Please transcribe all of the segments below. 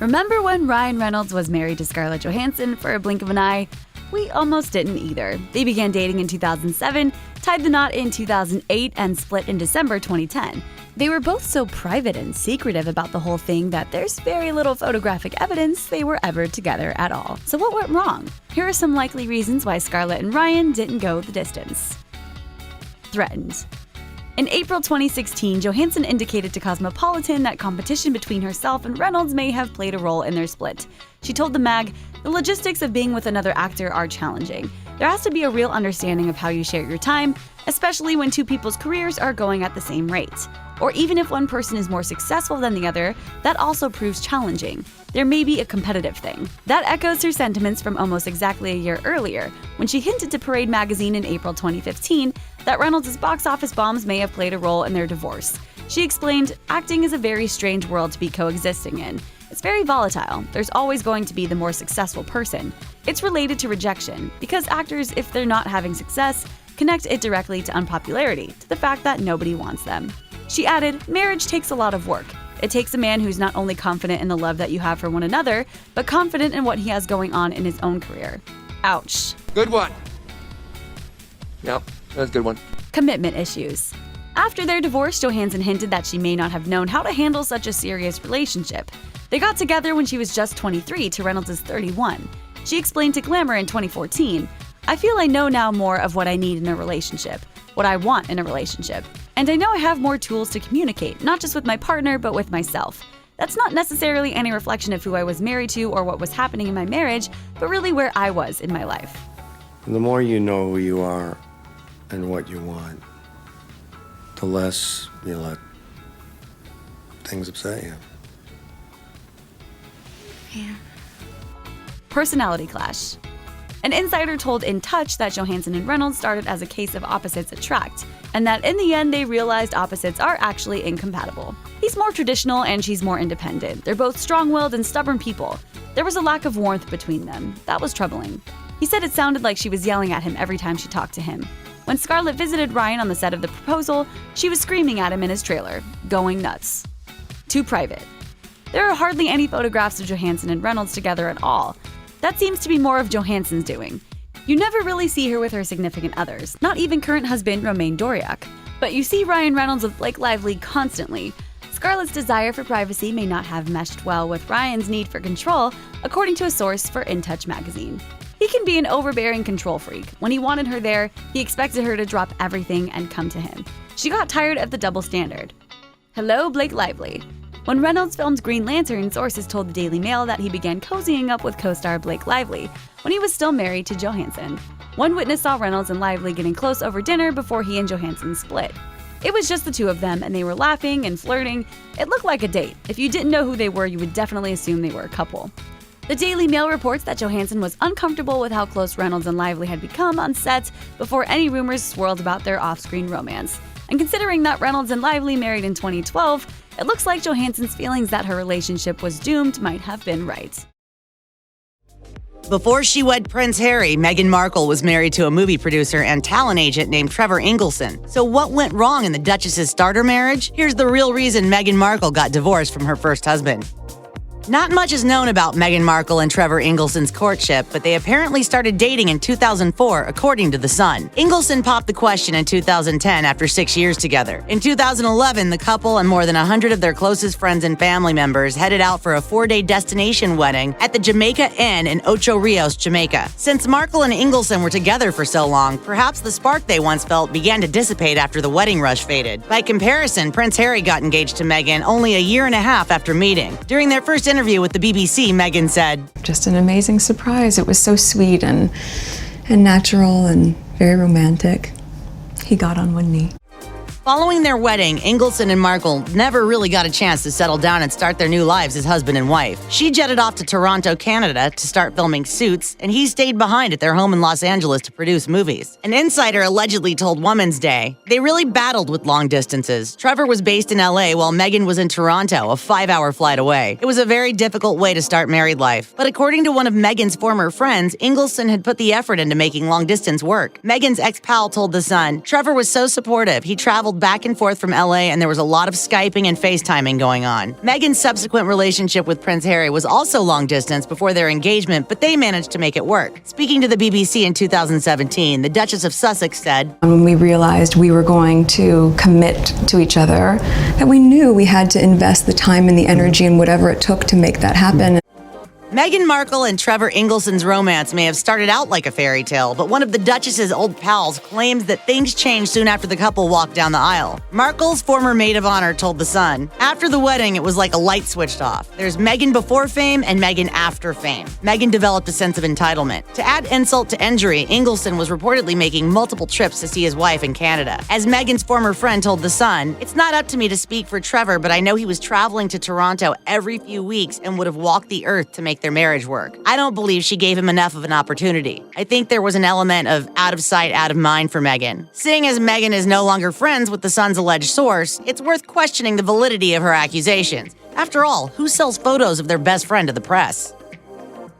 Remember when Ryan Reynolds was married to Scarlett Johansson for a blink of an eye? We almost didn't either. They began dating in 2007, tied the knot in 2008, and split in December 2010. They were both so private and secretive about the whole thing that there's very little photographic evidence they were ever together at all. So what went wrong? Here are some likely reasons why Scarlett and Ryan didn't go the distance. Threatened. In April 2016, Johansson indicated to Cosmopolitan that competition between herself and Reynolds may have played a role in their split. She told the mag, "The logistics of being with another actor are challenging. There has to be a real understanding of how you share your time, especially when two people's careers are going at the same rate. Or even if one person is more successful than the other, that also proves challenging. There may be a competitive thing." That echoes her sentiments from almost exactly a year earlier, when she hinted to Parade magazine in April 2015 that Reynolds' box office bombs may have played a role in their divorce. She explained, "Acting is a very strange world to be coexisting in. It's very volatile. There's always going to be the more successful person. It's related to rejection, because actors, if they're not having success, connect it directly to unpopularity, to the fact that nobody wants them." She added, "Marriage takes a lot of work. It takes a man who's not only confident in the love that you have for one another, but confident in what he has going on in his own career." Ouch. Good one. Yep, that's a good one. Commitment issues. After their divorce, Johansson hinted that she may not have known how to handle such a serious relationship. They got together when she was just 23 to Reynolds' 31. She explained to Glamour in 2014, "I feel I know now more of what I need in a relationship, what I want in a relationship. And I know I have more tools to communicate, not just with my partner, but with myself. That's not necessarily any reflection of who I was married to or what was happening in my marriage, but really where I was in my life." The more you know who you are and what you want, the less you let things upset you. Yeah. Personality clash. An insider told In Touch that Johansson and Reynolds started as a case of opposites attract, and that in the end they realized opposites are actually incompatible. He's more traditional and she's more independent. They're both strong-willed and stubborn people. There was a lack of warmth between them. That was troubling. He said it sounded like she was yelling at him every time she talked to him. When Scarlett visited Ryan on the set of The Proposal, she was screaming at him in his trailer, going nuts. Too private. There are hardly any photographs of Johansson and Reynolds together at all. That seems to be more of Johansson's doing. You never really see her with her significant others, not even current husband Romain Doriac. But you see Ryan Reynolds with Blake Lively constantly. Scarlett's desire for privacy may not have meshed well with Ryan's need for control, according to a source for In Touch magazine. He can be an overbearing control freak. When he wanted her there, he expected her to drop everything and come to him. She got tired of the double standard. Hello, Blake Lively. When Reynolds filmed Green Lantern, sources told the Daily Mail that he began cozying up with co-star Blake Lively when he was still married to Johansson. One witness saw Reynolds and Lively getting close over dinner before he and Johansson split. It was just the two of them, and they were laughing and flirting. It looked like a date. If you didn't know who they were, you would definitely assume they were a couple. The Daily Mail reports that Johansson was uncomfortable with how close Reynolds and Lively had become on set before any rumors swirled about their off-screen romance. And considering that Reynolds and Lively married in 2012, it looks like Johansson's feelings that her relationship was doomed might have been right. Before she wed Prince Harry, Meghan Markle was married to a movie producer and talent agent named Trevor Ingleson. So what went wrong in the Duchess's starter marriage? Here's the real reason Meghan Markle got divorced from her first husband. Not much is known about Meghan Markle and Trevor Ingleson's courtship, but they apparently started dating in 2004, according to The Sun. Ingleson popped the question in 2010 after 6 years together. In 2011, the couple and more than 100 of their closest friends and family members headed out for a 4-day destination wedding at the Jamaica Inn in Ocho Rios, Jamaica. Since Markle and Ingleson were together for so long, perhaps the spark they once felt began to dissipate after the wedding rush faded. By comparison, Prince Harry got engaged to Meghan only a year and a half after meeting. During their first interview with the BBC, Meghan said, "Just an amazing surprise. It was so sweet and natural and very romantic. He got on one knee." Following their wedding, Ingleson and Markle never really got a chance to settle down and start their new lives as husband and wife. She jetted off to Toronto, Canada to start filming Suits, and he stayed behind at their home in Los Angeles to produce movies. An insider allegedly told Woman's Day, "They really battled with long distances. Trevor was based in LA while Meghan was in Toronto, a 5-hour flight away. It was a very difficult way to start married life." But according to one of Meghan's former friends, Ingleson had put the effort into making long distance work. Meghan's ex-pal told The Sun, "Trevor was so supportive. He traveled traveled back and forth from LA, and there was a lot of Skyping and FaceTiming going on. Meghan's subsequent relationship with Prince Harry was also long distance before their engagement, but they managed to make it work. Speaking to the BBC in 2017, the Duchess of Sussex said, When we realized we were going to commit to each other, that we knew we had to invest the time and the energy and whatever it took to make that happen. Meghan Markle and Trevor Ingleson's romance may have started out like a fairy tale, but one of the Duchess's old pals claims that things changed soon after the couple walked down the aisle. Markle's former maid of honor told The Sun, after the wedding, it was like a light switched off. There's Meghan before fame and Meghan after fame. Meghan developed a sense of entitlement. To add insult to injury, Ingleson was reportedly making multiple trips to see his wife in Canada. As Meghan's former friend told The Sun, it's not up to me to speak for Trevor, but I know he was traveling to Toronto every few weeks and would have walked the earth to make their marriage work. I don't believe she gave him enough of an opportunity. I think there was an element of out of sight, out of mind for Meghan. Seeing as Meghan is no longer friends with the Sun's alleged source, it's worth questioning the validity of her accusations. After all, who sells photos of their best friend to the press?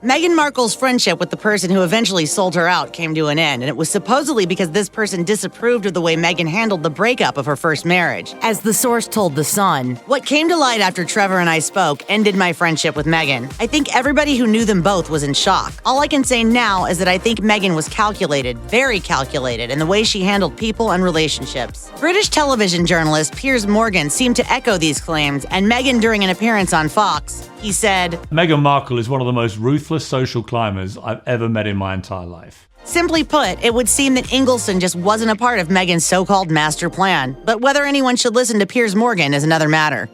Meghan Markle's friendship with the person who eventually sold her out came to an end, and it was supposedly because this person disapproved of the way Meghan handled the breakup of her first marriage. As the source told The Sun, what came to light after Trevor and I spoke ended my friendship with Meghan. I think everybody who knew them both was in shock. All I can say now is that I think Meghan was calculated, very calculated, in the way she handled people and relationships. British television journalist Piers Morgan seemed to echo these claims, and Meghan, during an appearance on Fox, he said, Meghan Markle is one of the most ruthless social climbers I've ever met in my entire life. Simply put, it would seem that Ingleson just wasn't a part of Meghan's so-called master plan. But whether anyone should listen to Piers Morgan is another matter.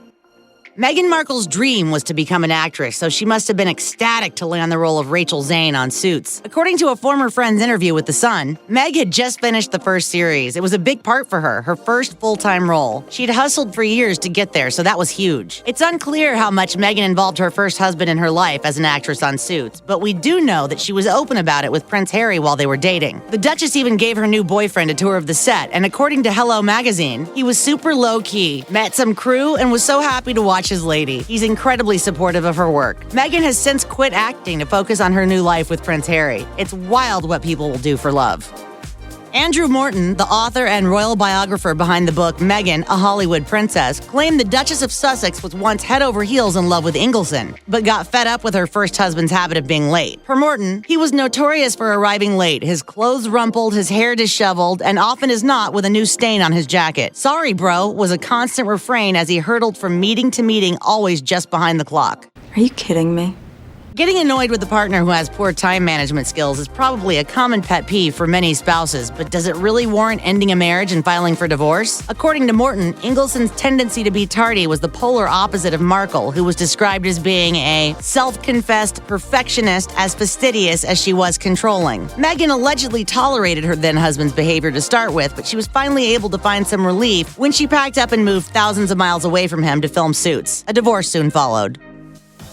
Meghan Markle's dream was to become an actress, so she must have been ecstatic to land the role of Rachel Zane on Suits. According to a former friend's interview with The Sun, Meg had just finished the first series. It was a big part for her first full-time role. She'd hustled for years to get there, so that was huge. It's unclear how much Meghan involved her first husband in her life as an actress on Suits, but we do know that she was open about it with Prince Harry while they were dating. The Duchess even gave her new boyfriend a tour of the set, and according to Hello magazine, he was super low-key, met some crew, and was so happy to watch his lady. He's incredibly supportive of her work. Meghan has since quit acting to focus on her new life with Prince Harry. It's wild what people will do for love. Andrew Morton, the author and royal biographer behind the book Meghan, A Hollywood Princess, claimed the Duchess of Sussex was once head over heels in love with Ingleson, but got fed up with her first husband's habit of being late. For Morton, he was notorious for arriving late, his clothes rumpled, his hair disheveled, and often as not with a new stain on his jacket. Sorry, bro, was a constant refrain as he hurtled from meeting to meeting, always just behind the clock. Are you kidding me? Getting annoyed with a partner who has poor time management skills is probably a common pet peeve for many spouses, but does it really warrant ending a marriage and filing for divorce? According to Morton, Ingleson's tendency to be tardy was the polar opposite of Markle, who was described as being a self-confessed perfectionist as fastidious as she was controlling. Meghan allegedly tolerated her then-husband's behavior to start with, but she was finally able to find some relief when she packed up and moved thousands of miles away from him to film Suits. A divorce soon followed.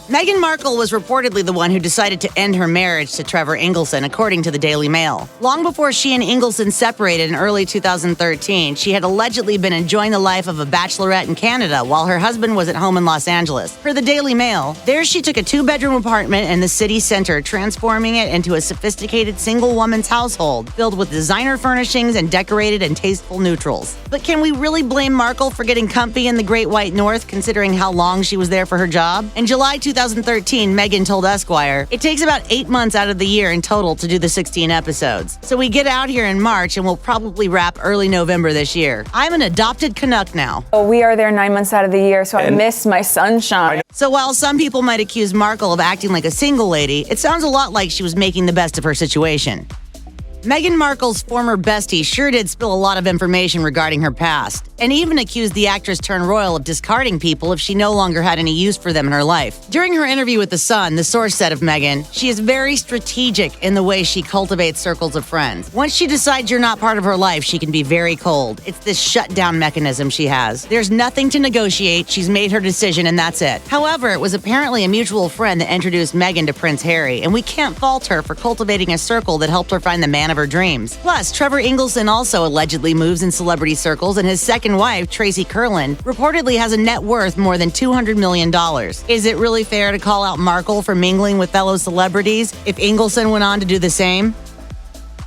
Meghan Markle was reportedly the one who decided to end her marriage to Trevor Ingleson, according to the Daily Mail. Long before she and Ingleson separated in early 2013, she had allegedly been enjoying the life of a bachelorette in Canada while her husband was at home in Los Angeles. Per the Daily Mail, there she took a 2-bedroom apartment in the city center, transforming it into a sophisticated single woman's household, filled with designer furnishings and decorated and tasteful neutrals. But can we really blame Markle for getting comfy in the Great White North, considering how long she was there for her job? In July 2013, Meghan told Esquire, "It takes about 8 months out of the year in total to do the 16 episodes. So we get out here in March and we'll probably wrap early November this year. I'm an adopted Canuck now." We are there 9 months out of the year, so I miss my sunshine. So while some people might accuse Markle of acting like a single lady, it sounds a lot like she was making the best of her situation. Meghan Markle's former bestie sure did spill a lot of information regarding her past, and even accused the actress-turned-royal of discarding people if she no longer had any use for them in her life. During her interview with The Sun, the source said of Meghan, "She is very strategic in the way she cultivates circles of friends. Once she decides you're not part of her life, she can be very cold. It's this shutdown mechanism she has. There's nothing to negotiate, she's made her decision and that's it." However, it was apparently a mutual friend that introduced Meghan to Prince Harry, and we can't fault her for cultivating a circle that helped her find the man of her dreams. Plus, Trevor Ingleson also allegedly moves in celebrity circles, and his second wife, Tracy Curlin, reportedly has a net worth more than $200 million. Is it really fair to call out Markle for mingling with fellow celebrities if Ingleson went on to do the same?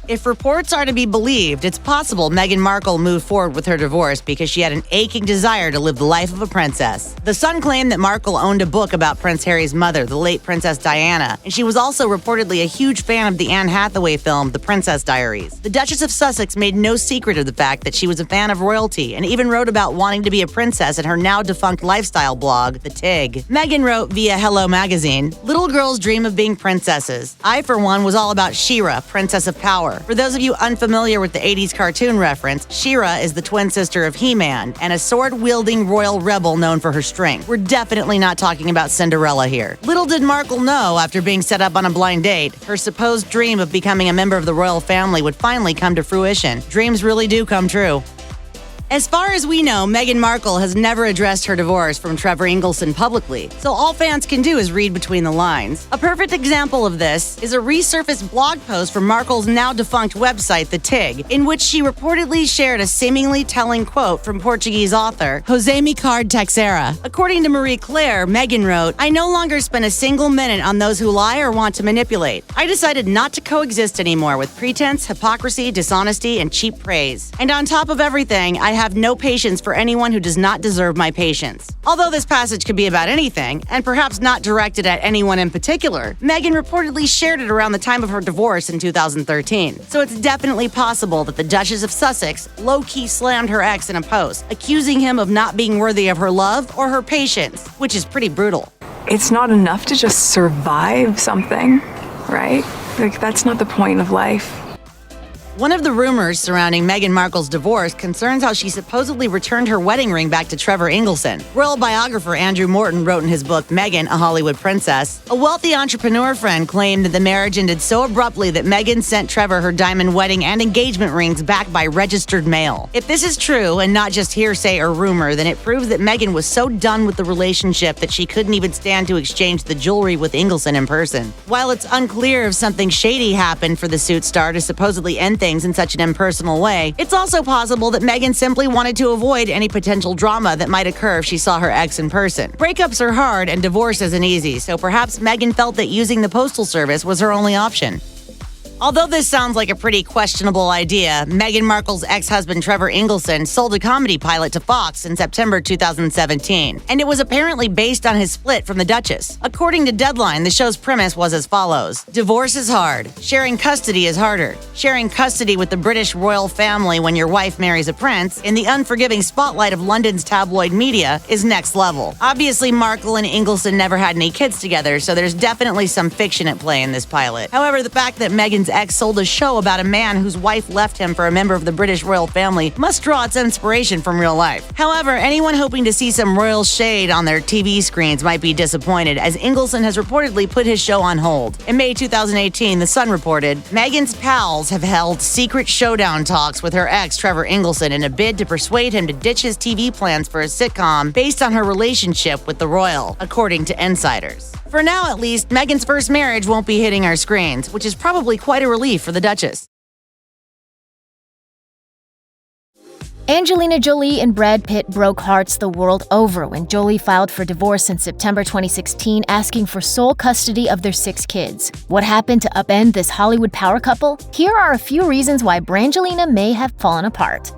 If reports are to be believed, it's possible Meghan Markle moved forward with her divorce because she had an aching desire to live the life of a princess. The Sun claimed that Markle owned a book about Prince Harry's mother, the late Princess Diana, and she was also reportedly a huge fan of the Anne Hathaway film, The Princess Diaries. The Duchess of Sussex made no secret of the fact that she was a fan of royalty and even wrote about wanting to be a princess in her now-defunct lifestyle blog, The Tig. Meghan wrote via Hello Magazine, "Little girls dream of being princesses. I, for one, was all about She-Ra, Princess of Power. For those of you unfamiliar with the 80s cartoon reference, She-Ra is the twin sister of He-Man and a sword-wielding royal rebel known for her strength. We're definitely not talking about Cinderella here. Little did Markle know, after being set up on a blind date, her supposed dream of becoming a member of the royal family would finally come to fruition. Dreams really do come true. As far as we know, Meghan Markle has never addressed her divorce from Trevor Ingleson publicly, so all fans can do is read between the lines. A perfect example of this is a resurfaced blog post from Markle's now-defunct website, The Tig, in which she reportedly shared a seemingly telling quote from Portuguese author José Micard Teixeira. According to Marie Claire, Meghan wrote, "I no longer spend a single minute on those who lie or want to manipulate. I decided not to coexist anymore with pretense, hypocrisy, dishonesty, and cheap praise. And on top of everything, I have no patience for anyone who does not deserve my patience." Although this passage could be about anything, and perhaps not directed at anyone in particular, Meghan reportedly shared it around the time of her divorce in 2013. So it's definitely possible that the Duchess of Sussex low-key slammed her ex in a post, accusing him of not being worthy of her love or her patience, which is pretty brutal. It's not enough to just survive something, right? Like, that's not the point of life. One of the rumors surrounding Meghan Markle's divorce concerns how she supposedly returned her wedding ring back to Trevor Ingleson. Royal biographer Andrew Morton wrote in his book Meghan, A Hollywood Princess, a wealthy entrepreneur friend claimed that the marriage ended so abruptly that Meghan sent Trevor her diamond wedding and engagement rings back by registered mail. If this is true and not just hearsay or rumor, then it proves that Meghan was so done with the relationship that she couldn't even stand to exchange the jewelry with Ingleson in person. While it's unclear if something shady happened for the suit star to supposedly end things in such an impersonal way, it's also possible that Meghan simply wanted to avoid any potential drama that might occur if she saw her ex in person. Breakups are hard and divorce isn't easy, so perhaps Meghan felt that using the postal service was her only option. Although this sounds like a pretty questionable idea, Meghan Markle's ex-husband Trevor Ingleson sold a comedy pilot to Fox in September 2017, and it was apparently based on his split from the Duchess. According to Deadline, the show's premise was as follows: divorce is hard. Sharing custody is harder. Sharing custody with the British royal family when your wife marries a prince, in the unforgiving spotlight of London's tabloid media, is next level. Obviously, Markle and Ingleson never had any kids together, so there's definitely some fiction at play in this pilot. However, the fact that Meghan's ex sold a show about a man whose wife left him for a member of the British royal family must draw its inspiration from real life. However, anyone hoping to see some royal shade on their TV screens might be disappointed, as Ingleson has reportedly put his show on hold. In May 2018, The Sun reported, Meghan's pals have held secret showdown talks with her ex Trevor Ingleson in a bid to persuade him to ditch his TV plans for a sitcom based on her relationship with the royal, according to insiders. For now, at least, Meghan's first marriage won't be hitting our screens, which is probably quite a relief for the Duchess. Angelina Jolie and Brad Pitt broke hearts the world over when Jolie filed for divorce in September 2016, asking for sole custody of their 6 kids. What happened to upend this Hollywood power couple? Here are a few reasons why Brangelina may have fallen apart.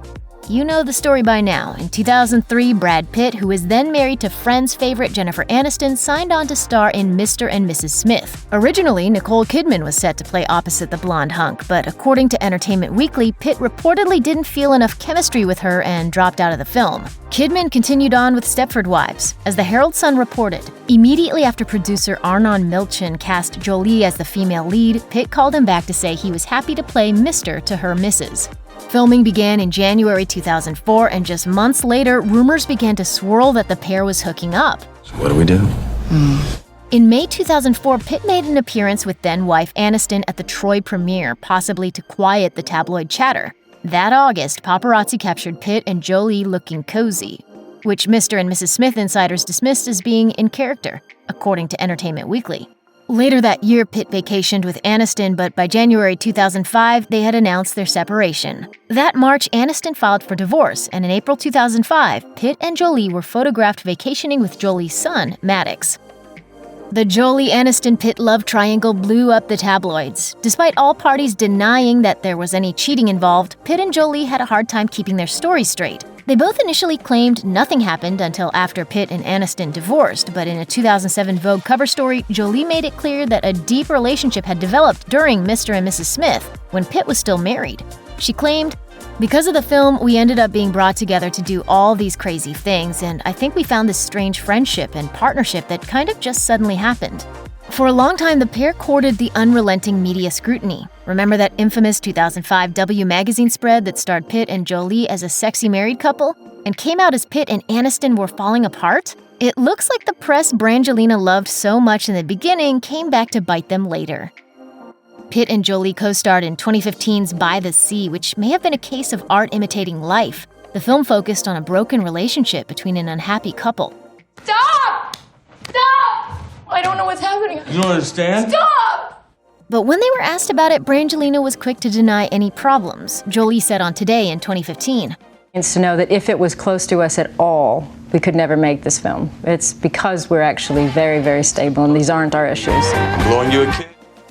You know the story by now. In 2003, Brad Pitt, who was then married to Friends favorite Jennifer Aniston, signed on to star in Mr. and Mrs. Smith. Originally, Nicole Kidman was set to play opposite the blonde hunk, but according to Entertainment Weekly, Pitt reportedly didn't feel enough chemistry with her and dropped out of the film. Kidman continued on with Stepford Wives. As the Herald Sun reported, immediately after producer Arnon Milchan cast Jolie as the female lead, Pitt called him back to say he was happy to play Mr. to her Mrs. Filming began in January 2004, and just months later, rumors began to swirl that the pair was hooking up. So what do we do? In May 2004, Pitt made an appearance with then-wife Aniston at the Troy premiere, possibly to quiet the tabloid chatter. That August, paparazzi captured Pitt and Jolie looking cozy, which Mr. and Mrs. Smith insiders dismissed as being in character, according to Entertainment Weekly. Later that year, Pitt vacationed with Aniston, but by January 2005, they had announced their separation. That March, Aniston filed for divorce, and in April 2005, Pitt and Jolie were photographed vacationing with Jolie's son, Maddox. The Jolie-Aniston-Pitt love triangle blew up the tabloids. Despite all parties denying that there was any cheating involved, Pitt and Jolie had a hard time keeping their stories straight. They both initially claimed nothing happened until after Pitt and Aniston divorced, but in a 2007 Vogue cover story, Jolie made it clear that a deep relationship had developed during Mr. and Mrs. Smith, when Pitt was still married. She claimed, "Because of the film, we ended up being brought together to do all these crazy things, and I think we found this strange friendship and partnership that kind of just suddenly happened." For a long time, the pair courted the unrelenting media scrutiny. Remember that infamous 2005 W magazine spread that starred Pitt and Jolie as a sexy married couple and came out as Pitt and Aniston were falling apart? It looks like the press Brangelina loved so much in the beginning came back to bite them later. Pitt and Jolie co-starred in 2015's By the Sea, which may have been a case of art imitating life. The film focused on a broken relationship between an unhappy couple. Stop! Stop! I don't know what's happening. You don't understand? Stop! But when they were asked about it, Brangelina was quick to deny any problems. Jolie said on Today in 2015, "It's to know that if it was close to us at all, we could never make this film. It's because we're actually very, very stable, and these aren't our issues." Blowing you a kid?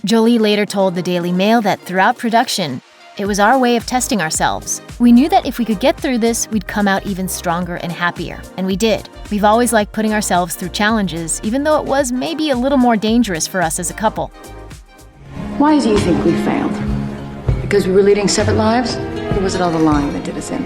Jolie later told the Daily Mail that throughout production, it was our way of testing ourselves. We knew that if we could get through this, we'd come out even stronger and happier. And we did. We've always liked putting ourselves through challenges, even though it was maybe a little more dangerous for us as a couple. Why do you think we failed? Because we were leading separate lives? Or was it all the lying that did us in?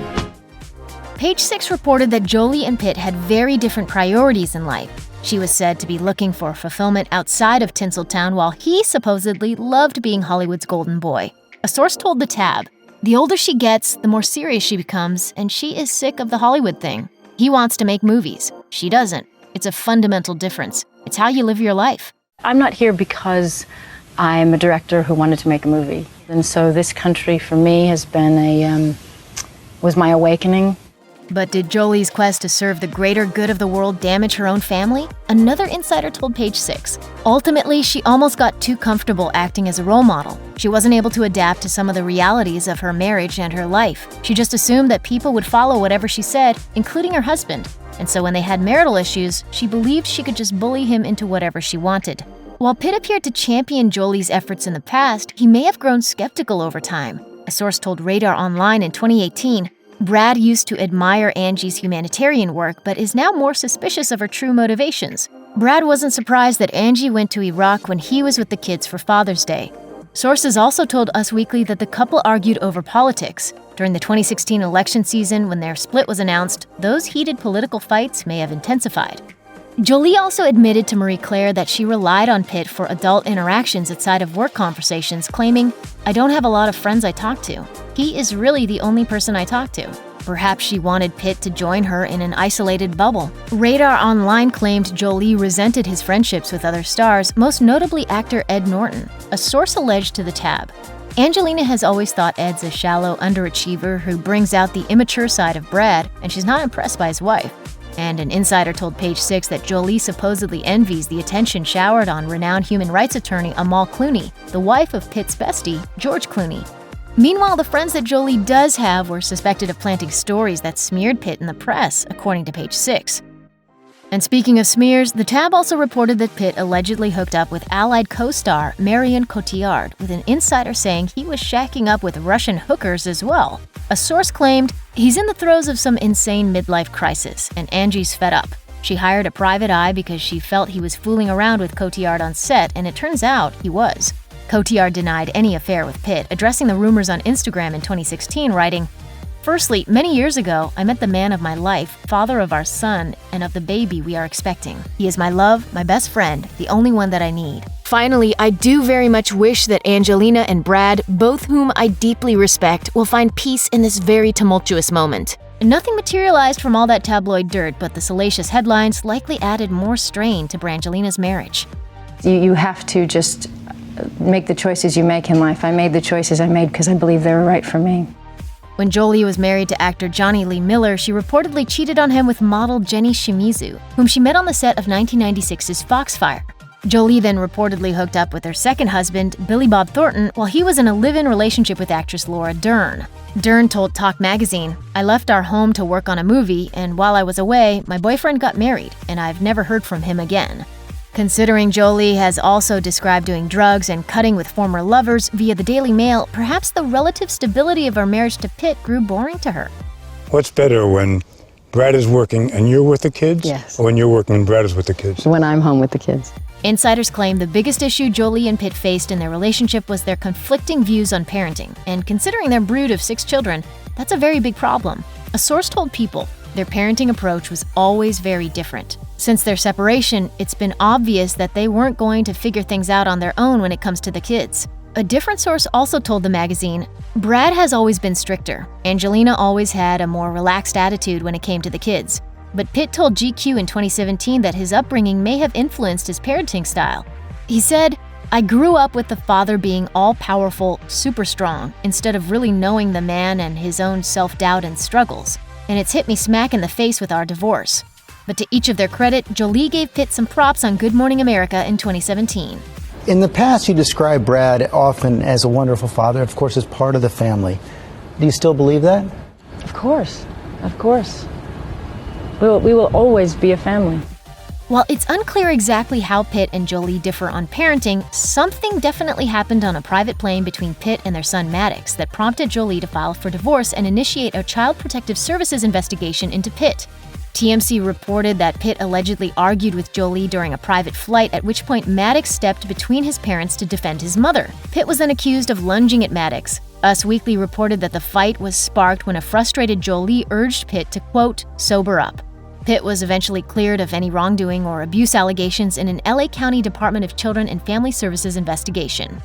Page Six reported that Jolie and Pitt had very different priorities in life. She was said to be looking for fulfillment outside of Tinseltown, while he supposedly loved being Hollywood's golden boy. A source told the Tab, "The older she gets, the more serious she becomes, and she is sick of the Hollywood thing. He wants to make movies. She doesn't. It's a fundamental difference. It's how you live your life." I'm not here because I'm a director who wanted to make a movie. And so this country for me has been was my awakening. But did Jolie's quest to serve the greater good of the world damage her own family? Another insider told Page Six. Ultimately, she almost got too comfortable acting as a role model. She wasn't able to adapt to some of the realities of her marriage and her life. She just assumed that people would follow whatever she said, including her husband. And so when they had marital issues, she believed she could just bully him into whatever she wanted. While Pitt appeared to champion Jolie's efforts in the past, he may have grown skeptical over time. A source told Radar Online in 2018, "Brad used to admire Angie's humanitarian work, but is now more suspicious of her true motivations. Brad wasn't surprised that Angie went to Iraq when he was with the kids for Father's Day." Sources also told Us Weekly that the couple argued over politics. During the 2016 election season, when their split was announced, those heated political fights may have intensified. Jolie also admitted to Marie Claire that she relied on Pitt for adult interactions outside of work conversations, claiming, "I don't have a lot of friends I talk to. He is really the only person I talk to." Perhaps she wanted Pitt to join her in an isolated bubble. Radar Online claimed Jolie resented his friendships with other stars, most notably actor Ed Norton. A source alleged to the Tab, "Angelina has always thought Ed's a shallow underachiever who brings out the immature side of Brad, and she's not impressed by his wife." And an insider told Page Six that Jolie supposedly envies the attention showered on renowned human rights attorney Amal Clooney, the wife of Pitt's bestie, George Clooney. Meanwhile, the friends that Jolie does have were suspected of planting stories that smeared Pitt in the press, according to Page Six. And speaking of smears, the Tab also reported that Pitt allegedly hooked up with Allied co-star Marion Cotillard, with an insider saying he was shacking up with Russian hookers as well. A source claimed, "He's in the throes of some insane midlife crisis, and Angie's fed up. She hired a private eye because she felt he was fooling around with Cotillard on set, and it turns out he was." Cotillard denied any affair with Pitt, addressing the rumors on Instagram in 2016, writing, "Firstly, many years ago, I met the man of my life, father of our son, and of the baby we are expecting. He is my love, my best friend, the only one that I need. Finally, I do very much wish that Angelina and Brad, both whom I deeply respect, will find peace in this very tumultuous moment." Nothing materialized from all that tabloid dirt, but the salacious headlines likely added more strain to Brangelina's marriage. You have to just make the choices you make in life. I made the choices I made because I believe they were right for me. When Jolie was married to actor Johnny Lee Miller, she reportedly cheated on him with model Jenny Shimizu, whom she met on the set of 1996's Foxfire. Jolie then reportedly hooked up with her second husband, Billy Bob Thornton, while he was in a live-in relationship with actress Laura Dern. Dern told Talk Magazine, "I left our home to work on a movie, and while I was away, my boyfriend got married, and I've never heard from him again." Considering Jolie has also described doing drugs and cutting with former lovers via the Daily Mail, perhaps the relative stability of her marriage to Pitt grew boring to her. What's better, when Brad is working and you're with the kids? Yes. Or when you're working and Brad is with the kids? When I'm home with the kids. Insiders claim the biggest issue Jolie and Pitt faced in their relationship was their conflicting views on parenting. And considering their brood of 6 children, that's a very big problem. A source told People their parenting approach was always very different. Since their separation, it's been obvious that they weren't going to figure things out on their own when it comes to the kids. A different source also told the magazine, Brad has always been stricter. Angelina always had a more relaxed attitude when it came to the kids. But Pitt told GQ in 2017 that his upbringing may have influenced his parenting style. He said, I grew up with the father being all-powerful, super strong, instead of really knowing the man and his own self-doubt and struggles. And it's hit me smack in the face with our divorce. But to each of their credit, Jolie gave Pitt some props on Good Morning America in 2017. In the past, you described Brad often as a wonderful father, of course, as part of the family. Do you still believe that? Of course. Of course. We will always be a family. While it's unclear exactly how Pitt and Jolie differ on parenting, something definitely happened on a private plane between Pitt and their son Maddox that prompted Jolie to file for divorce and initiate a Child Protective Services investigation into Pitt. TMZ reported that Pitt allegedly argued with Jolie during a private flight, at which point Maddox stepped between his parents to defend his mother. Pitt was then accused of lunging at Maddox. Us Weekly reported that the fight was sparked when a frustrated Jolie urged Pitt to, quote, sober up. Pitt was eventually cleared of any wrongdoing or abuse allegations in an LA County Department of Children and Family Services investigation.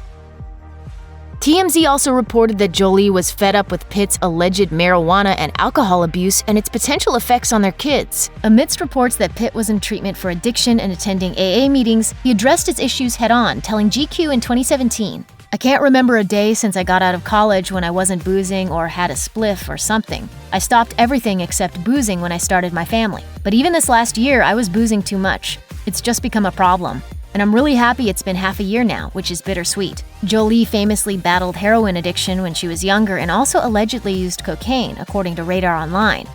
TMZ also reported that Jolie was fed up with Pitt's alleged marijuana and alcohol abuse and its potential effects on their kids. Amidst reports that Pitt was in treatment for addiction and attending AA meetings, he addressed his issues head-on, telling GQ in 2017, I can't remember a day since I got out of college when I wasn't boozing or had a spliff or something. I stopped everything except boozing when I started my family. But even this last year, I was boozing too much. It's just become a problem. And I'm really happy it's been half a year now, which is bittersweet. Jolie famously battled heroin addiction when she was younger and also allegedly used cocaine, according to Radar Online.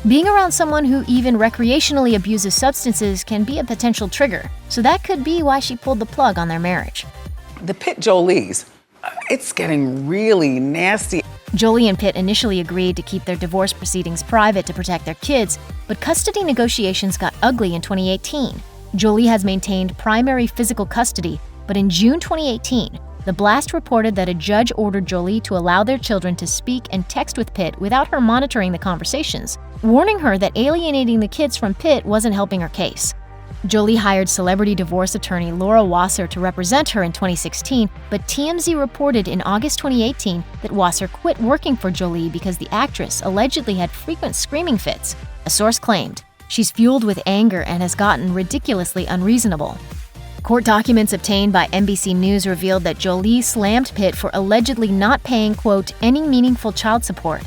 Being around someone who even recreationally abuses substances can be a potential trigger, so that could be why she pulled the plug on their marriage. The Pitt Jolies, it's getting really nasty. Jolie and Pitt initially agreed to keep their divorce proceedings private to protect their kids, but custody negotiations got ugly in 2018. Jolie has maintained primary physical custody, but in June 2018, The Blast reported that a judge ordered Jolie to allow their children to speak and text with Pitt without her monitoring the conversations, warning her that alienating the kids from Pitt wasn't helping her case. Jolie hired celebrity divorce attorney Laura Wasser to represent her in 2016, but TMZ reported in August 2018 that Wasser quit working for Jolie because the actress allegedly had frequent screaming fits. A source claimed, she's fueled with anger and has gotten ridiculously unreasonable. Court documents obtained by NBC News revealed that Jolie slammed Pitt for allegedly not paying, quote, any meaningful child support.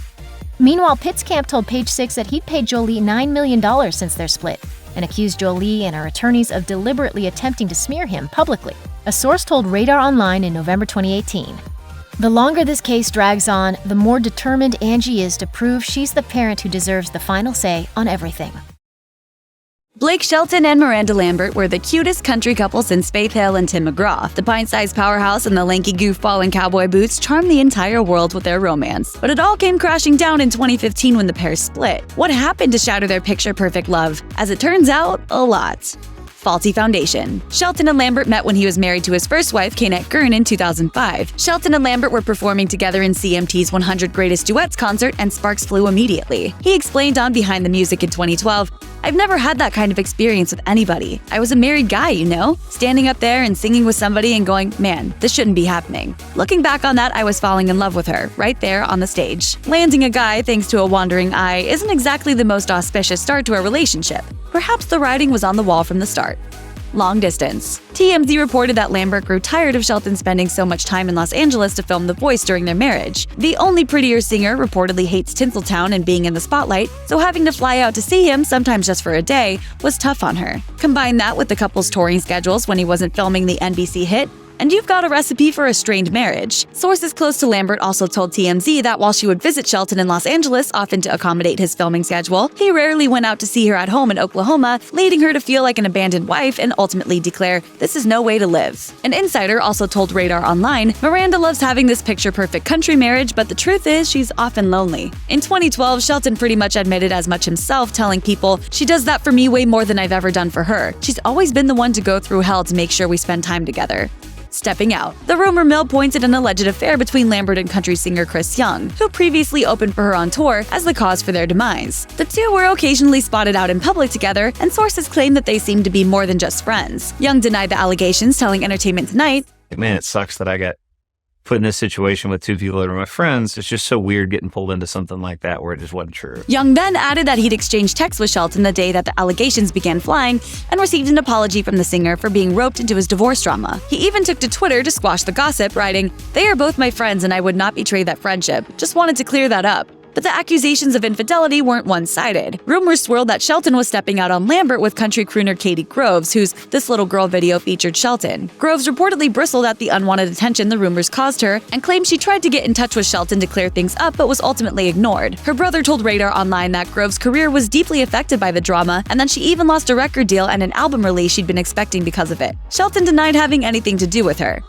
Meanwhile, Pitt's camp told Page Six that he'd paid Jolie $9 million since their split, and accused Jolie and her attorneys of deliberately attempting to smear him publicly. A source told Radar Online in November 2018. The longer this case drags on, the more determined Angie is to prove she's the parent who deserves the final say on everything. Blake Shelton and Miranda Lambert were the cutest country couple since Faith Hill and Tim McGraw. The pint-sized powerhouse and the lanky goofball in cowboy boots charmed the entire world with their romance. But it all came crashing down in 2015 when the pair split. What happened to shatter their picture-perfect love? As it turns out, a lot. Faulty foundation. Shelton and Lambert met when he was married to his first wife, Kaynette Gurn, in 2005. Shelton and Lambert were performing together in CMT's 100 Greatest Duets concert, and sparks flew immediately. He explained on Behind the Music in 2012, I've never had that kind of experience with anybody. I was a married guy, you know? Standing up there and singing with somebody and going, man, this shouldn't be happening. Looking back on that, I was falling in love with her, right there on the stage. Landing a guy thanks to a wandering eye isn't exactly the most auspicious start to a relationship. Perhaps the writing was on the wall from the start. Long distance. TMZ reported that Lambert grew tired of Shelton spending so much time in Los Angeles to film The Voice during their marriage. The only prettier singer reportedly hates Tinseltown and being in the spotlight, so having to fly out to see him, sometimes just for a day, was tough on her. Combine that with the couple's touring schedules when he wasn't filming the NBC hit, and you've got a recipe for a strained marriage. Sources close to Lambert also told TMZ that while she would visit Shelton in Los Angeles, often to accommodate his filming schedule, he rarely went out to see her at home in Oklahoma, leading her to feel like an abandoned wife and ultimately declare, "This is no way to live." An insider also told Radar Online, Miranda loves having this picture-perfect country marriage, but the truth is she's often lonely. In 2012, Shelton pretty much admitted as much himself, telling people, "She does that for me way more than I've ever done for her. She's always been the one to go through hell to make sure we spend time together." Stepping out. The rumor mill points at an alleged affair between Lambert and country singer Chris Young, who previously opened for her on tour, as the cause for their demise. The two were occasionally spotted out in public together, and sources claim that they seemed to be more than just friends. Young denied the allegations, telling Entertainment Tonight, "Man, it sucks that I got put in this situation with two people that are my friends. It's just so weird getting pulled into something like that where it just wasn't true." Young then added that he'd exchanged texts with Shelton the day that the allegations began flying and received an apology from the singer for being roped into his divorce drama. He even took to Twitter to squash the gossip, writing, "They are both my friends and I would not betray that friendship. Just wanted to clear that up." But the accusations of infidelity weren't one-sided. Rumors swirled that Shelton was stepping out on Lambert with country crooner Katie Groves, whose This Little Girl video featured Shelton. Groves reportedly bristled at the unwanted attention the rumors caused her and claimed she tried to get in touch with Shelton to clear things up but was ultimately ignored. Her brother told Radar Online that Groves' career was deeply affected by the drama and that she even lost a record deal and an album release she'd been expecting because of it. Shelton denied having anything to do with her.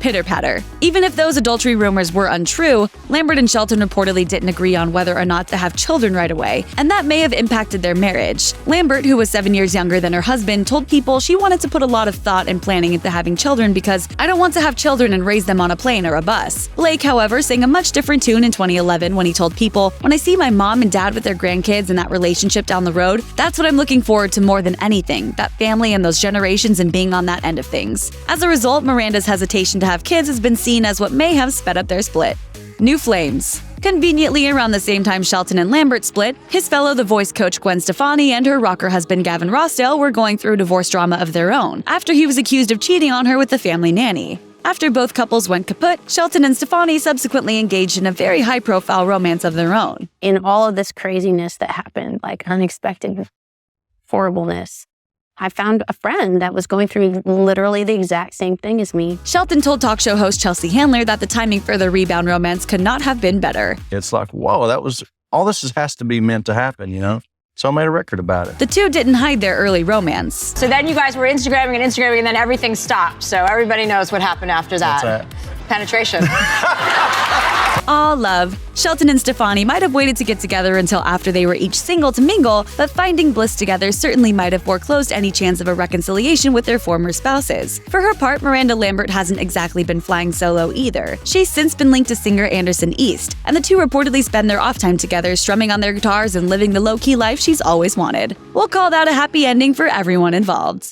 Pitter-patter. Even if those adultery rumors were untrue, Lambert and Shelton reportedly didn't agree on whether or not to have children right away, and that may have impacted their marriage. Lambert, who was 7 years younger than her husband, told People she wanted to put a lot of thought and planning into having children because "I don't want to have children and raise them on a plane or a bus." Blake, however, sang a much different tune in 2011 when he told People, "When I see my mom and dad with their grandkids and that relationship down the road, that's what I'm looking forward to more than anything, that family and those generations and being on that end of things." As a result, Miranda's hesitation to have kids has been seen as what may have sped up their split. New flames. Conveniently around the same time Shelton and Lambert split, his fellow The Voice coach Gwen Stefani and her rocker husband Gavin Rossdale were going through divorce drama of their own, after he was accused of cheating on her with the family nanny. After both couples went kaput, Shelton and Stefani subsequently engaged in a very high-profile romance of their own. In all of this craziness that happened, like unexpected horribleness, I found a friend that was going through literally the exact same thing as me. Shelton told talk show host Chelsea Handler that the timing for their rebound romance could not have been better. It's like, whoa, that was all this has to be meant to happen, you know? So I made a record about it. The two didn't hide their early romance. So then you guys were Instagramming and then everything stopped. So everybody knows what happened after that. What's that? Penetration. Aw, love. Shelton and Stefani might have waited to get together until after they were each single to mingle, but finding bliss together certainly might have foreclosed any chance of a reconciliation with their former spouses. For her part, Miranda Lambert hasn't exactly been flying solo either. She's since been linked to singer Anderson East, and the two reportedly spend their off time together strumming on their guitars and living the low-key life she's always wanted. We'll call that a happy ending for everyone involved.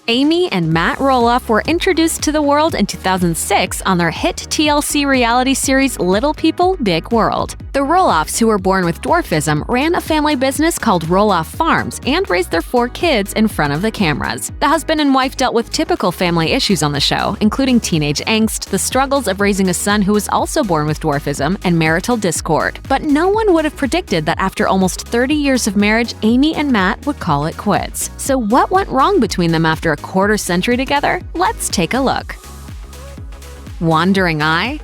Amy and Matt Roloff were introduced to the world in 2006 on their hit TLC reality series Little People, Big World. The Roloffs, who were born with dwarfism, ran a family business called Roloff Farms and raised their 4 kids in front of the cameras. The husband and wife dealt with typical family issues on the show, including teenage angst, the struggles of raising a son who was also born with dwarfism, and marital discord. But no one would have predicted that after almost 30 years of marriage, Amy and Matt would call it quits. So what went wrong between them after a quarter century together? Let's take a look. Wandering Eye?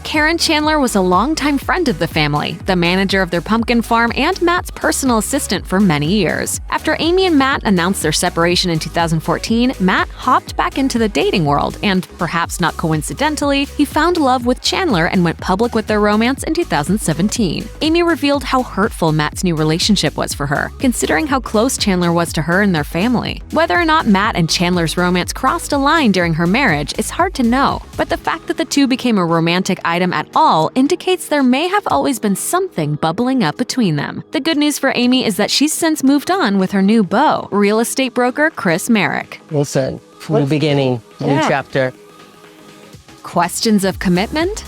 Karen Chandler was a longtime friend of the family, the manager of their pumpkin farm and Matt's personal assistant for many years. After Amy and Matt announced their separation in 2014, Matt hopped back into the dating world and, perhaps not coincidentally, he found love with Chandler and went public with their romance in 2017. Amy revealed how hurtful Matt's new relationship was for her, considering how close Chandler was to her and their family. Whether or not Matt and Chandler's romance crossed a line during her marriage is hard to know, but the fact that the two became a romantic item at all indicates there may have always been something bubbling up between them. The good news for Amy is that she's since moved on with her new beau, real estate broker Chris Merrick. Listen, new beginning, new chapter. Questions of commitment?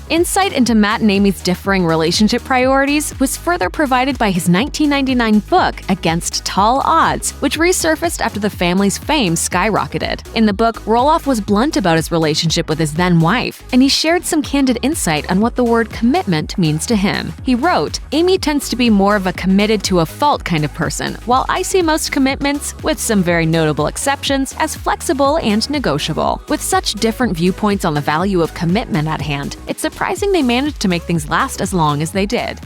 Insight into Matt and Amy's differing relationship priorities was further provided by his 1999 book, Against Tall Odds, which resurfaced after the family's fame skyrocketed. In the book, Roloff was blunt about his relationship with his then-wife, and he shared some candid insight on what the word commitment means to him. He wrote, "Amy tends to be more of a committed to a fault kind of person, while I see most commitments, with some very notable exceptions, as flexible and negotiable. With such different viewpoints on the value of commitment at hand, it's surprising they managed to make things last as long as they did."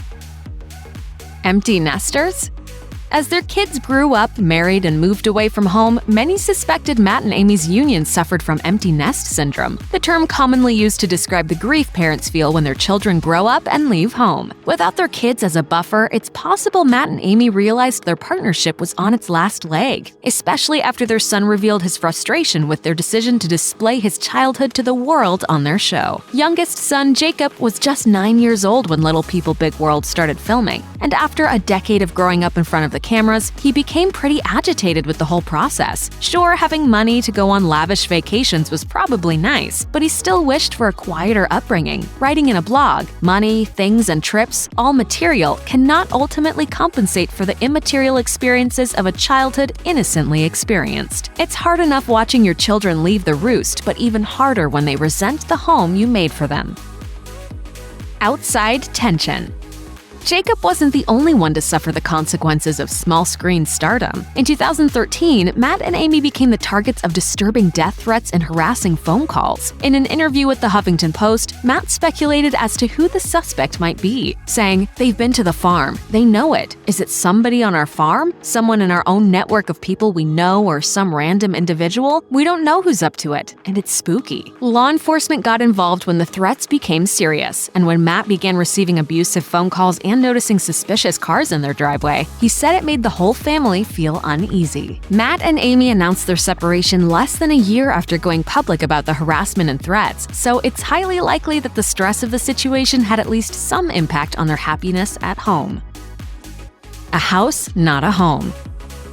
Empty nesters? As their kids grew up, married, and moved away from home, many suspected Matt and Amy's union suffered from empty nest syndrome, the term commonly used to describe the grief parents feel when their children grow up and leave home. Without their kids as a buffer, it's possible Matt and Amy realized their partnership was on its last leg, especially after their son revealed his frustration with their decision to display his childhood to the world on their show. Youngest son Jacob was just 9 years old when Little People Big World started filming, and after a decade of growing up in front of the cameras, he became pretty agitated with the whole process. Sure, having money to go on lavish vacations was probably nice, but he still wished for a quieter upbringing. Writing in a blog, money, things, and trips, all material, cannot ultimately compensate for the immaterial experiences of a childhood innocently experienced. It's hard enough watching your children leave the roost, but even harder when they resent the home you made for them. Outside tension. Jacob wasn't the only one to suffer the consequences of small-screen stardom. In 2013, Matt and Amy became the targets of disturbing death threats and harassing phone calls. In an interview with the Huffington Post, Matt speculated as to who the suspect might be, saying, "They've been to the farm. They know it. Is it somebody on our farm? Someone in our own network of people we know, or some random individual? We don't know who's up to it, and it's spooky." Law enforcement got involved when the threats became serious, and when Matt began receiving abusive phone calls and noticing suspicious cars in their driveway, he said it made the whole family feel uneasy. Matt and Amy announced their separation less than a year after going public about the harassment and threats, so it's highly likely that the stress of the situation had at least some impact on their happiness at home. A house, not a home.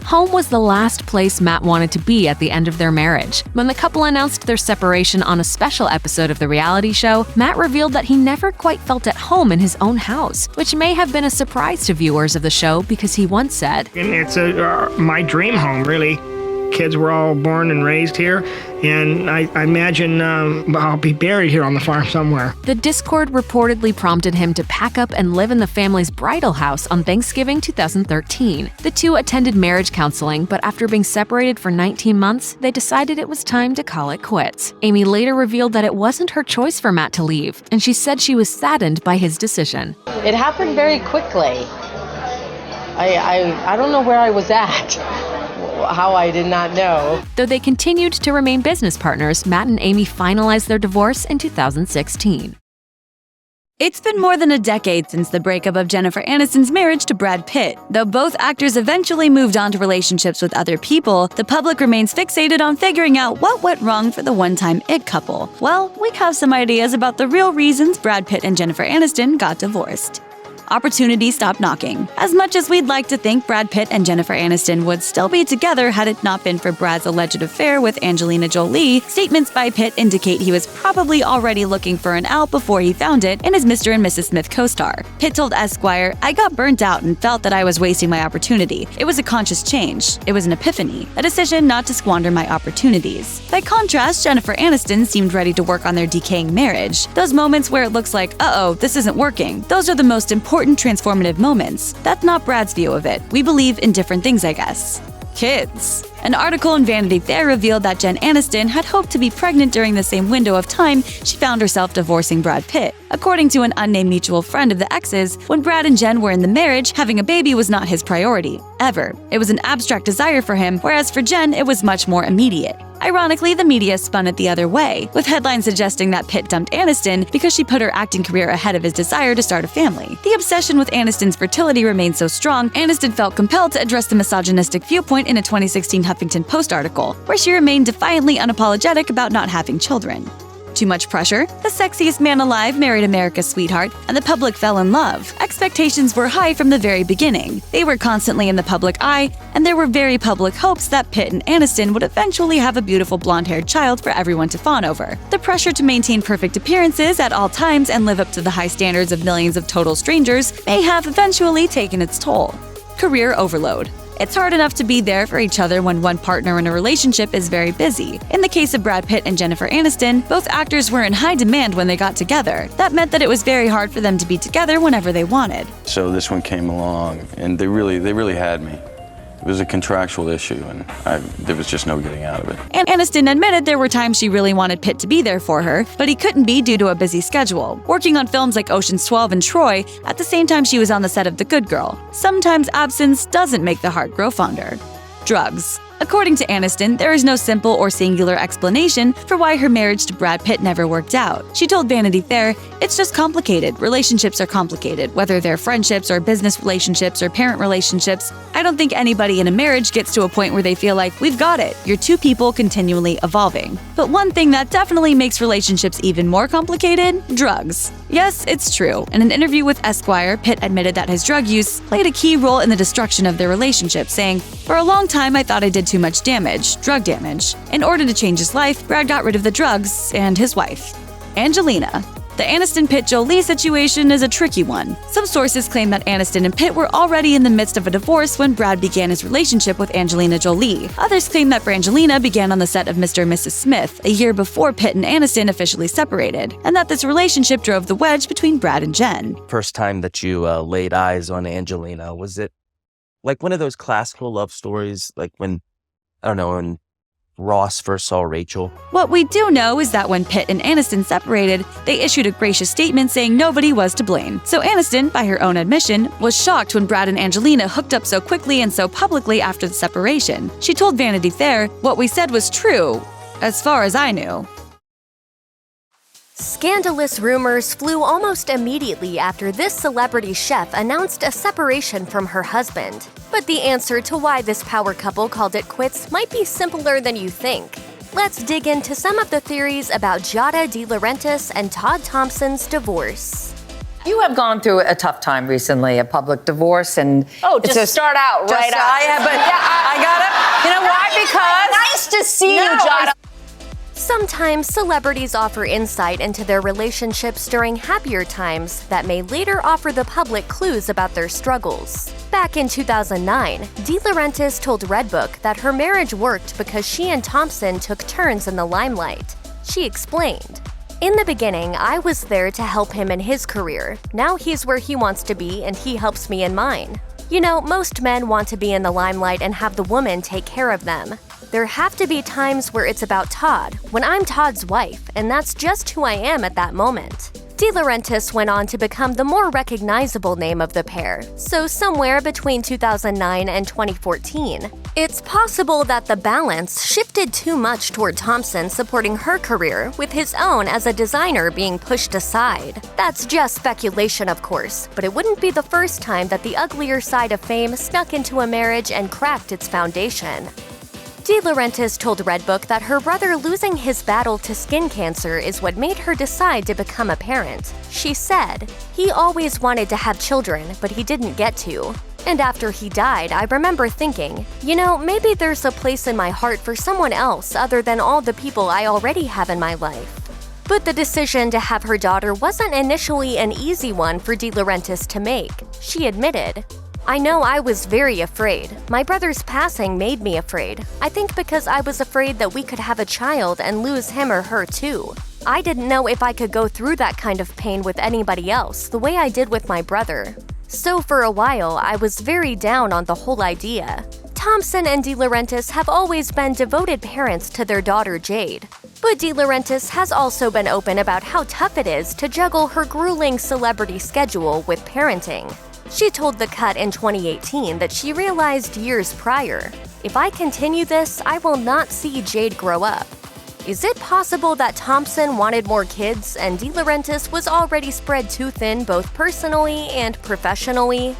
Home was the last place Matt wanted to be at the end of their marriage. When the couple announced their separation on a special episode of the reality show, Matt revealed that he never quite felt at home in his own house, which may have been a surprise to viewers of the show because he once said, "It's my dream home, really. Kids were all born and raised here, and I imagine I'll be buried here on the farm somewhere." The discord reportedly prompted him to pack up and live in the family's bridal house on Thanksgiving 2013. The two attended marriage counseling, but after being separated for 19 months, they decided it was time to call it quits. Amy later revealed that it wasn't her choice for Matt to leave, and she said she was saddened by his decision. It happened very quickly. I don't know where I was at. How I did not know. Though they continued to remain business partners, Matt and Amy finalized their divorce in 2016. It's been more than a decade since the breakup of Jennifer Aniston's marriage to Brad Pitt. Though both actors eventually moved on to relationships with other people, the public remains fixated on figuring out what went wrong for the one-time it couple. Well, we have some ideas about the real reasons Brad Pitt and Jennifer Aniston got divorced. Opportunity stopped knocking. As much as we'd like to think Brad Pitt and Jennifer Aniston would still be together had it not been for Brad's alleged affair with Angelina Jolie, statements by Pitt indicate he was probably already looking for an out before he found it in his Mr. and Mrs. Smith co-star. Pitt told Esquire, "I got burnt out and felt that I was wasting my opportunity. It was a conscious change. It was an epiphany. A decision not to squander my opportunities." By contrast, Jennifer Aniston seemed ready to work on their decaying marriage. Those moments where it looks like, uh-oh, this isn't working. Those are the most important transformative moments. That's not Brad's view of it. We believe in different things, I guess. Kids. An article in Vanity Fair revealed that Jen Aniston had hoped to be pregnant during the same window of time she found herself divorcing Brad Pitt. According to an unnamed mutual friend of the exes, when Brad and Jen were in the marriage, having a baby was not his priority, ever. It was an abstract desire for him, whereas for Jen, it was much more immediate. Ironically, the media spun it the other way, with headlines suggesting that Pitt dumped Aniston because she put her acting career ahead of his desire to start a family. The obsession with Aniston's fertility remained so strong, Aniston felt compelled to address the misogynistic viewpoint in a 2016 Huffington Post article, where she remained defiantly unapologetic about not having children. too much pressure. The sexiest man alive married America's sweetheart, and the public fell in love. Expectations were high from the very beginning. They were constantly in the public eye, and there were very public hopes that Pitt and Aniston would eventually have a beautiful blonde-haired child for everyone to fawn over. The pressure to maintain perfect appearances at all times and live up to the high standards of millions of total strangers may have eventually taken its toll. Career overload. It's hard enough to be there for each other when one partner in a relationship is very busy. In the case of Brad Pitt and Jennifer Aniston, both actors were in high demand when they got together. That meant that it was very hard for them to be together whenever they wanted. So this one came along, and they really had me. It was a contractual issue, and there was just no getting out of it. And Aniston admitted there were times she really wanted Pitt to be there for her, but he couldn't be due to a busy schedule, working on films like Ocean's 12 and Troy at the same time she was on the set of The Good Girl. Sometimes absence doesn't make the heart grow fonder. Drugs. According to Aniston, there is no simple or singular explanation for why her marriage to Brad Pitt never worked out. She told Vanity Fair, "It's just complicated. Relationships are complicated, whether they're friendships or business relationships or parent relationships. I don't think anybody in a marriage gets to a point where they feel like, we've got it. You're two people continually evolving." But one thing that definitely makes relationships even more complicated? Drugs. Yes, it's true. In an interview with Esquire, Pitt admitted that his drug use played a key role in the destruction of their relationship, saying, "For a long time, I thought I did too much damage, drug damage. In order to change his life, Brad got rid of the drugs and his wife." Angelina. The Aniston-Pitt-Jolie situation is a tricky one. Some sources claim that Aniston and Pitt were already in the midst of a divorce when Brad began his relationship with Angelina Jolie. Others claim that Brangelina began on the set of Mr. and Mrs. Smith a year before Pitt and Aniston officially separated, and that this relationship drove the wedge between Brad and Jen. First time that you laid eyes on Angelina, was it like one of those classical love stories, like when, I don't know, when Ross first saw Rachel? What we do know is that when Pitt and Aniston separated, they issued a gracious statement saying nobody was to blame. So Aniston, by her own admission, was shocked when Brad and Angelina hooked up so quickly and so publicly after the separation. She told Vanity Fair, "What we said was true, as far as I knew." Scandalous rumors flew almost immediately after this celebrity chef announced a separation from her husband. But the answer to why this power couple called it quits might be simpler than you think. Let's dig into some of the theories about Giada De Laurentiis and Todd Thompson's divorce. You have gone through a tough time recently, a public divorce, and Start out right out. I got it. You know why? Because nice to see you, Giada. Sometimes celebrities offer insight into their relationships during happier times that may later offer the public clues about their struggles. Back in 2009, De Laurentiis told Redbook that her marriage worked because she and Thompson took turns in the limelight. She explained, "In the beginning, I was there to help him in his career. Now he's where he wants to be and he helps me in mine. You know, most men want to be in the limelight and have the woman take care of them. There have to be times where it's about Todd, when I'm Todd's wife, and that's just who I am at that moment." De Laurentiis went on to become the more recognizable name of the pair, so somewhere between 2009 and 2014. It's possible that the balance shifted too much toward Thompson supporting her career, with his own as a designer being pushed aside. That's just speculation, of course, but it wouldn't be the first time that the uglier side of fame snuck into a marriage and cracked its foundation. De Laurentiis told Redbook that her brother losing his battle to skin cancer is what made her decide to become a parent. She said, "He always wanted to have children, but he didn't get to. And after he died, I remember thinking, you know, maybe there's a place in my heart for someone else other than all the people I already have in my life." But the decision to have her daughter wasn't initially an easy one for De Laurentiis to make. She admitted, "I know I was very afraid. My brother's passing made me afraid. I think because I was afraid that we could have a child and lose him or her too. I didn't know if I could go through that kind of pain with anybody else the way I did with my brother. So for a while, I was very down on the whole idea." Thompson and De Laurentiis have always been devoted parents to their daughter Jade. But De Laurentiis has also been open about how tough it is to juggle her grueling celebrity schedule with parenting. She told The Cut in 2018 that she realized years prior, "If I continue this, I will not see Jade grow up." Is it possible that Thompson wanted more kids and De Laurentiis was already spread too thin both personally and professionally?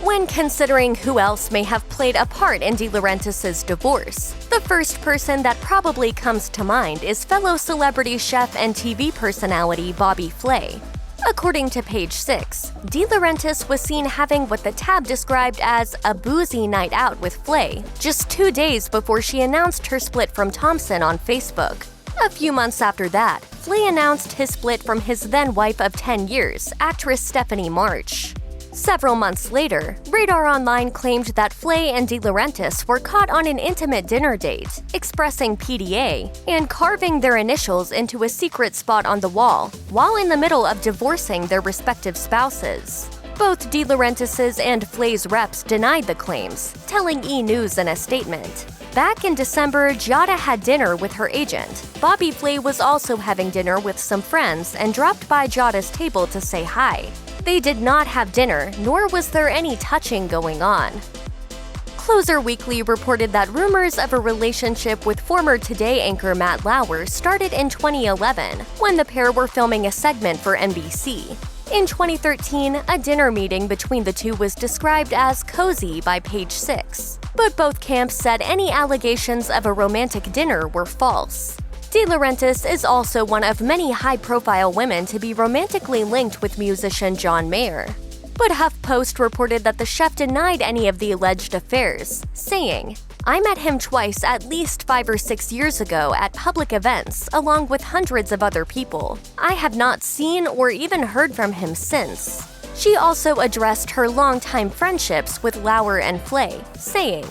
When considering who else may have played a part in De Laurentiis' divorce, the first person that probably comes to mind is fellow celebrity chef and TV personality Bobby Flay. According to Page 6, De Laurentiis was seen having what the tab described as a boozy night out with Flay just 2 days before she announced her split from Thompson on Facebook. A few months after that, Flay announced his split from his then-wife of 10 years, actress Stefani March. Several months later, Radar Online claimed that Flay and De Laurentiis were caught on an intimate dinner date, expressing PDA and carving their initials into a secret spot on the wall, while in the middle of divorcing their respective spouses. Both De Laurentiis' and Flay's reps denied the claims, telling E! News in a statement. Back in December, Giada had dinner with her agent. Bobby Flay was also having dinner with some friends and dropped by Giada's table to say hi. They did not have dinner, nor was there any touching going on. Closer Weekly reported that rumors of a relationship with former Today anchor Matt Lauer started in 2011, when the pair were filming a segment for NBC. In 2013, a dinner meeting between the two was described as cozy by Page 6, but both camps said any allegations of a romantic dinner were false. De Laurentiis is also one of many high-profile women to be romantically linked with musician John Mayer. But HuffPost reported that the chef denied any of the alleged affairs, saying, "I met him twice at least 5 or 6 years ago at public events, along with hundreds of other people. I have not seen or even heard from him since." She also addressed her longtime friendships with Lauer and Flay, saying,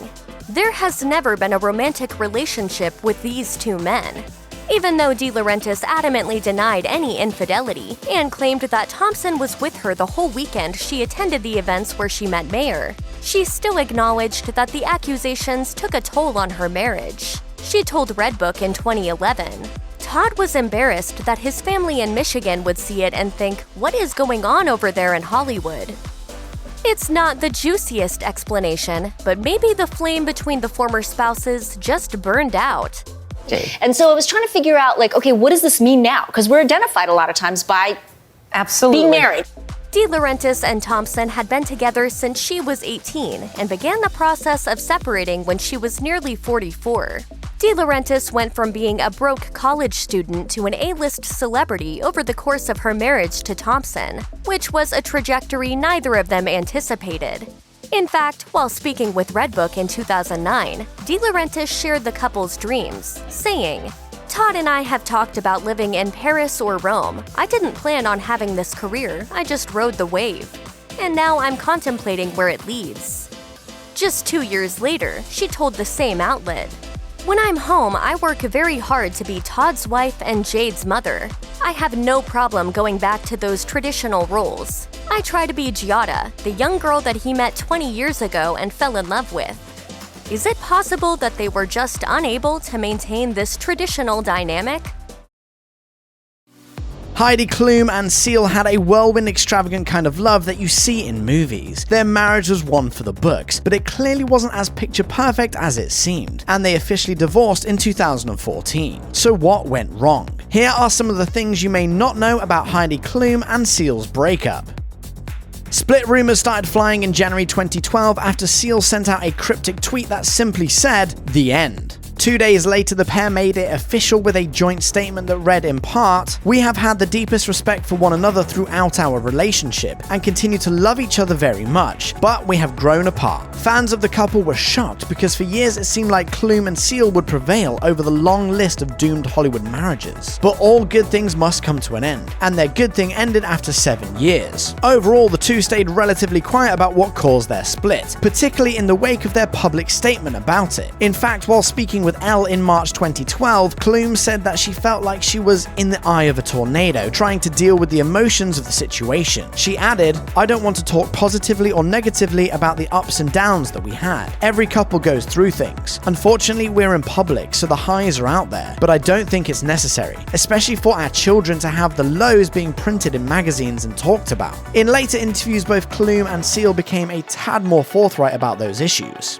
"There has never been a romantic relationship with these two men." Even though De Laurentiis adamantly denied any infidelity and claimed that Thompson was with her the whole weekend she attended the events where she met Mayer, she still acknowledged that the accusations took a toll on her marriage. She told Redbook in 2011, "Todd was embarrassed that his family in Michigan would see it and think, what is going on over there in Hollywood?" It's not the juiciest explanation, but maybe the flame between the former spouses just burned out. And so I was trying to figure out, like, okay, what does this mean now? Because we're identified a lot of times by being married. De Laurentiis and Thompson had been together since she was 18 and began the process of separating when she was nearly 44. De Laurentiis went from being a broke college student to an A-list celebrity over the course of her marriage to Thompson, which was a trajectory neither of them anticipated. In fact, while speaking with Redbook in 2009, De Laurentiis shared the couple's dreams, saying, "Todd and I have talked about living in Paris or Rome. I didn't plan on having this career, I just rode the wave. And now I'm contemplating where it leads." Just 2 years later, she told the same outlet, "When I'm home, I work very hard to be Todd's wife and Jade's mother. I have no problem going back to those traditional roles. I try to be Giada, the young girl that he met 20 years ago and fell in love with." Is it possible that they were just unable to maintain this traditional dynamic? Heidi Klum and Seal had a whirlwind extravagant kind of love that you see in movies. Their marriage was one for the books, but it clearly wasn't as picture perfect as it seemed, and they officially divorced in 2014. So what went wrong? Here are some of the things you may not know about Heidi Klum and Seal's breakup. Split rumors started flying in January 2012 after Seal sent out a cryptic tweet that simply said, "The end." 2 days later, the pair made it official with a joint statement that read in part, "We have had the deepest respect for one another throughout our relationship and continue to love each other very much, but we have grown apart." Fans of the couple were shocked because for years it seemed like Klum and Seal would prevail over the long list of doomed Hollywood marriages. But all good things must come to an end, and their good thing ended after 7 years. Overall, the two stayed relatively quiet about what caused their split, particularly in the wake of their public statement about it. In fact, while speaking with Elle in March 2012, Klum said that she felt like she was in the eye of a tornado, trying to deal with the emotions of the situation. She added, "I don't want to talk positively or negatively about the ups and downs that we had. Every couple goes through things. Unfortunately, we're in public, so the highs are out there, but I don't think it's necessary, especially for our children to have the lows being printed in magazines and talked about." In later interviews, both Klum and Seal became a tad more forthright about those issues.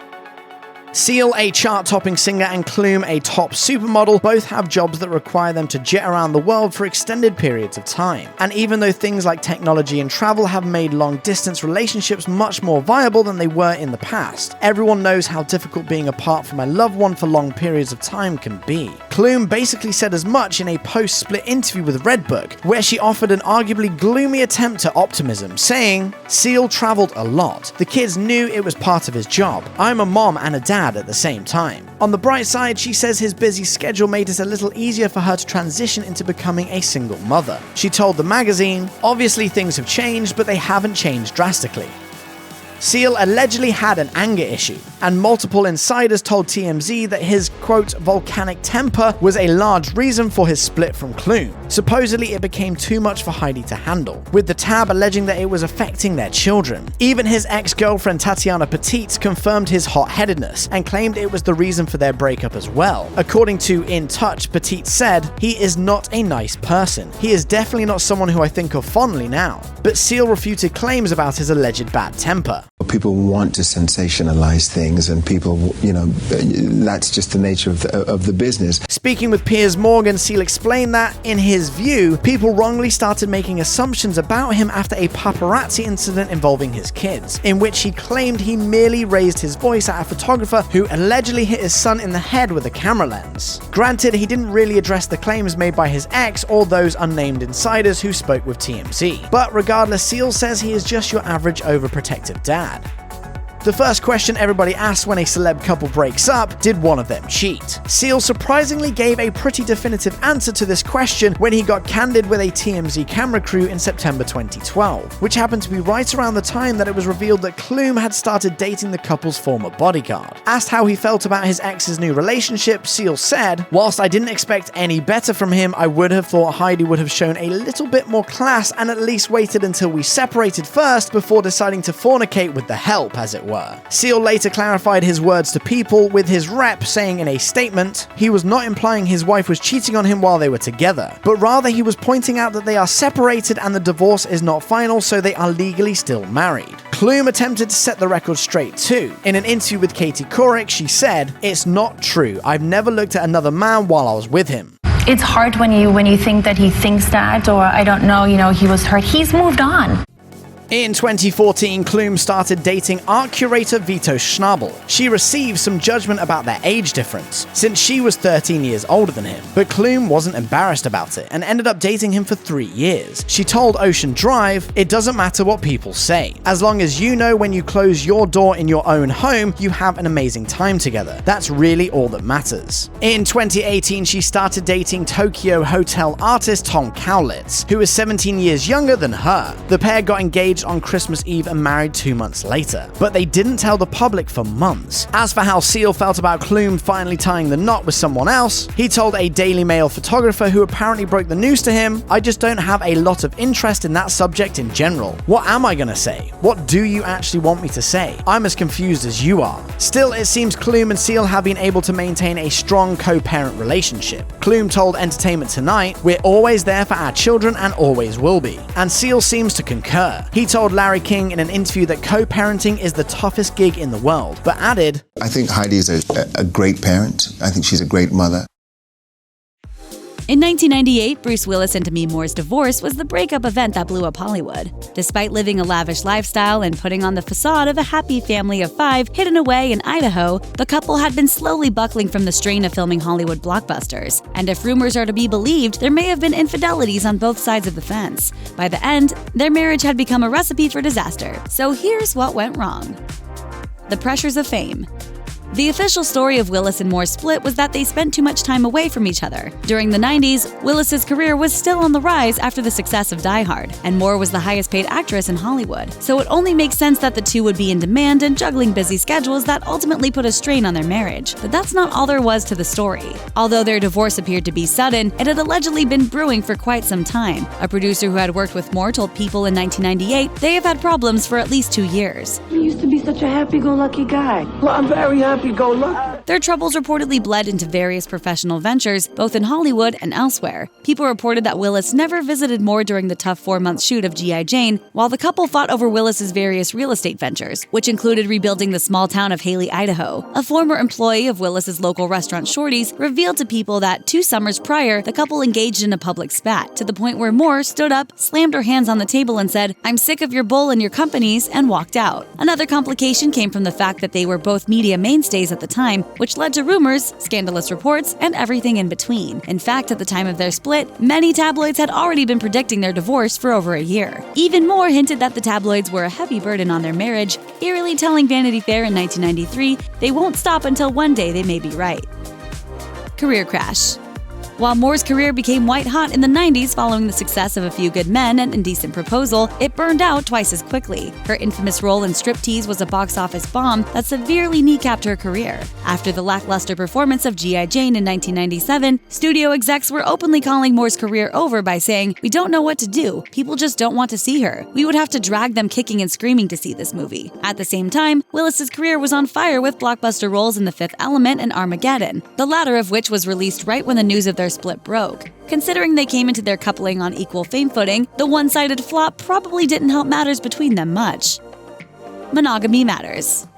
Seal, a chart-topping singer, and Klum, a top supermodel, both have jobs that require them to jet around the world for extended periods of time. And even though things like technology and travel have made long-distance relationships much more viable than they were in the past, everyone knows how difficult being apart from a loved one for long periods of time can be. Klum basically said as much in a post-split interview with Redbook, where she offered an arguably gloomy attempt at optimism, saying, "Seal traveled a lot. The kids knew it was part of his job. I'm a mom and a dad at the same time." On the bright side, she says his busy schedule made it a little easier for her to transition into becoming a single mother. She told the magazine, "Obviously things have changed, but they haven't changed drastically." Seal allegedly had an anger issue, and multiple insiders told TMZ that his, quote, volcanic temper was a large reason for his split from Klum. Supposedly it became too much for Heidi to handle, with the tab alleging that it was affecting their children. Even his ex-girlfriend Tatiana Petit confirmed his hot-headedness, and claimed it was the reason for their breakup as well. According to In Touch, Petit said, "He is not a nice person. He is definitely not someone who I think of fondly now." But Seal refuted claims about his alleged bad temper. People want to sensationalize things, and people, that's just the nature of the business. Speaking with Piers Morgan, Seal explained that, in his view, people wrongly started making assumptions about him after a paparazzi incident involving his kids, in which he claimed he merely raised his voice at a photographer who allegedly hit his son in the head with a camera lens. Granted, he didn't really address the claims made by his ex or those unnamed insiders who spoke with TMZ. But regardless, Seal says he is just your average overprotective dad. The first question everybody asks when a celeb couple breaks up: did one of them cheat? Seal surprisingly gave a pretty definitive answer to this question when he got candid with a TMZ camera crew in September 2012, which happened to be right around the time that it was revealed that Klum had started dating the couple's former bodyguard. Asked how he felt about his ex's new relationship, Seal said, "Whilst I didn't expect any better from him, I would have thought Heidi would have shown a little bit more class and at least waited until we separated first before deciding to fornicate with the help, as it were." Seal later clarified his words to People, with his rep saying in a statement, he was not implying his wife was cheating on him while they were together, but rather he was pointing out that they are separated and the divorce is not final, so they are legally still married. Klum attempted to set the record straight too. In an interview with Katie Couric, she said, "It's not true. I've never looked at another man while I was with him." It's hard when you think that he thinks that, or I don't know, he was hurt. He's moved on. In 2014, Klum started dating art curator Vito Schnabel. She received some judgment about their age difference, since she was 13 years older than him, but Klum wasn't embarrassed about it and ended up dating him for 3 years. She told Ocean Drive, "It doesn't matter what people say. As long as you know when you close your door in your own home, you have an amazing time together. That's really all that matters." In 2018, she started dating Tokyo hotel artist Tom Cowlitz, who is 17 years younger than her. The pair got engaged on Christmas Eve and married 2 months later, but they didn't tell the public for months. As for how Seal felt about Klum finally tying the knot with someone else, he told a Daily Mail photographer who apparently broke the news to him, "I just don't have a lot of interest in that subject in general. What am I gonna say? What do you actually want me to say? I'm as confused as you are." Still, it seems Klum and Seal have been able to maintain a strong co-parent relationship. Klum told Entertainment Tonight, "We're always there for our children and always will be." And Seal seems to concur. He told Larry King in an interview that co-parenting is the toughest gig in the world, but added, "I think Heidi is a great parent. I think she's a great mother." In 1998, Bruce Willis and Demi Moore's divorce was the breakup event that blew up Hollywood. Despite living a lavish lifestyle and putting on the facade of a happy family of 5 hidden away in Idaho, the couple had been slowly buckling from the strain of filming Hollywood blockbusters. And if rumors are to be believed, there may have been infidelities on both sides of the fence. By the end, their marriage had become a recipe for disaster. So here's what went wrong. The pressures of fame. The official story of Willis and Moore's split was that they spent too much time away from each other. During the 90s, Willis's career was still on the rise after the success of Die Hard, and Moore was the highest paid actress in Hollywood. So it only makes sense that the two would be in demand and juggling busy schedules that ultimately put a strain on their marriage. But that's not all there was to the story. Although their divorce appeared to be sudden, it had allegedly been brewing for quite some time. A producer who had worked with Moore told People in 1998 they have had problems for at least 2 years. He used to be such a happy-go-lucky guy. Well, I'm very happy happy-go-lucky. Their troubles reportedly bled into various professional ventures, both in Hollywood and elsewhere. People reported that Willis never visited Moore during the tough 4-month shoot of G.I. Jane, while the couple fought over Willis's various real estate ventures, which included rebuilding the small town of Haley, Idaho. A former employee of Willis's local restaurant Shorty's revealed to People that 2 summers prior, the couple engaged in a public spat, to the point where Moore stood up, slammed her hands on the table and said, "I'm sick of your bull and your companies," and walked out. Another complication came from the fact that they were both media mainstays at the time, which led to rumors, scandalous reports, and everything in between. In fact, at the time of their split, many tabloids had already been predicting their divorce for over a year. Even Moore hinted that the tabloids were a heavy burden on their marriage, eerily telling Vanity Fair in 1993 they won't stop until one day they may be right. Career crash. While Moore's career became white-hot in the 90s following the success of A Few Good Men and Indecent Proposal, it burned out twice as quickly. Her infamous role in Striptease was a box office bomb that severely kneecapped her career. After the lackluster performance of G.I. Jane in 1997, studio execs were openly calling Moore's career over by saying, "We don't know what to do. People just don't want to see her. We would have to drag them kicking and screaming to see this movie." At the same time, Willis's career was on fire with blockbuster roles in The Fifth Element and Armageddon, the latter of which was released right when the news of their split broke. Considering they came into their coupling on equal fame footing, the one-sided flop probably didn't help matters between them much. Monogamy matters.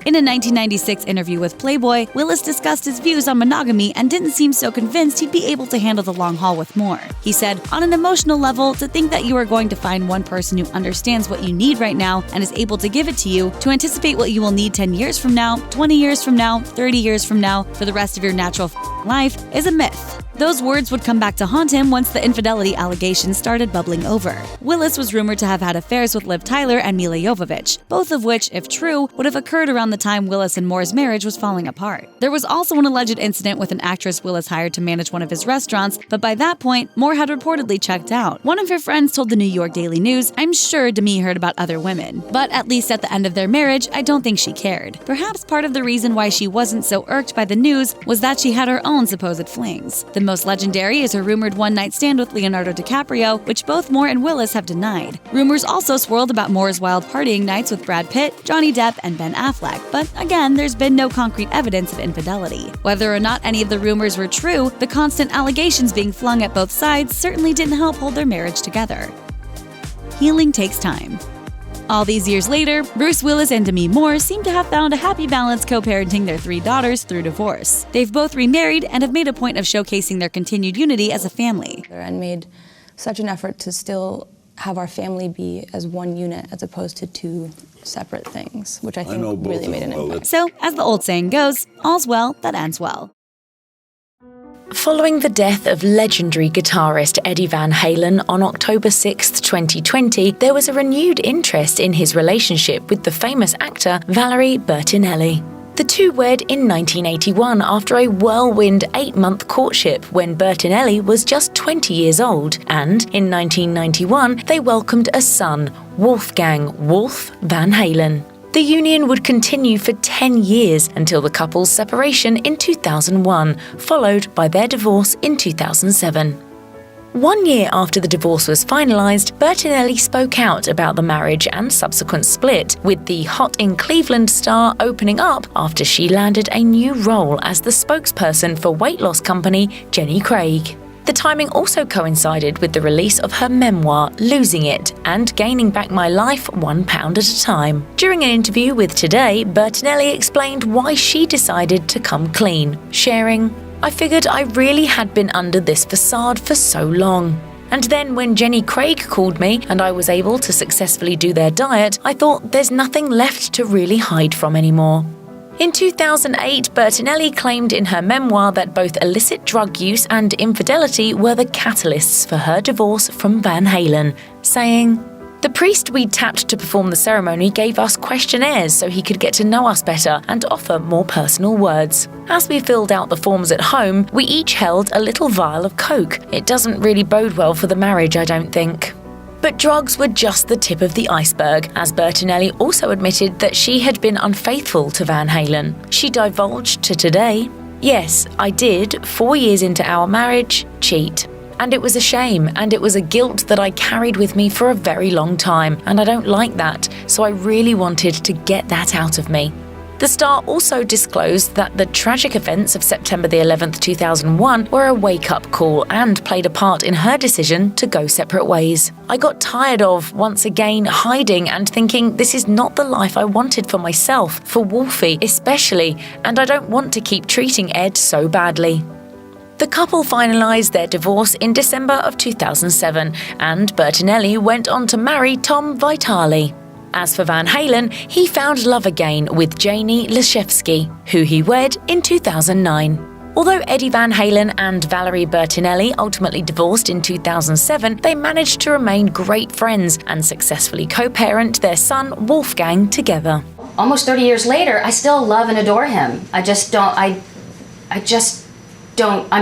In a 1996 interview with Playboy, Willis discussed his views on monogamy and didn't seem so convinced he'd be able to handle the long haul with Moore. He said, "On an emotional level, to think that you are going to find one person who understands what you need right now and is able to give it to you, to anticipate what you will need 10 years from now, 20 years from now, 30 years from now, for the rest of your natural life, is a myth." Those words would come back to haunt him once the infidelity allegations started bubbling over. Willis was rumored to have had affairs with Liv Tyler and Mila Jovovich, both of which, if true, would have occurred around the time Willis and Moore's marriage was falling apart. There was also an alleged incident with an actress Willis hired to manage one of his restaurants, but by that point, Moore had reportedly checked out. One of her friends told the New York Daily News, "I'm sure Demi heard about other women, but at least at the end of their marriage, I don't think she cared." Perhaps part of the reason why she wasn't so irked by the news was that she had her own supposed flings. The most legendary is her rumored one-night stand with Leonardo DiCaprio, which both Moore and Willis have denied. Rumors also swirled about Moore's wild partying nights with Brad Pitt, Johnny Depp, and Ben Affleck, but again, there's been no concrete evidence of infidelity. Whether or not any of the rumors were true, the constant allegations being flung at both sides certainly didn't help hold their marriage together. Healing takes time. All these years later, Bruce Willis and Demi Moore seem to have found a happy balance co-parenting their 3 daughters through divorce. They've both remarried and have made a point of showcasing their continued unity as a family. And made such an effort to still have our family be as one unit as opposed to 2 separate things, which I think really made an impact. So, as the old saying goes, all's well that ends well. Following the death of legendary guitarist Eddie Van Halen on October 6, 2020, there was a renewed interest in his relationship with the famous actor Valerie Bertinelli. The two wed in 1981 after a whirlwind 8-month courtship when Bertinelli was just 20 years old, and in 1991 they welcomed a son, Wolfgang "Wolf" Van Halen. The union would continue for 10 years until the couple's separation in 2001, followed by their divorce in 2007. 1 year after the divorce was finalised, Bertinelli spoke out about the marriage and subsequent split, with the Hot in Cleveland star opening up after she landed a new role as the spokesperson for weight loss company Jenny Craig. The timing also coincided with the release of her memoir, Losing It, and Gaining Back My Life 1 pound at a time. During an interview with Today, Bertinelli explained why she decided to come clean, sharing, "I figured I really had been under this facade for so long. And then when Jenny Craig called me and I was able to successfully do their diet, I thought there's nothing left to really hide from anymore." In 2008, Bertinelli claimed in her memoir that both illicit drug use and infidelity were the catalysts for her divorce from Van Halen, saying, "The priest we tapped to perform the ceremony gave us questionnaires so he could get to know us better and offer more personal words. As we filled out the forms at home, we each held a little vial of coke. It doesn't really bode well for the marriage, I don't think." But drugs were just the tip of the iceberg, as Bertinelli also admitted that she had been unfaithful to Van Halen. She divulged to Today, "Yes, I did, 4 years into our marriage, cheat. And it was a shame, and it was a guilt that I carried with me for a very long time, and I don't like that, so I really wanted to get that out of me." The star also disclosed that the tragic events of September the 11th, 2001 were a wake-up call and played a part in her decision to go separate ways. I got tired of, once again, hiding and thinking this is not the life I wanted for myself, for Wolfie especially, and I don't want to keep treating Ed so badly. The couple finalised their divorce in December of 2007, and Bertinelli went on to marry Tom Vitale. As for Van Halen, he found love again with Janie Leszewski, who he wed in 2009. Although Eddie Van Halen and Valerie Bertinelli ultimately divorced in 2007, they managed to remain great friends and successfully co-parent their son Wolfgang together. Almost 30 years later, I still love and adore him. I'm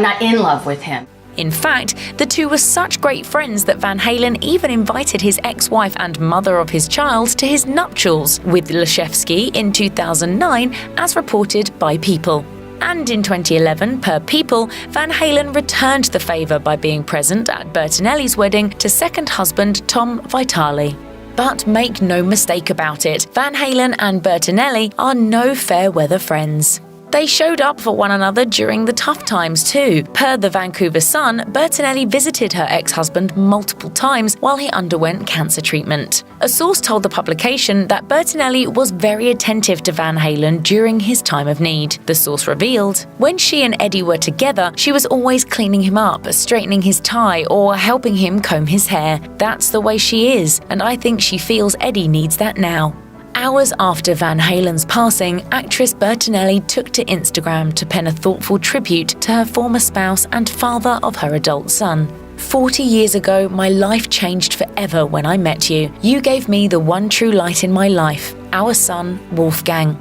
not in love with him. In fact, the two were such great friends that Van Halen even invited his ex-wife and mother of his child to his nuptials with Leszewski in 2009, as reported by People. And in 2011, per People, Van Halen returned the favour by being present at Bertinelli's wedding to second husband Tom Vitale. But make no mistake about it, Van Halen and Bertinelli are no fair-weather friends. They showed up for one another during the tough times too. Per the Vancouver Sun, Bertinelli visited her ex-husband multiple times while he underwent cancer treatment. A source told the publication that Bertinelli was very attentive to Van Halen during his time of need. The source revealed, when she and Eddie were together, she was always cleaning him up, straightening his tie, or helping him comb his hair. That's the way she is, and I think she feels Eddie needs that now. Hours after Van Halen's passing, actress Bertinelli took to Instagram to pen a thoughtful tribute to her former spouse and father of her adult son. 40 years ago, my life changed forever when I met you. You gave me the one true light in my life, our son, Wolfgang.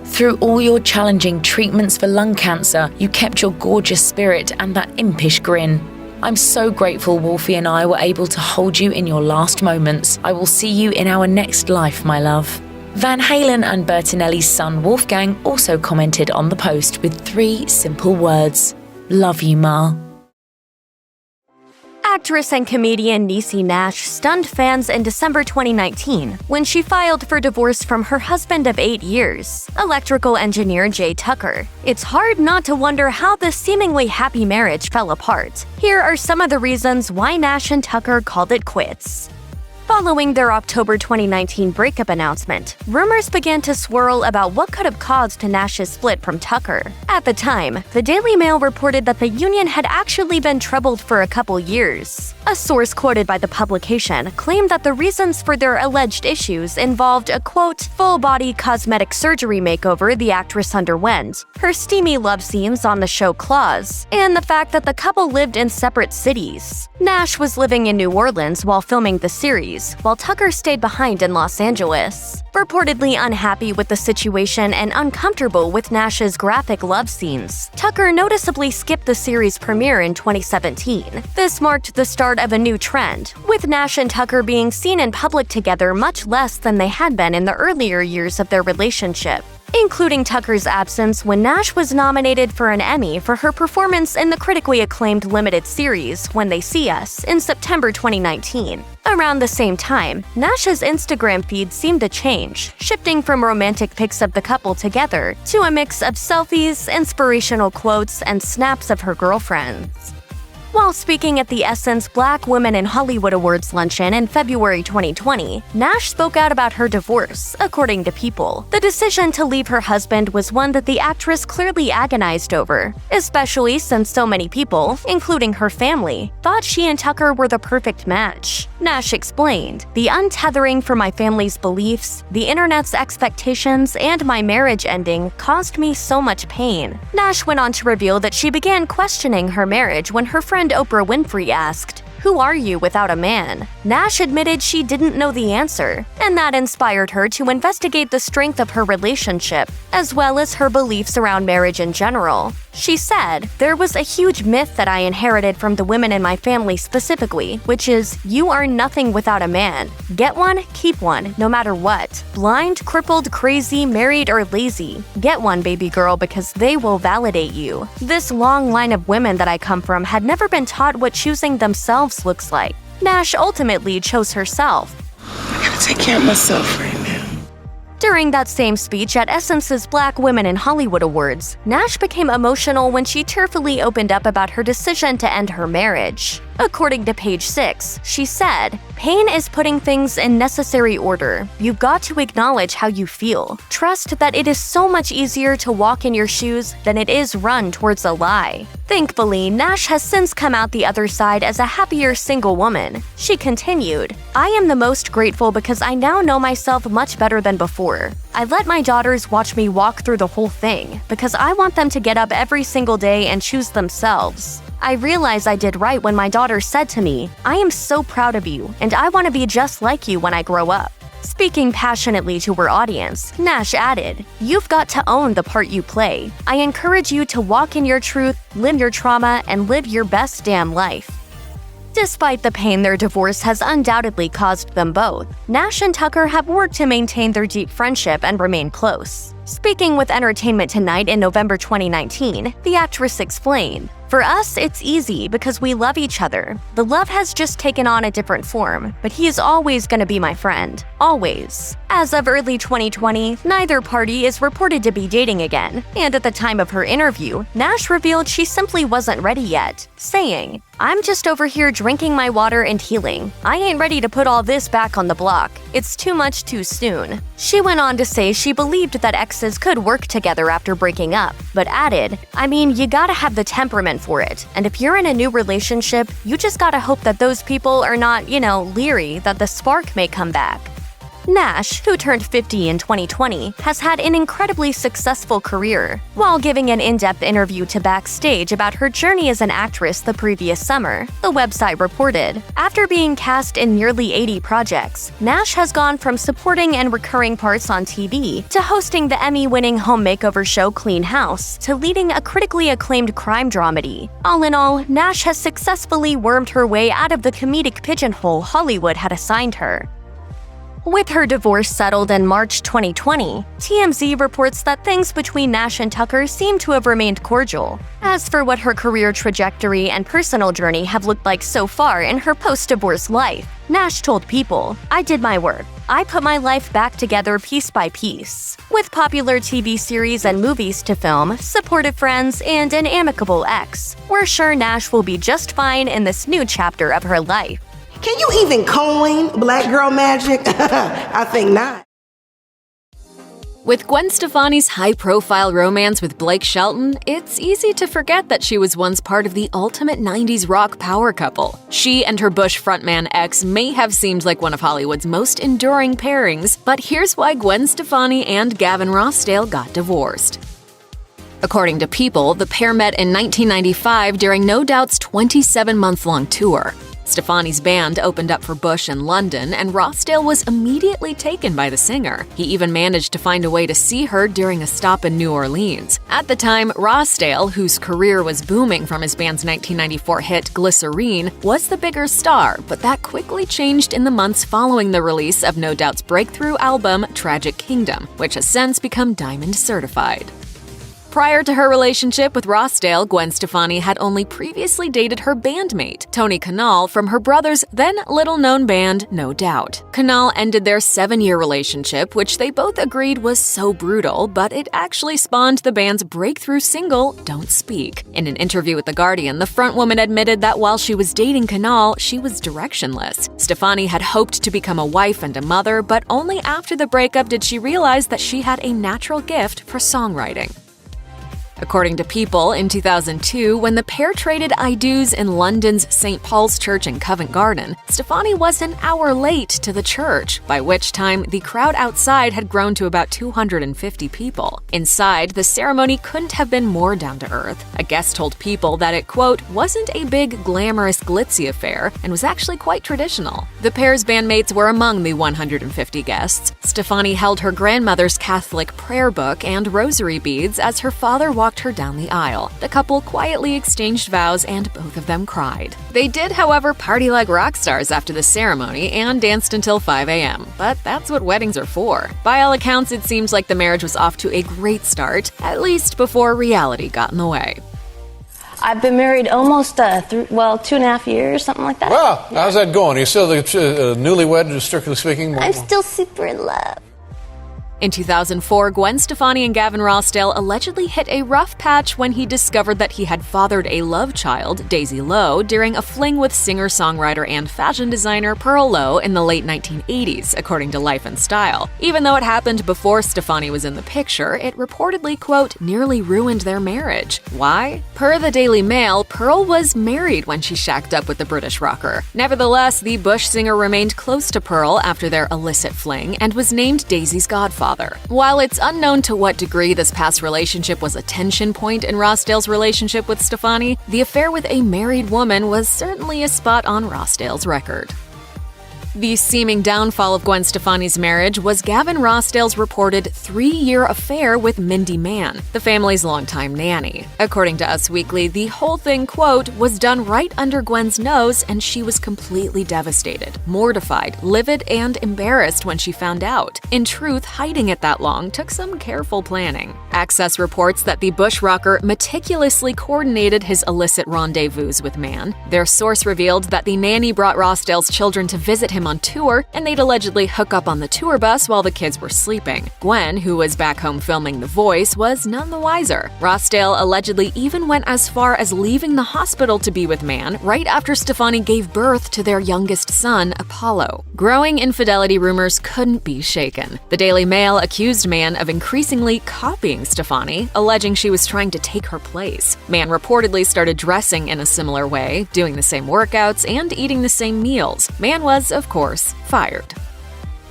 Through all your challenging treatments for lung cancer, you kept your gorgeous spirit and that impish grin. I'm so grateful Wolfie and I were able to hold you in your last moments. I will see you in our next life, my love. Van Halen and Bertinelli's son Wolfgang also commented on the post with 3 simple words: "Love you, Ma." Actress and comedian Niecy Nash stunned fans in December 2019 when she filed for divorce from her husband of 8 years, electrical engineer Jay Tucker. It's hard not to wonder how this seemingly happy marriage fell apart. Here are some of the reasons why Nash and Tucker called it quits. Following their October 2019 breakup announcement, rumors began to swirl about what could have caused Nash's split from Tucker. At the time, the Daily Mail reported that the union had actually been troubled for a couple years. A source quoted by the publication claimed that the reasons for their alleged issues involved a, quote, full-body cosmetic surgery makeover the actress underwent, her steamy love scenes on the show Claws, and the fact that the couple lived in separate cities. Nash was living in New Orleans while filming the series, while Tucker stayed behind in Los Angeles. Reportedly unhappy with the situation and uncomfortable with Nash's graphic love scenes, Tucker noticeably skipped the series premiere in 2017. This marked the start of a new trend, with Nash and Tucker being seen in public together much less than they had been in the earlier years of their relationship, including Tucker's absence when Nash was nominated for an Emmy for her performance in the critically acclaimed limited series When They See Us in September 2019. Around the same time, Nash's Instagram feed seemed to change, shifting from romantic pics of the couple together to a mix of selfies, inspirational quotes, and snaps of her girlfriends. While speaking at the Essence Black Women in Hollywood Awards luncheon in February 2020, Nash spoke out about her divorce, according to People. The decision to leave her husband was one that the actress clearly agonized over, especially since so many people, including her family, thought she and Tucker were the perfect match. Nash explained, "The untethering from my family's beliefs, the internet's expectations, and my marriage ending caused me so much pain." Nash went on to reveal that she began questioning her marriage when her friend Oprah Winfrey asked, "Who are you without a man?" Nash admitted she didn't know the answer, and that inspired her to investigate the strength of her relationship, as well as her beliefs around marriage in general. She said, "There was a huge myth that I inherited from the women in my family specifically, which is, you are nothing without a man. Get one, keep one, no matter what. Blind, crippled, crazy, married, or lazy. Get one, baby girl, because they will validate you." This long line of women that I come from had never been taught what choosing themselves looks like. Nash ultimately chose herself. I gotta take care of myself right now. During that same speech at Essence's Black Women in Hollywood Awards, Nash became emotional when she tearfully opened up about her decision to end her marriage. According to Page 6, she said, "Pain is putting things in necessary order. You've got to acknowledge how you feel. Trust that it is so much easier to walk in your shoes than it is run towards a lie." Thankfully, Nash has since come out the other side as a happier single woman. She continued, "I am the most grateful because I now know myself much better than before. I let my daughters watch me walk through the whole thing because I want them to get up every single day and choose themselves. I realize I did right when my daughter said to me, 'I am so proud of you, and I want to be just like you when I grow up.'" Speaking passionately to her audience, Nash added, "You've got to own the part you play. I encourage you to walk in your truth, live your trauma, and live your best damn life." Despite the pain their divorce has undoubtedly caused them both, Nash and Tucker have worked to maintain their deep friendship and remain close. Speaking with Entertainment Tonight in November 2019, the actress explained, "For us, it's easy because we love each other. The love has just taken on a different form, but he is always going to be my friend. Always." As of early 2020, neither party is reported to be dating again, and at the time of her interview, Nash revealed she simply wasn't ready yet, saying, "I'm just over here drinking my water and healing. I ain't ready to put all this back on the block. It's too much too soon." She went on to say she believed that exes could work together after breaking up, but added, "I mean, you gotta have the temperament for it, and if you're in a new relationship, you just gotta hope that those people are not, leery that the spark may come back." Nash, who turned 50 in 2020, has had an incredibly successful career. While giving an in-depth interview to Backstage about her journey as an actress the previous summer, the website reported, after being cast in nearly 80 projects, Nash has gone from supporting and recurring parts on TV to hosting the Emmy-winning home makeover show Clean House to leading a critically acclaimed crime dramedy. All in all, Nash has successfully wormed her way out of the comedic pigeonhole Hollywood had assigned her. With her divorce settled in March 2020, TMZ reports that things between Nash and Tucker seem to have remained cordial. As for what her career trajectory and personal journey have looked like so far in her post-divorce life, Nash told People, "I did my work. I put my life back together piece by piece. With popular TV series and movies to film, supportive friends, and an amicable ex, we're sure Nash will be just fine in this new chapter of her life." Can you even coin black girl magic? I think not. With Gwen Stefani's high-profile romance with Blake Shelton, it's easy to forget that she was once part of the ultimate 90s rock power couple. She and her Bush frontman ex may have seemed like one of Hollywood's most enduring pairings, but here's why Gwen Stefani and Gavin Rossdale got divorced. According to People, the pair met in 1995 during No Doubt's 27-month-long tour. Stefani's band opened up for Bush in London, and Rossdale was immediately taken by the singer. He even managed to find a way to see her during a stop in New Orleans. At the time, Rossdale, whose career was booming from his band's 1994 hit Glycerine, was the bigger star, but that quickly changed in the months following the release of No Doubt's breakthrough album Tragic Kingdom, which has since become Diamond certified. Prior to her relationship with Rossdale, Gwen Stefani had only previously dated her bandmate, Tony Kanal, from her brother's then little-known band, No Doubt. Kanal ended their 7-year relationship, which they both agreed was so brutal, but it actually spawned the band's breakthrough single, Don't Speak. In an interview with The Guardian, the frontwoman admitted that while she was dating Kanal, she was directionless. Stefani had hoped to become a wife and a mother, but only after the breakup did she realize that she had a natural gift for songwriting. According to People, in 2002, when the pair traded I-do's in London's St. Paul's Church in Covent Garden, Stefani was an hour late to the church, by which time the crowd outside had grown to about 250 people. Inside, the ceremony couldn't have been more down to earth. A guest told People that it, quote, wasn't a big, glamorous, glitzy affair and was actually quite traditional. The pair's bandmates were among the 150 guests. Stefani held her grandmother's Catholic prayer book and rosary beads as her father walked her down the aisle. The couple quietly exchanged vows and both of them cried. They did, however, party like rock stars after the ceremony and danced until 5 a.m. But that's what weddings are for. By all accounts, it seems like the marriage was off to a great start, at least before reality got in the way. I've been married almost 2.5 years, something like that. Well, how's that going? Are you still the newlywed, strictly speaking? I'm still super in love. In 2004, Gwen Stefani and Gavin Rossdale allegedly hit a rough patch when he discovered that he had fathered a love child, Daisy Lowe, during a fling with singer-songwriter and fashion designer Pearl Lowe in the late 1980s, according to Life and Style. Even though it happened before Stefani was in the picture, it reportedly, quote, nearly ruined their marriage. Why? Per the Daily Mail, Pearl was married when she shacked up with the British rocker. Nevertheless, the Bush singer remained close to Pearl after their illicit fling and was named Daisy's godfather. While it's unknown to what degree this past relationship was a tension point in Rossdale's relationship with Stefani, the affair with a married woman was certainly a spot on Rossdale's record. The seeming downfall of Gwen Stefani's marriage was Gavin Rossdale's reported 3-year affair with Mindy Mann, the family's longtime nanny. According to Us Weekly, the whole thing, quote, was done right under Gwen's nose and she was completely devastated, mortified, livid, and embarrassed when she found out. In truth, hiding it that long took some careful planning. Access reports that the Bush rocker meticulously coordinated his illicit rendezvous with Mann. Their source revealed that the nanny brought Rossdale's children to visit him on tour, and they'd allegedly hook up on the tour bus while the kids were sleeping. Gwen, who was back home filming The Voice, was none the wiser. Rossdale allegedly even went as far as leaving the hospital to be with Mann right after Stefani gave birth to their youngest son, Apollo. Growing infidelity rumors couldn't be shaken. The Daily Mail accused Mann of increasingly copying Stefani, alleging she was trying to take her place. Mann reportedly started dressing in a similar way, doing the same workouts, and eating the same meals. Mann was, of course, fired.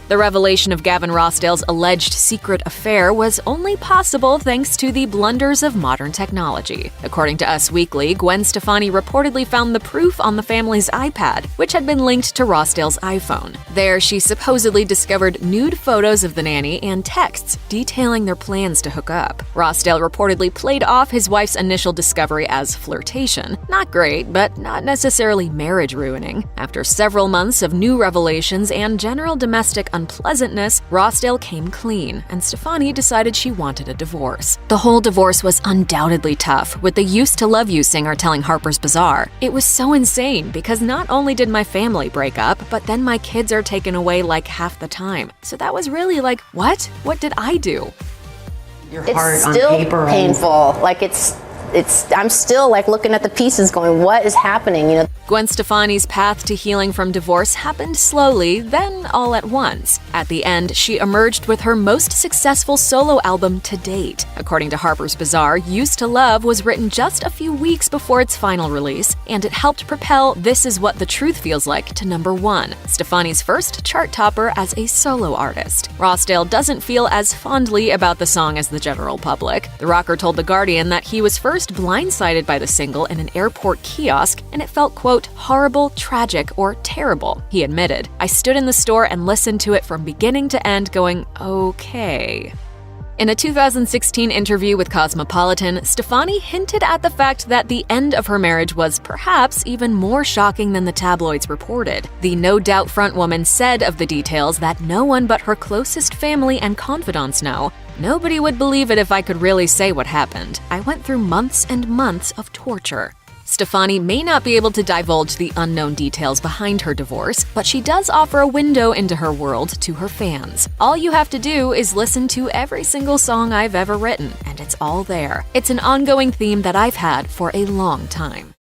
The revelation of Gavin Rossdale's alleged secret affair was only possible thanks to the blunders of modern technology. According to Us Weekly, Gwen Stefani reportedly found the proof on the family's iPad, which had been linked to Rossdale's iPhone. There, she supposedly discovered nude photos of the nanny and texts detailing their plans to hook up. Rossdale reportedly played off his wife's initial discovery as flirtation. Not great, but not necessarily marriage-ruining. After several months of new revelations and general domestic unpleasantness, Rossdale came clean, and Stefani decided she wanted a divorce. The whole divorce was undoubtedly tough, with the Used to Love You singer telling Harper's Bazaar, "It was so insane because not only did my family break up, but then my kids are taken away like half the time. So that was really like, what? What did I do?" Your heart on paper. It's still painful. Like I'm still like looking at the pieces going, what is happening? You know. Gwen Stefani's path to healing from divorce happened slowly, then all at once. At the end, she emerged with her most successful solo album to date. According to Harper's Bazaar, Used to Love was written just a few weeks before its final release, and it helped propel This Is What the Truth Feels Like to #1, Stefani's first chart topper as a solo artist. Rossdale doesn't feel as fondly about the song as the general public. The rocker told The Guardian that he was first blindsided by the single in an airport kiosk, and it felt, quote, horrible, tragic, or terrible. He admitted, "I stood in the store and listened to it from beginning to end going, okay." In a 2016 interview with Cosmopolitan, Stefani hinted at the fact that the end of her marriage was perhaps even more shocking than the tabloids reported. The No Doubt frontwoman said of the details that no one but her closest family and confidants know. "Nobody would believe it if I could really say what happened. I went through months and months of torture." Stefani may not be able to divulge the unknown details behind her divorce, but she does offer a window into her world to her fans. "All you have to do is listen to every single song I've ever written, and it's all there. It's an ongoing theme that I've had for a long time."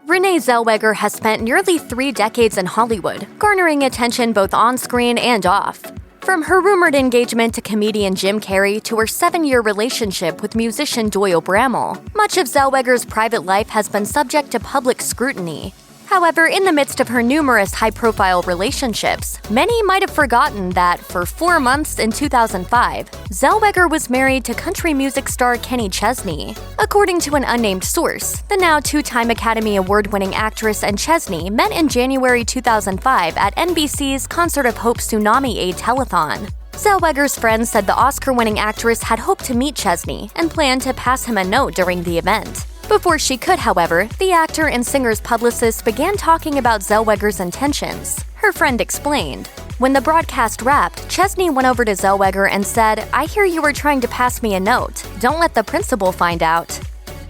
Renee Zellweger has spent nearly 3 decades in Hollywood, garnering attention both on-screen and off. From her rumored engagement to comedian Jim Carrey to her 7-year relationship with musician Doyle Bramall, much of Zellweger's private life has been subject to public scrutiny. However, in the midst of her numerous high-profile relationships, many might have forgotten that for 4 months in 2005, Zellweger was married to country music star Kenny Chesney. According to an unnamed source, the now 2-time Academy Award-winning actress and Chesney met in January 2005 at NBC's Concert of Hope Tsunami Aid Telethon. Zellweger's friends said the Oscar-winning actress had hoped to meet Chesney and planned to pass him a note during the event. Before she could, however, the actor and singer's publicist began talking about Zellweger's intentions. Her friend explained, "When the broadcast wrapped, Chesney went over to Zellweger and said, 'I hear you were trying to pass me a note. Don't let the principal find out.'"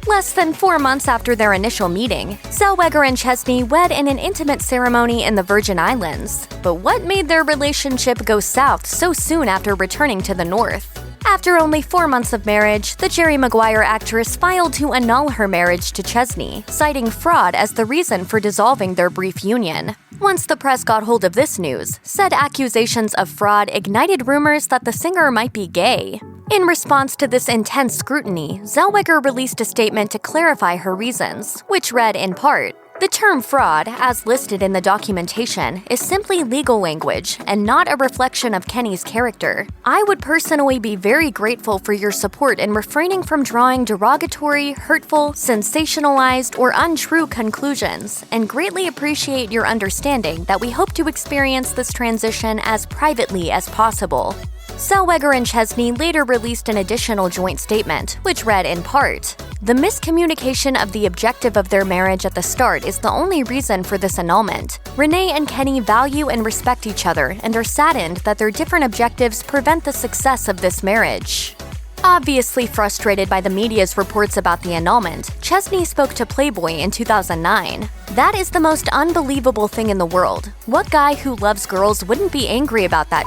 Less than 4 months after their initial meeting, Zellweger and Chesney wed in an intimate ceremony in the Virgin Islands. But what made their relationship go south so soon after returning to the North? After only 4 months of marriage, the Jerry Maguire actress filed to annul her marriage to Chesney, citing fraud as the reason for dissolving their brief union. Once the press got hold of this news, said accusations of fraud ignited rumors that the singer might be gay. In response to this intense scrutiny, Zellweger released a statement to clarify her reasons, which read in part, "The term fraud, as listed in the documentation, is simply legal language and not a reflection of Kenny's character. I would personally be very grateful for your support in refraining from drawing derogatory, hurtful, sensationalized, or untrue conclusions, and greatly appreciate your understanding that we hope to experience this transition as privately as possible." Zellweger and Chesney later released an additional joint statement, which read in part, "The miscommunication of the objective of their marriage at the start is the only reason for this annulment. Renee and Kenny value and respect each other and are saddened that their different objectives prevent the success of this marriage." Obviously frustrated by the media's reports about the annulment, Chesney spoke to Playboy in 2009. "That is the most unbelievable thing in the world. What guy who loves girls wouldn't be angry about that?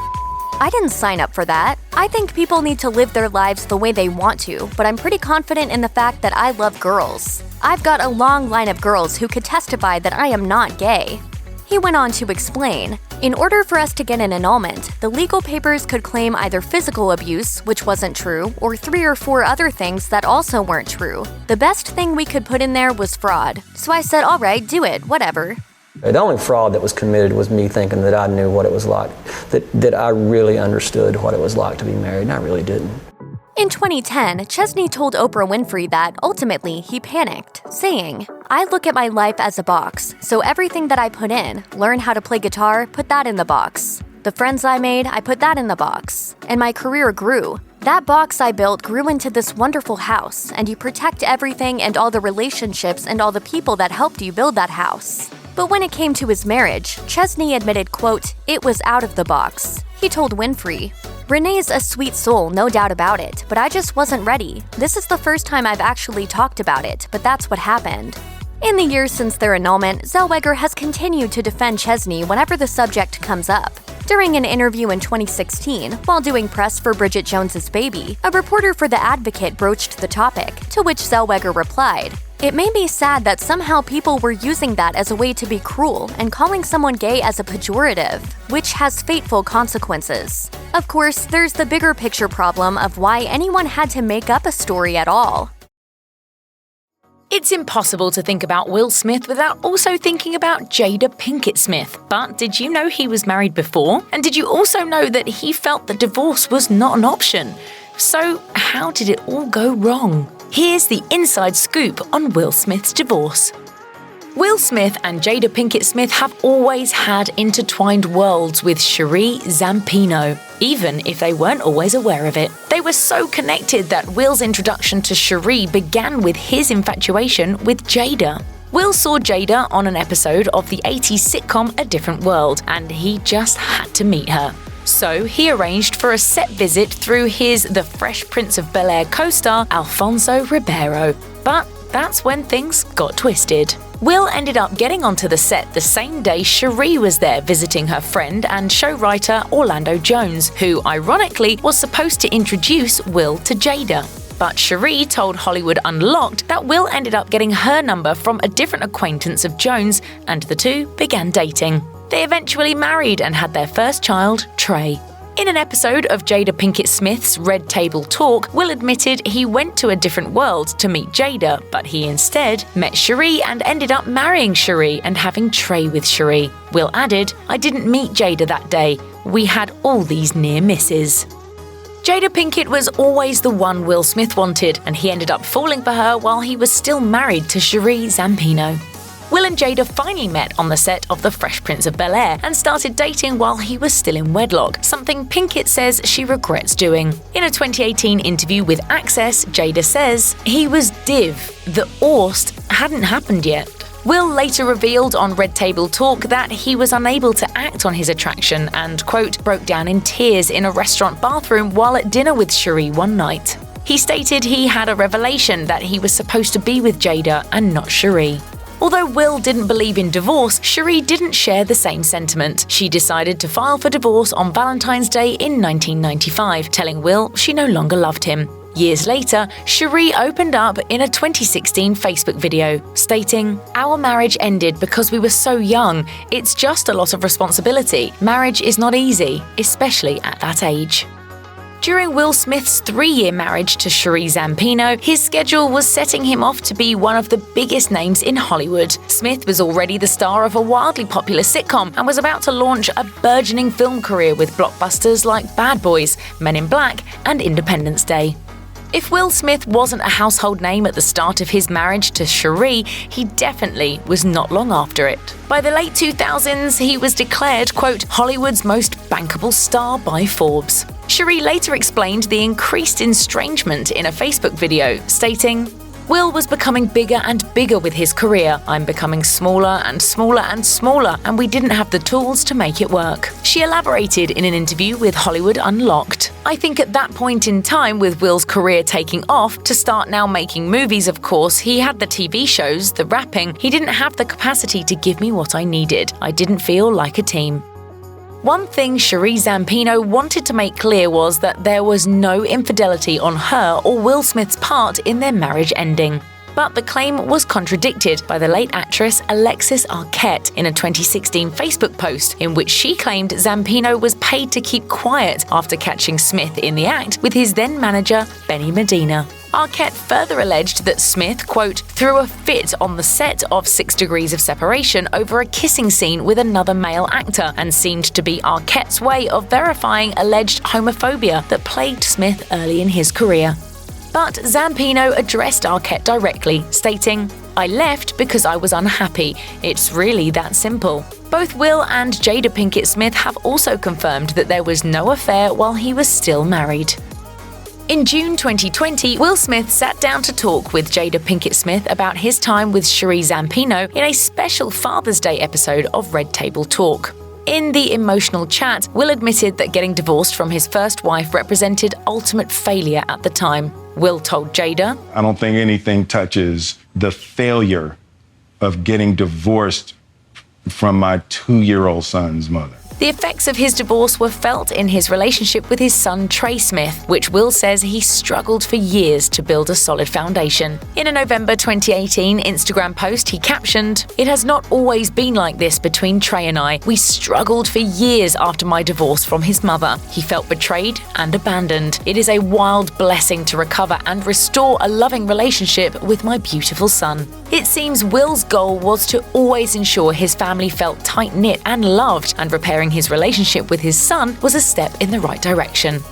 I didn't sign up for that. I think people need to live their lives the way they want to, but I'm pretty confident in the fact that I love girls. I've got a long line of girls who could testify that I am not gay." He went on to explain, "In order for us to get an annulment, the legal papers could claim either physical abuse, which wasn't true, or 3 or 4 other things that also weren't true. The best thing we could put in there was fraud. So I said, all right, do it, whatever." The only fraud that was committed was me thinking that I knew what it was like, that I really understood what it was like to be married, and I really didn't. In 2010, Chesney told Oprah Winfrey that, ultimately, he panicked, saying, "I look at my life as a box, so everything that I put in, learn how to play guitar, put that in the box. The friends I made, I put that in the box. And my career grew. That box I built grew into this wonderful house, and you protect everything and all the relationships and all the people that helped you build that house." But when it came to his marriage, Chesney admitted, quote, "It was out of the box." He told Winfrey, "Renee's a sweet soul, no doubt about it, but I just wasn't ready. This is the first time I've actually talked about it, but that's what happened." In the years since their annulment, Zellweger has continued to defend Chesney whenever the subject comes up. During an interview in 2016, while doing press for Bridget Jones's Baby, a reporter for The Advocate broached the topic, to which Zellweger replied, "It made me sad that somehow people were using that as a way to be cruel and calling someone gay as a pejorative, which has fateful consequences. Of course, there's the bigger picture problem of why anyone had to make up a story at all." It's impossible to think about Will Smith without also thinking about Jada Pinkett Smith. But did you know he was married before? And did you also know that he felt that divorce was not an option? So how did it all go wrong? Here's the inside scoop on Will Smith's divorce. Will Smith and Jada Pinkett Smith have always had intertwined worlds with Cherie Zampino, even if they weren't always aware of it. They were so connected that Will's introduction to Cherie began with his infatuation with Jada. Will saw Jada on an episode of the 80s sitcom A Different World, and he just had to meet her. So he arranged for a set visit through his The Fresh Prince of Bel-Air co-star Alfonso Ribeiro. But that's when things got twisted. Will ended up getting onto the set the same day Cherie was there visiting her friend and show writer Orlando Jones, who ironically was supposed to introduce Will to Jada. But Cherie told Hollywood Unlocked that Will ended up getting her number from a different acquaintance of Jones, and the two began dating. They eventually married and had their first child, Trey. In an episode of Jada Pinkett Smith's Red Table Talk, Will admitted he went to a different world to meet Jada, but he instead met Cherie and ended up marrying Cherie and having Trey with Cherie. Will added, "I didn't meet Jada that day. We had all these near misses." Jada Pinkett was always the one Will Smith wanted, and he ended up falling for her while he was still married to Cherie Zampino. Will and Jada finally met on the set of The Fresh Prince of Bel-Air and started dating while he was still in wedlock, something Pinkett says she regrets doing. In a 2018 interview with Access, Jada says, "He was div. The Orst hadn't happened yet." Will later revealed on Red Table Talk that he was unable to act on his attraction and, quote, broke down in tears in a restaurant bathroom while at dinner with Cherie one night. He stated he had a revelation that he was supposed to be with Giada and not Sheree. Although Will didn't believe in divorce, Sheree didn't share the same sentiment. She decided to file for divorce on Valentine's Day in 1995, telling Will she no longer loved him. Years later, Sheree opened up in a 2016 Facebook video, stating, "Our marriage ended because we were so young. It's just a lot of responsibility. Marriage is not easy, especially at that age." During Will Smith's 3-year marriage to Sheree Zampino, his schedule was setting him off to be one of the biggest names in Hollywood. Smith was already the star of a wildly popular sitcom and was about to launch a burgeoning film career with blockbusters like Bad Boys, Men in Black, and Independence Day. If Will Smith wasn't a household name at the start of his marriage to Sheree, he definitely was not long after it. By the late 2000s, he was declared, quote, Hollywood's most bankable star by Forbes. Sheree later explained the increased estrangement in a Facebook video, stating, "Will was becoming bigger and bigger with his career. I'm becoming smaller and smaller and smaller, and we didn't have the tools to make it work." She elaborated in an interview with Hollywood Unlocked. "I think at that point in time, with Will's career taking off, to start now making movies, of course, he had the TV shows, the rapping. He didn't have the capacity to give me what I needed. I didn't feel like a team." One thing Sheree Zampino wanted to make clear was that there was no infidelity on her or Will Smith's part in their marriage ending. But the claim was contradicted by the late actress Alexis Arquette in a 2016 Facebook post in which she claimed Zampino was paid to keep quiet after catching Smith in the act with his then manager, Benny Medina. Arquette further alleged that Smith, quote, threw a fit on the set of 6 Degrees of Separation over a kissing scene with another male actor and seemed to be Arquette's way of verifying alleged homophobia that plagued Smith early in his career. But Zampino addressed Arquette directly, stating, "I left because I was unhappy. It's really that simple." Both Will and Jada Pinkett Smith have also confirmed that there was no affair while he was still married. In June 2020, Will Smith sat down to talk with Jada Pinkett Smith about his time with Sheree Zampino in a special Father's Day episode of Red Table Talk. In the emotional chat, Will admitted that getting divorced from his first wife represented ultimate failure at the time. Will told Jada, "I don't think anything touches the failure of getting divorced from my 2-year-old son's mother." The effects of his divorce were felt in his relationship with his son Trey Smith, which Will says he struggled for years to build a solid foundation. In a November 2018 Instagram post, he captioned, "It has not always been like this between Trey and I. We struggled for years after my divorce from his mother. He felt betrayed and abandoned. It is a wild blessing to recover and restore a loving relationship with my beautiful son." It seems Will's goal was to always ensure his family felt tight-knit and loved, and repairing his relationship with his son was a step in the right direction.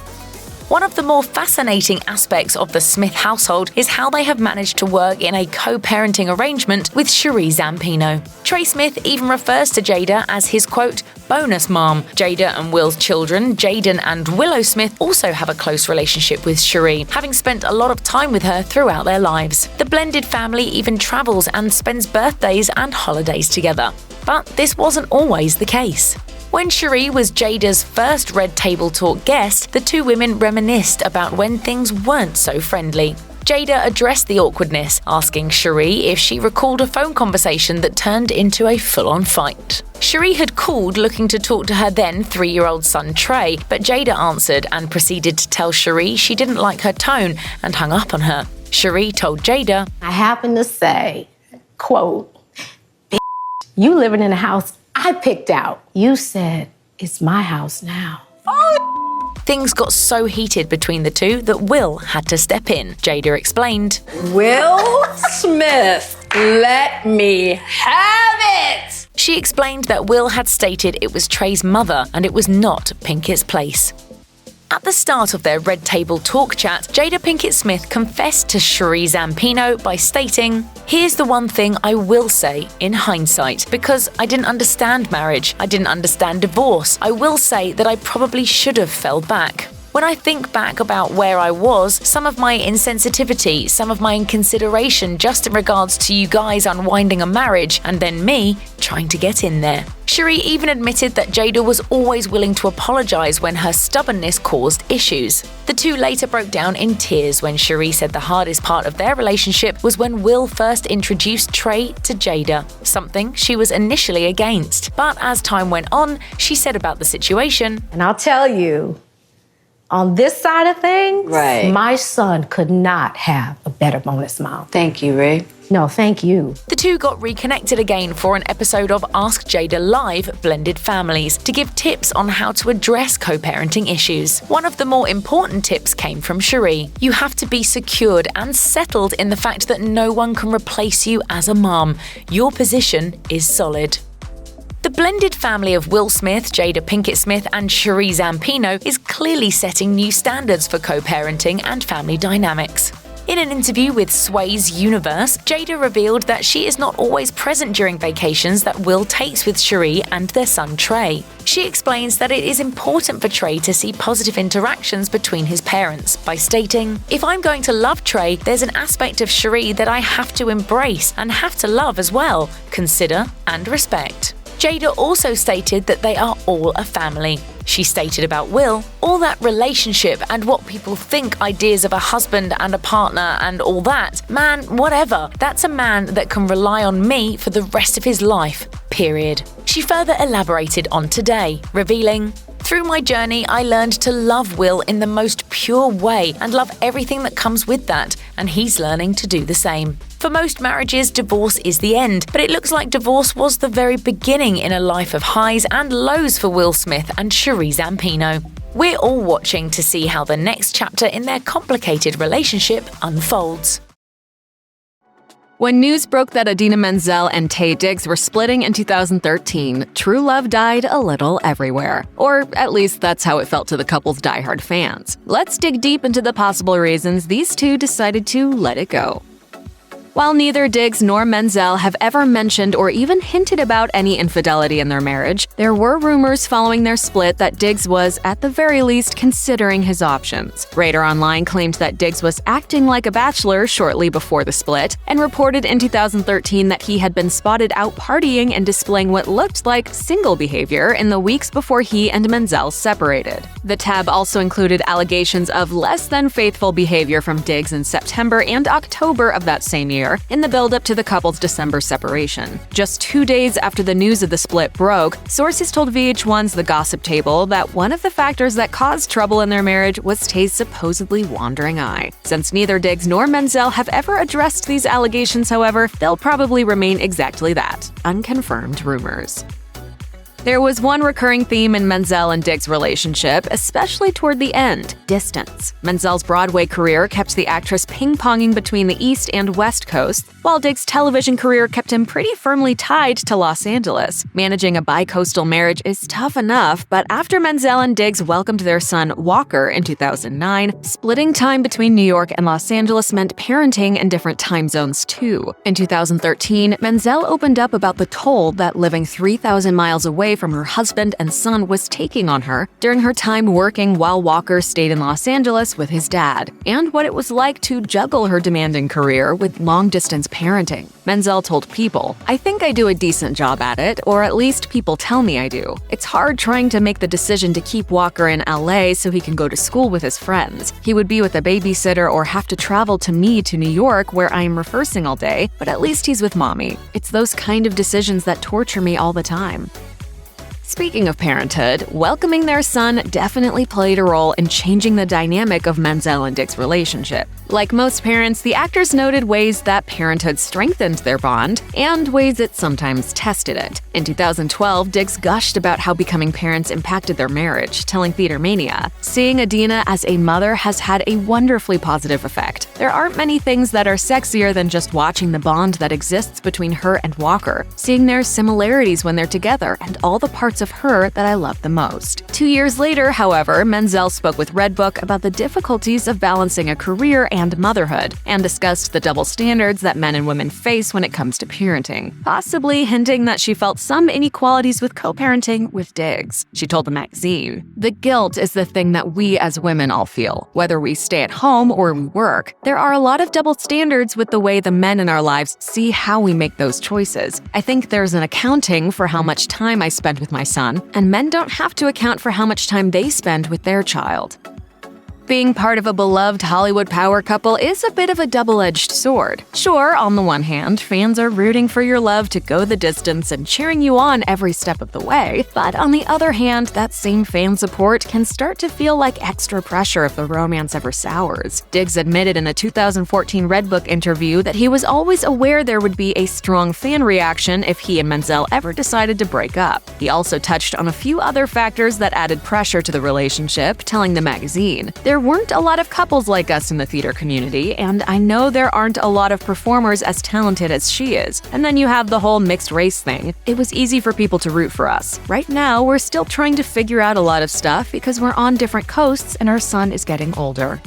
One of the more fascinating aspects of the Smith household is how they have managed to work in a co-parenting arrangement with Sheree Zampino. Trey Smith even refers to Jada as his, quote, bonus mom. Jada and Will's children, Jaden and Willow Smith, also have a close relationship with Sheree, having spent a lot of time with her throughout their lives. The blended family even travels and spends birthdays and holidays together. But this wasn't always the case. When Sheree was Jada's first Red Table Talk guest, the two women reminisced about when things weren't so friendly. Jada addressed the awkwardness, asking Sheree if she recalled a phone conversation that turned into a full-on fight. Sheree had called looking to talk to her then 3-year-old son Trey, but Jada answered and proceeded to tell Sheree she didn't like her tone and hung up on her. Sheree told Jada, "I happen to say, quote, you living in a house I picked out. You said, it's my house now." Things got so heated between the two that Will had to step in. Jada explained, "Will Smith, let me have it!" She explained that Will had stated it was Trey's mother and it was not Pinkett's place. At the start of their Red Table Talk chat, Jada Pinkett Smith confessed to Sheree Zampino by stating, "Here's the one thing I will say in hindsight, because I didn't understand marriage, I didn't understand divorce. I will say that I probably should have fell back. When I think back about where I was, some of my insensitivity, some of my inconsideration just in regards to you guys unwinding a marriage, and then me trying to get in there." Cherie even admitted that Giada was always willing to apologize when her stubbornness caused issues. The two later broke down in tears when Cherie said the hardest part of their relationship was when Will first introduced Trey to Giada, something she was initially against. But as time went on, she said about the situation, "And I'll tell you, on this side of things, my son could not have a better bonus mom." Thank you, Ray. No, thank you. The two got reconnected again for an episode of Ask Giada Live Blended Families to give tips on how to address co-parenting issues. One of the more important tips came from Cherie. You have to be secured and settled in the fact that no one can replace you as a mom. Your position is solid. The blended family of Will Smith, Jada Pinkett Smith, and Cherie Zampino is clearly setting new standards for co-parenting and family dynamics. In an interview with Sway's Universe, Giada revealed that she is not always present during vacations that Will takes with Cherie and their son Trey. She explains that it is important for Trey to see positive interactions between his parents by stating, "If I'm going to love Trey, there's an aspect of Cherie that I have to embrace and have to love as well, consider and respect." Giada also stated that they are all a family. She stated about Will, "All that relationship and what people think ideas of a husband and a partner and all that, man, whatever, that's a man that can rely on me for the rest of his life, period." She further elaborated on today, revealing, "Through my journey, I learned to love Will in the most pure way and love everything that comes with that, and he's learning to do the same." For most marriages, divorce is the end, but it looks like divorce was the very beginning in a life of highs and lows for Will Smith and Cherie Zampino. We're all watching to see how the next chapter in their complicated relationship unfolds. When news broke that Idina Menzel and Taye Diggs were splitting in 2013, true love died a little everywhere. Or at least that's how it felt to the couple's diehard fans. Let's dig deep into the possible reasons these two decided to let it go. While neither Diggs nor Menzel have ever mentioned or even hinted about any infidelity in their marriage, there were rumors following their split that Diggs was, at the very least, considering his options. Radar Online claimed that Diggs was acting like a bachelor shortly before the split, and reported in 2013 that he had been spotted out partying and displaying what looked like single behavior in the weeks before he and Menzel separated. The tab also included allegations of less than faithful behavior from Diggs in September and October of that same year, in the build-up to the couple's December separation. Just 2 days after the news of the split broke, sources told VH1's The Gossip Table that one of the factors that caused trouble in their marriage was Taye's supposedly wandering eye. Since neither Diggs nor Menzel have ever addressed these allegations, however, they'll probably remain exactly that, unconfirmed rumors. There was one recurring theme in Menzel and Diggs' relationship, especially toward the end: distance. Menzel's Broadway career kept the actress ping-ponging between the East and West Coast, while Diggs' television career kept him pretty firmly tied to Los Angeles. Managing a bi-coastal marriage is tough enough, but after Menzel and Diggs welcomed their son Walker in 2009, splitting time between New York and Los Angeles meant parenting in different time zones too. In 2013, Menzel opened up about the toll that living 3,000 miles away from her husband and son was taking on her during her time working while Walker stayed in Los Angeles with his dad, and what it was like to juggle her demanding career with long-distance parenting. Menzel told People, "I think I do a decent job at it, or at least people tell me I do. It's hard trying to make the decision to keep Walker in LA so he can go to school with his friends. He would be with a babysitter or have to travel to me to New York where I am rehearsing all day, but at least he's with mommy. It's those kind of decisions that torture me all the time." Speaking of parenthood, welcoming their son definitely played a role in changing the dynamic of Menzel and Diggs' relationship. Like most parents, the actors noted ways that parenthood strengthened their bond and ways it sometimes tested it. In 2012, Diggs gushed about how becoming parents impacted their marriage, telling Theater Mania, "Seeing Idina as a mother has had a wonderfully positive effect. There aren't many things that are sexier than just watching the bond that exists between her and Walker, seeing their similarities when they're together, and all the parts of her that I love the most." 2 years later, however, Menzel spoke with Redbook about the difficulties of balancing a career and motherhood, and discussed the double standards that men and women face when it comes to parenting, possibly hinting that she felt some inequalities with co-parenting with Diggs. She told the magazine, "The guilt is the thing that we as women all feel. Whether we stay at home or we work, there are a lot of double standards with the way the men in our lives see how we make those choices. I think there's an accounting for how much time I spend with my son, and men don't have to account for how much time they spend with their child." Being part of a beloved Hollywood power couple is a bit of a double-edged sword. Sure, on the one hand, fans are rooting for your love to go the distance and cheering you on every step of the way, but on the other hand, that same fan support can start to feel like extra pressure if the romance ever sours. Diggs admitted in a 2014 Redbook interview that he was always aware there would be a strong fan reaction if he and Menzel ever decided to break up. He also touched on a few other factors that added pressure to the relationship, telling the magazine, "There weren't a lot of couples like us in the theater community, and I know there aren't a lot of performers as talented as she is. And then you have the whole mixed race thing. It was easy for people to root for us. Right now, we're still trying to figure out a lot of stuff because we're on different coasts and our son is getting older."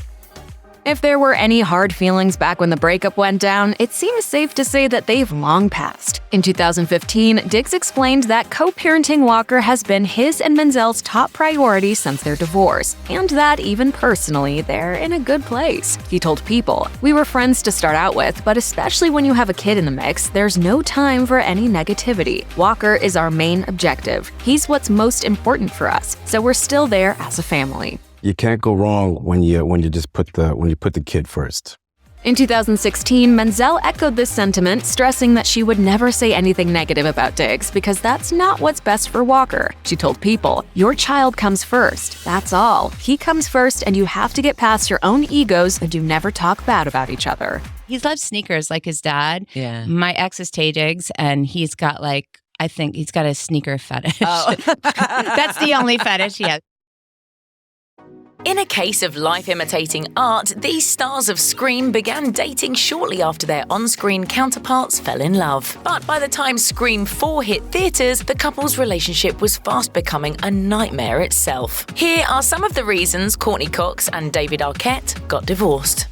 If there were any hard feelings back when the breakup went down, it seems safe to say that they've long passed. In 2015, Diggs explained that co-parenting Walker has been his and Menzel's top priority since their divorce, and that even personally, they're in a good place. He told People, "We were friends to start out with, but especially when you have a kid in the mix, there's no time for any negativity. Walker is our main objective. He's what's most important for us, so we're still there as a family." You can't go wrong when you put the kid first. In 2016, Menzel echoed this sentiment, stressing that she would never say anything negative about Diggs because that's not what's best for Walker. She told People, "Your child comes first. That's all. He comes first, and you have to get past your own egos and do never talk bad about each other." He loves sneakers like his dad. Yeah. My ex is Tay Diggs, and he's got I think he's got a sneaker fetish. Oh. That's the only fetish he has. In a case of life imitating art, these stars of Scream began dating shortly after their on-screen counterparts fell in love. But by the time Scream 4 hit theaters, the couple's relationship was fast becoming a nightmare itself. Here are some of the reasons Courtney Cox and David Arquette got divorced.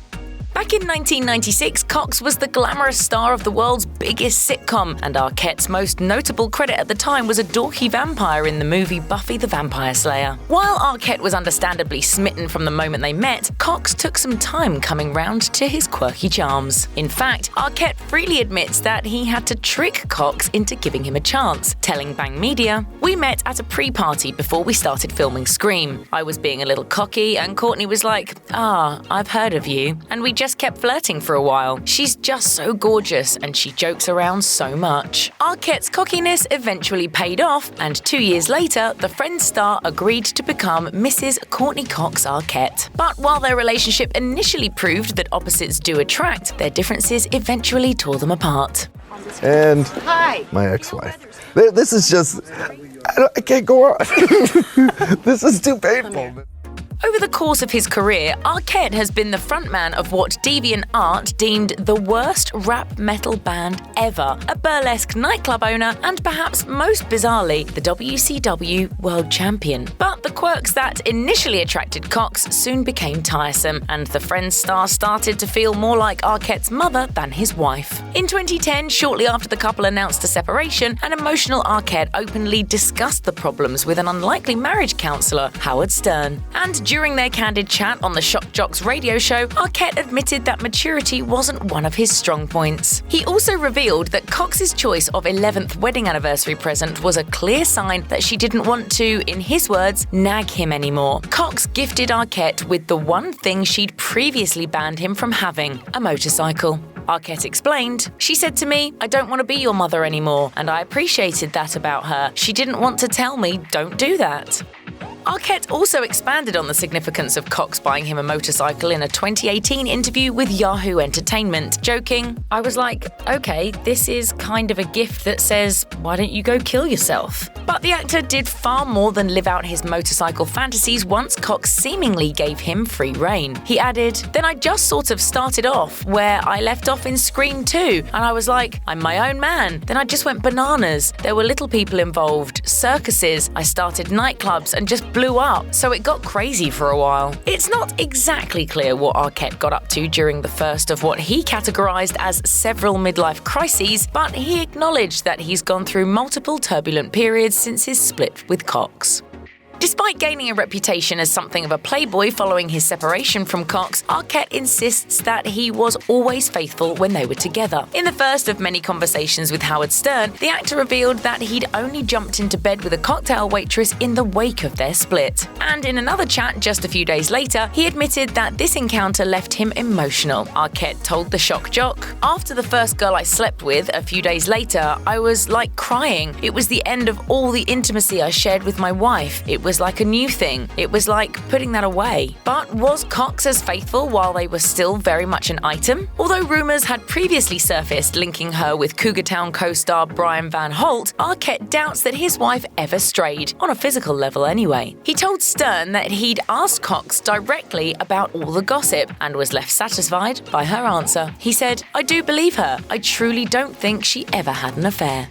Back in 1996, Cox was the glamorous star of the world's biggest sitcom, and Arquette's most notable credit at the time was a dorky vampire in the movie Buffy the Vampire Slayer. While Arquette was understandably smitten from the moment they met, Cox took some time coming round to his quirky charms. In fact, Arquette freely admits that he had to trick Cox into giving him a chance, telling Bang Media, "We met at a pre-party before we started filming Scream. I was being a little cocky, and Courtney was like, 'I've heard of you,' and we just kept flirting for a while. She's just so gorgeous and she jokes around so much." Arquette's cockiness eventually paid off, and 2 years later, the Friends star agreed to become Mrs. Courtney Cox Arquette. But while their relationship initially proved that opposites do attract, their differences eventually tore them apart. And Hi. my ex-wife. This is just, I can't go on. This is too painful. Over the course of his career, Arquette has been the frontman of what DeviantArt deemed the worst rap metal band ever, a burlesque nightclub owner, and perhaps most bizarrely, the WCW World Champion. But the quirks that initially attracted Cox soon became tiresome, and the Friends star started to feel more like Arquette's mother than his wife. In 2010, shortly after the couple announced a separation, an emotional Arquette openly discussed the problems with an unlikely marriage counsellor, Howard Stern. And during their candid chat on the Shock Jocks radio show, Arquette admitted that maturity wasn't one of his strong points. He also revealed that Cox's choice of 11th wedding anniversary present was a clear sign that she didn't want to, in his words, nag him anymore. Cox gifted Arquette with the one thing she'd previously banned him from having, a motorcycle. Arquette explained, "She said to me, 'I don't want to be your mother anymore,' and I appreciated that about her. She didn't want to tell me, 'Don't do that.'" Arquette also expanded on the significance of Cox buying him a motorcycle in a 2018 interview with Yahoo Entertainment, joking, "I was like, okay, this is kind of a gift that says, why don't you go kill yourself?" But the actor did far more than live out his motorcycle fantasies once Cox seemingly gave him free rein. He added, "Then I just sort of started off where I left off in Scream 2, and I was like, I'm my own man. Then I just went bananas. There were little people involved, circuses, I started nightclubs, and just blew up, so it got crazy for a while. It's not exactly clear what Arquette got up to during the first of what he categorized as several midlife crises, but he acknowledged that he's gone through multiple turbulent periods since his split with Cox. Despite gaining a reputation as something of a playboy following his separation from Cox, Arquette insists that he was always faithful when they were together. In the first of many conversations with Howard Stern, the actor revealed that he'd only jumped into bed with a cocktail waitress in the wake of their split. And in another chat just a few days later, he admitted that this encounter left him emotional. Arquette told the shock jock, "After the first girl I slept with, a few days later, I was like crying. It was the end of all the intimacy I shared with my wife. It was like a new thing. It was like putting that away." But was Cox as faithful while they were still very much an item? Although rumors had previously surfaced linking her with Cougar Town co-star Brian Van Holt, Arquette doubts that his wife ever strayed, on a physical level anyway. He told Stern that he'd asked Cox directly about all the gossip and was left satisfied by her answer. He said, "I do believe her. I truly don't think she ever had an affair."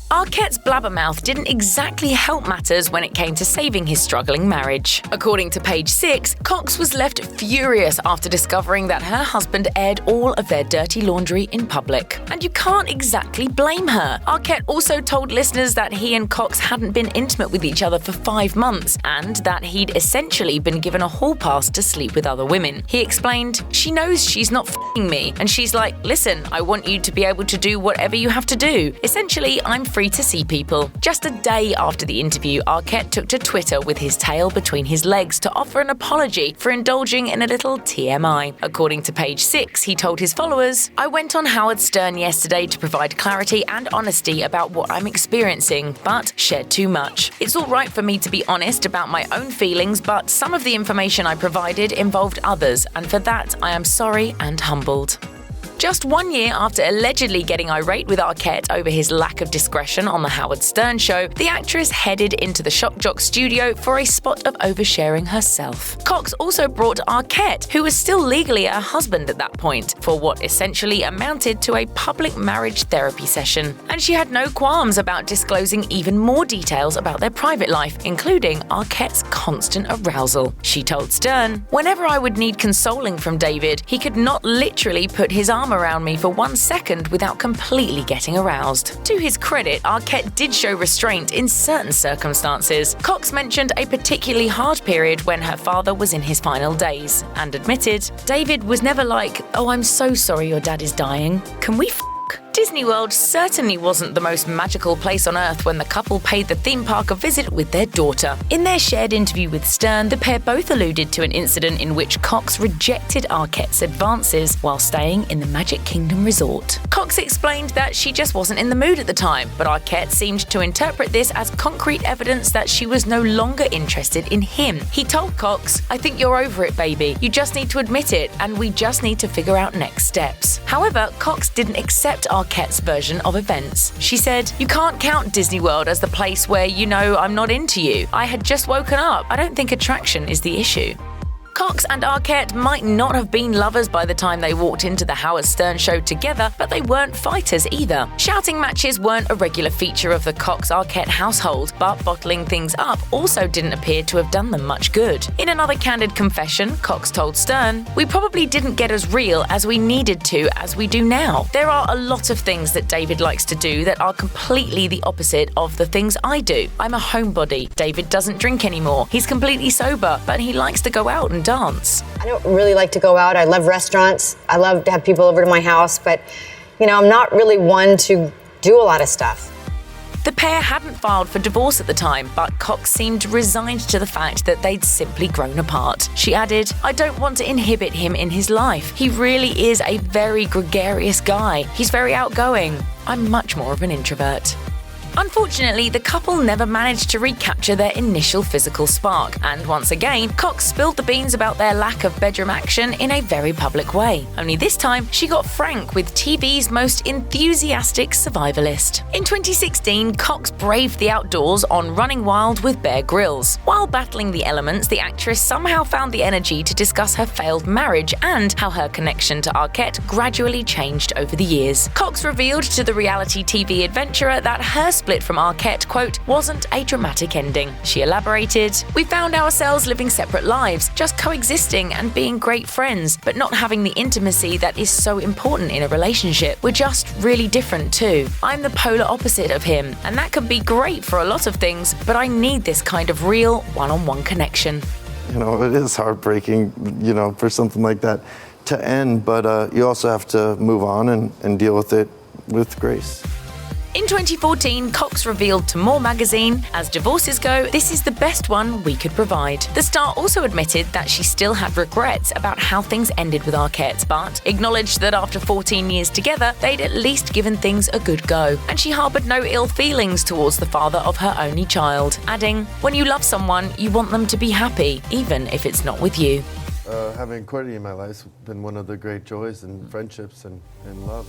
Arquette's blabbermouth didn't exactly help matters when it came to saving his struggling marriage. According to Page 6, Cox was left furious after discovering that her husband aired all of their dirty laundry in public. And you can't exactly blame her. Arquette also told listeners that he and Cox hadn't been intimate with each other for 5 months, and that he'd essentially been given a hall pass to sleep with other women. He explained, "She knows she's not f***ing me, and she's like, listen, I want you to be able to do whatever you have to do. Essentially, I'm free to see people." Just a day after the interview, Arquette took to Twitter with his tail between his legs to offer an apology for indulging in a little TMI. According to Page 6, he told his followers, "I went on Howard Stern yesterday to provide clarity and honesty about what I'm experiencing, but shared too much. It's all right for me to be honest about my own feelings, but some of the information I provided involved others, and for that I am sorry and humbled." Just 1 year after allegedly getting irate with Arquette over his lack of discretion on the Howard Stern show, the actress headed into the shock jock studio for a spot of oversharing herself. Cox also brought Arquette, who was still legally her husband at that point, for what essentially amounted to a public marriage therapy session. And she had no qualms about disclosing even more details about their private life, including Arquette's constant arousal. She told Stern, "Whenever I would need consoling from David, he could not literally put his arm around me for 1 second without completely getting aroused." To his credit, Arquette did show restraint in certain circumstances. Cox mentioned a particularly hard period when her father was in his final days, and admitted, "David was never like, 'Oh, I'm so sorry your dad is dying. Can we f***?'" Disney World certainly wasn't the most magical place on earth when the couple paid the theme park a visit with their daughter. In their shared interview with Stern, the pair both alluded to an incident in which Cox rejected Arquette's advances while staying in the Magic Kingdom resort. Cox explained that she just wasn't in the mood at the time, but Arquette seemed to interpret this as concrete evidence that she was no longer interested in him. He told Cox, "I think you're over it, baby. You just need to admit it, and we just need to figure out next steps." However, Cox didn't accept Arquette's version of events. She said, "You can't count Disney World as the place where you know I'm not into you. I had just woken up. I don't think attraction is the issue." Cox and Arquette might not have been lovers by the time they walked into the Howard Stern show together, but they weren't fighters either. Shouting matches weren't a regular feature of the Cox-Arquette household, but bottling things up also didn't appear to have done them much good. In another candid confession, Cox told Stern, "We probably didn't get as real as we needed to as we do now. There are a lot of things that David likes to do that are completely the opposite of the things I do. I'm a homebody. David doesn't drink anymore. He's completely sober, but he likes to go out and dance." I don't really like to go out. I love restaurants. I love to have people over to my house, but, I'm not really one to do a lot of stuff. The pair hadn't filed for divorce at the time, but Cox seemed resigned to the fact that they'd simply grown apart. She added, "I don't want to inhibit him in his life. He really is a very gregarious guy. He's very outgoing. I'm much more of an introvert." Unfortunately, the couple never managed to recapture their initial physical spark, and once again, Cox spilled the beans about their lack of bedroom action in a very public way. Only this time, she got frank with TV's most enthusiastic survivalist. In 2016, Cox braved the outdoors on Running Wild with Bear Grylls. While battling the elements, the actress somehow found the energy to discuss her failed marriage and how her connection to Arquette gradually changed over the years. Cox revealed to the reality TV adventurer that her split from Arquette, quote, wasn't a dramatic ending. She elaborated, "We found ourselves living separate lives, just coexisting and being great friends, but not having the intimacy that is so important in a relationship. We're just really different too. I'm the polar opposite of him, and that can be great for a lot of things, but I need this kind of real one-on-one connection." You know, it is heartbreaking, you know, for something like that to end, but you also have to move on and deal with it with grace. In 2014, Cox revealed to More magazine, "As divorces go, this is the best one we could provide." The star also admitted that she still had regrets about how things ended with Arquette, but acknowledged that after 14 years together, they'd at least given things a good go. And she harbored no ill feelings towards the father of her only child, adding, "When you love someone, you want them to be happy, even if it's not with you." Having Courtney in my life has been one of the great joys and friendships and love.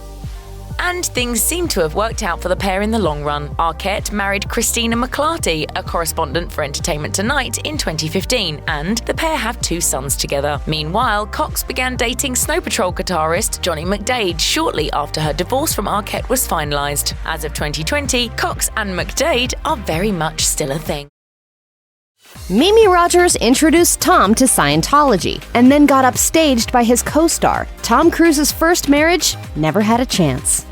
And things seem to have worked out for the pair in the long run. Arquette married Christina McClarty, a correspondent for Entertainment Tonight, in 2015, and the pair have 2 sons together. Meanwhile, Cox began dating Snow Patrol guitarist Johnny McDaid shortly after her divorce from Arquette was finalised. As of 2020, Cox and McDaid are very much still a thing. Mimi Rogers introduced Tom to Scientology and then got upstaged by his co-star. Tom Cruise's first marriage never had a chance.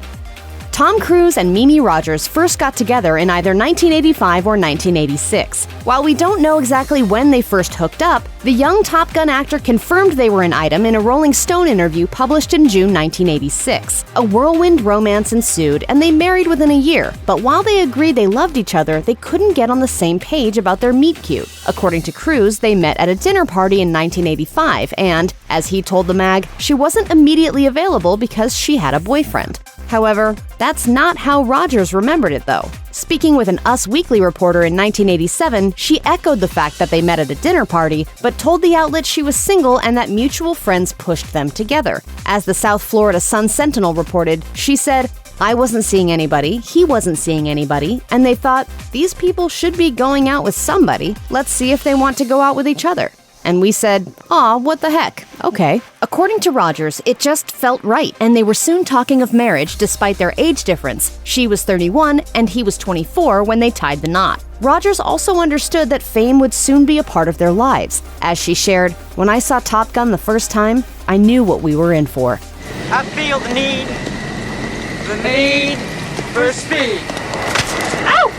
Tom Cruise and Mimi Rogers first got together in either 1985 or 1986. While we don't know exactly when they first hooked up, the young Top Gun actor confirmed they were an item in a Rolling Stone interview published in June 1986. A whirlwind romance ensued, and they married within a year. But while they agreed they loved each other, they couldn't get on the same page about their meet-cute. According to Cruise, they met at a dinner party in 1985, and, as he told the mag, she wasn't immediately available because she had a boyfriend. However, that's not how Rogers remembered it, though. Speaking with an Us Weekly reporter in 1987, she echoed the fact that they met at a dinner party, but told the outlet she was single and that mutual friends pushed them together. As the South Florida Sun-Sentinel reported, she said, "I wasn't seeing anybody, he wasn't seeing anybody, and they thought, these people should be going out with somebody. Let's see if they want to go out with each other." And we said, "Aw, what the heck? Okay." According to Rogers, it just felt right, and they were soon talking of marriage despite their age difference. She was 31 and he was 24 when they tied the knot. Rogers also understood that fame would soon be a part of their lives. As she shared, "When I saw Top Gun the first time, I knew what we were in for." I feel the need for speed. Ow!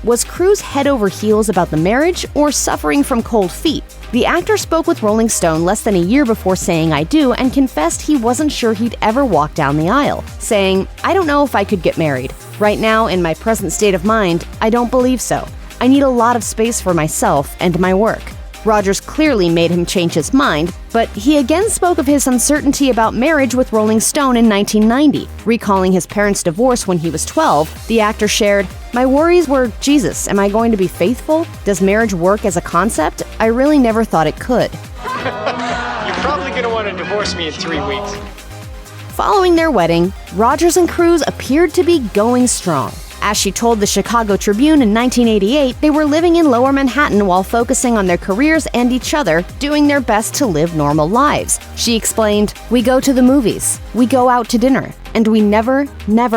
Was Cruise head over heels about the marriage or suffering from cold feet? The actor spoke with Rolling Stone less than a year before saying "I do" and confessed he wasn't sure he'd ever walk down the aisle, saying, "I don't know if I could get married. Right now, in my present state of mind, I don't believe so. I need a lot of space for myself and my work." Rogers clearly made him change his mind, but he again spoke of his uncertainty about marriage with Rolling Stone in 1990. Recalling his parents' divorce when he was 12, the actor shared, "My worries were, Jesus, am I going to be faithful? Does marriage work as a concept? I really never thought it could." You're probably going to want to divorce me in 3 weeks. Following their wedding, Rogers and Cruise appeared to be going strong. As she told the Chicago Tribune in 1988, they were living in Lower Manhattan while focusing on their careers and each other, doing their best to live normal lives. She explained, "We go to the movies, we go out to dinner, and we never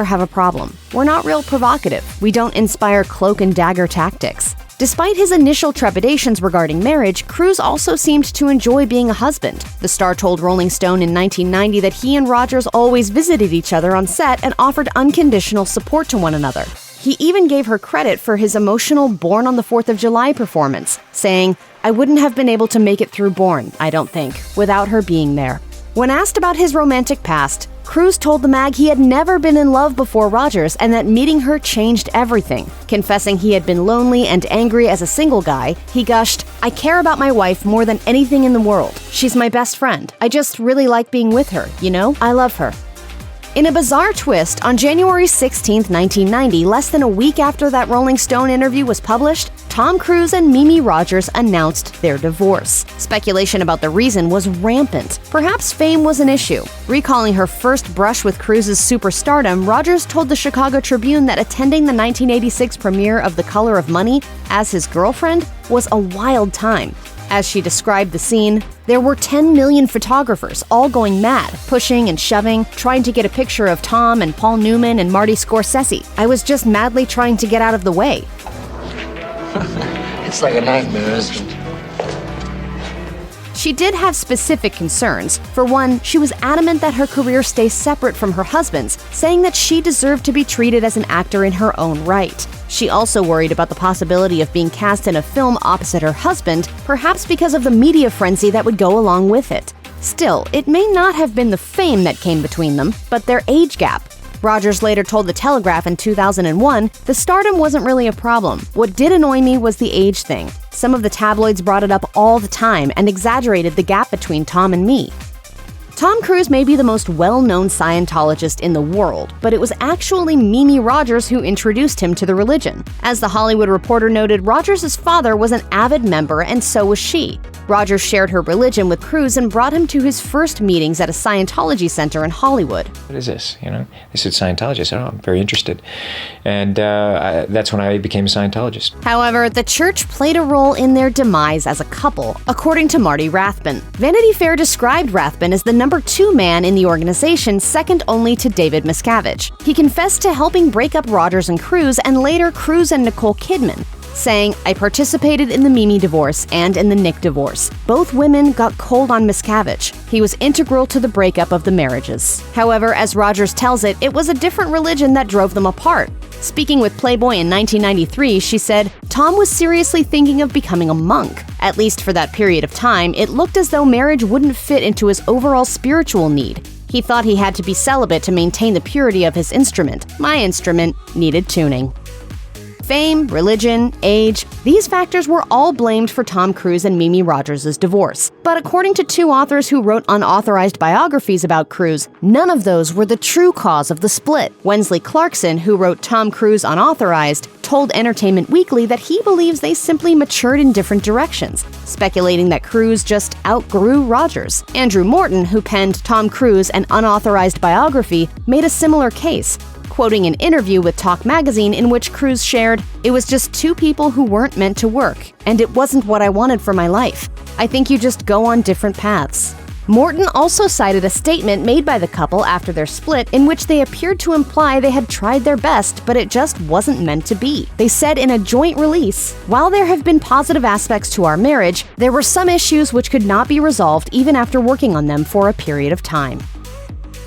have a problem. We're not real provocative. We don't inspire cloak and dagger tactics." Despite his initial trepidations regarding marriage, Cruise also seemed to enjoy being a husband. The star told Rolling Stone in 1990 that he and Rogers always visited each other on set and offered unconditional support to one another. He even gave her credit for his emotional Born on the 4th of July performance, saying, "I wouldn't have been able to make it through Born, I don't think, without her being there." When asked about his romantic past, Cruise told the mag he had never been in love before Rogers and that meeting her changed everything. Confessing he had been lonely and angry as a single guy, he gushed, "I care about my wife more than anything in the world. She's my best friend. I just really like being with her, you know? I love her." In a bizarre twist, on January 16, 1990, less than a week after that Rolling Stone interview was published, Tom Cruise and Mimi Rogers announced their divorce. Speculation about the reason was rampant. Perhaps fame was an issue. Recalling her first brush with Cruise's superstardom, Rogers told the Chicago Tribune that attending the 1986 premiere of The Color of Money as his girlfriend was a wild time. As she described the scene, there were 10 million photographers all going mad, pushing and shoving, trying to get a picture of Tom and Paul Newman and Marty Scorsese. I was just madly trying to get out of the way. It's like a nightmare, isn't it? She did have specific concerns. For one, she was adamant that her career stay separate from her husband's, saying that she deserved to be treated as an actor in her own right. She also worried about the possibility of being cast in a film opposite her husband, perhaps because of the media frenzy that would go along with it. Still, it may not have been the fame that came between them, but their age gap. Rogers later told The Telegraph in 2001, the stardom wasn't really a problem. What did annoy me was the age thing. Some of the tabloids brought it up all the time and exaggerated the gap between Tom and me. Tom Cruise may be the most well-known Scientologist in the world, but it was actually Mimi Rogers who introduced him to the religion. As The Hollywood Reporter noted, Rogers' father was an avid member and so was she. Rogers shared her religion with Cruise and brought him to his first meetings at a Scientology center in Hollywood. What is this? They said Scientologist. I said, I'm very interested. And that's when I became a Scientologist. However, the church played a role in their demise as a couple, according to Marty Rathbun. Vanity Fair described Rathbun as the number 2 man in the organization, second only to David Miscavige. He confessed to helping break up Rogers and Cruise, and later Cruise and Nicole Kidman, saying, I participated in the Mimi divorce and in the Nick divorce. Both women got cold on Miscavige. He was integral to the breakup of the marriages. However, as Rogers tells it, it was a different religion that drove them apart. Speaking with Playboy in 1993, she said, Tom was seriously thinking of becoming a monk. At least for that period of time, it looked as though marriage wouldn't fit into his overall spiritual need. He thought he had to be celibate to maintain the purity of his instrument. My instrument needed tuning. Fame, religion, age, these factors were all blamed for Tom Cruise and Mimi Rogers' divorce. But according to 2 authors who wrote unauthorized biographies about Cruise, none of those were the true cause of the split. Wensley Clarkson, who wrote Tom Cruise Unauthorized, told Entertainment Weekly that he believes they simply matured in different directions, speculating that Cruise just outgrew Rogers. Andrew Morton, who penned Tom Cruise An Unauthorized Biography, made a similar case, quoting an interview with Talk Magazine in which Cruise shared, "It was just 2 people who weren't meant to work, and it wasn't what I wanted for my life. I think you just go on different paths." Morton also cited a statement made by the couple after their split in which they appeared to imply they had tried their best, but it just wasn't meant to be. They said in a joint release, "While there have been positive aspects to our marriage, there were some issues which could not be resolved even after working on them for a period of time."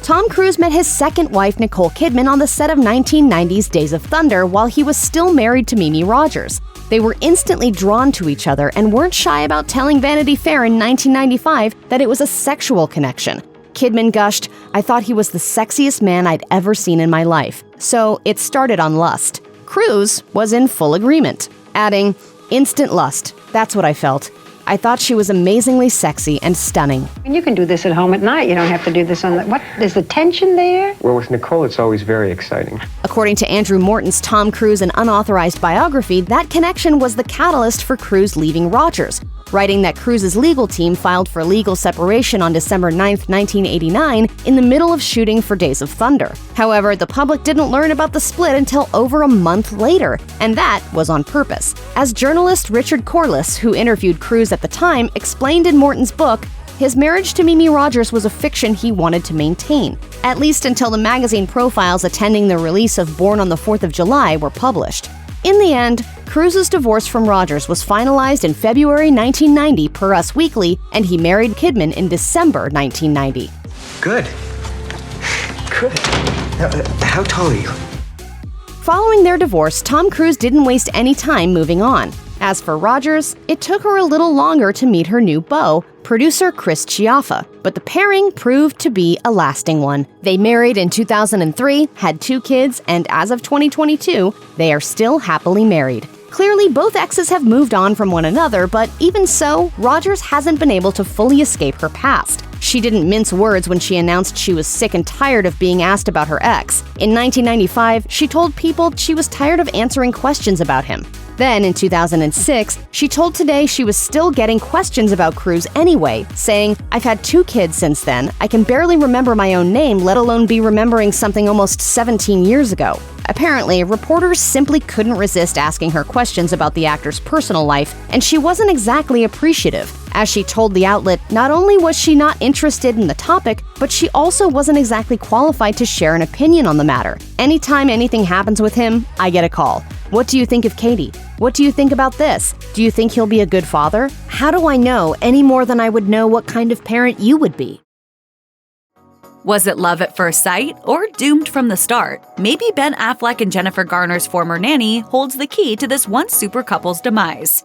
Tom Cruise met his second wife, Nicole Kidman, on the set of 1990's Days of Thunder while he was still married to Mimi Rogers. They were instantly drawn to each other and weren't shy about telling Vanity Fair in 1995 that it was a sexual connection. Kidman gushed, "I thought he was the sexiest man I'd ever seen in my life." So it started on lust. Cruise was in full agreement, adding, "Instant lust. That's what I felt. I thought she was amazingly sexy and stunning." And you can do this at home at night. You don't have to do this on the... What? Is the tension there? Well, with Nicole, it's always very exciting. According to Andrew Morton's Tom Cruise An Unauthorized Biography, that connection was the catalyst for Cruise leaving Rogers, writing that Cruise's legal team filed for legal separation on December 9, 1989, in the middle of shooting for Days of Thunder. However, the public didn't learn about the split until over a month later, and that was on purpose. As journalist Richard Corliss, who interviewed Cruise at the time, explained in Morton's book, his marriage to Mimi Rogers was a fiction he wanted to maintain, at least until the magazine profiles attending the release of Born on the 4th of July were published. In the end, Cruise's divorce from Rogers was finalized in February 1990 per Us Weekly, and he married Kidman in December 1990. Good. How tall are you? Following their divorce, Tom Cruise didn't waste any time moving on. As for Rogers, it took her a little longer to meet her new beau, producer Chris Chiaffa, but the pairing proved to be a lasting one. They married in 2003, had 2 kids, and as of 2022, they are still happily married. Clearly, both exes have moved on from one another, but even so, Rogers hasn't been able to fully escape her past. She didn't mince words when she announced she was sick and tired of being asked about her ex. In 1995, she told People she was tired of answering questions about him. Then, in 2006, she told Today she was still getting questions about Cruz anyway, saying, "I've had 2 kids since then. I can barely remember my own name, let alone be remembering something almost 17 years ago." Apparently, reporters simply couldn't resist asking her questions about the actor's personal life, and she wasn't exactly appreciative. As she told the outlet, not only was she not interested in the topic, but she also wasn't exactly qualified to share an opinion on the matter. "Anytime anything happens with him, I get a call. What do you think of Katie? What do you think about this? Do you think he'll be a good father? How do I know any more than I would know what kind of parent you would be?" Was it love at first sight or doomed from the start? Maybe Ben Affleck and Jennifer Garner's former nanny holds the key to this once super couple's demise.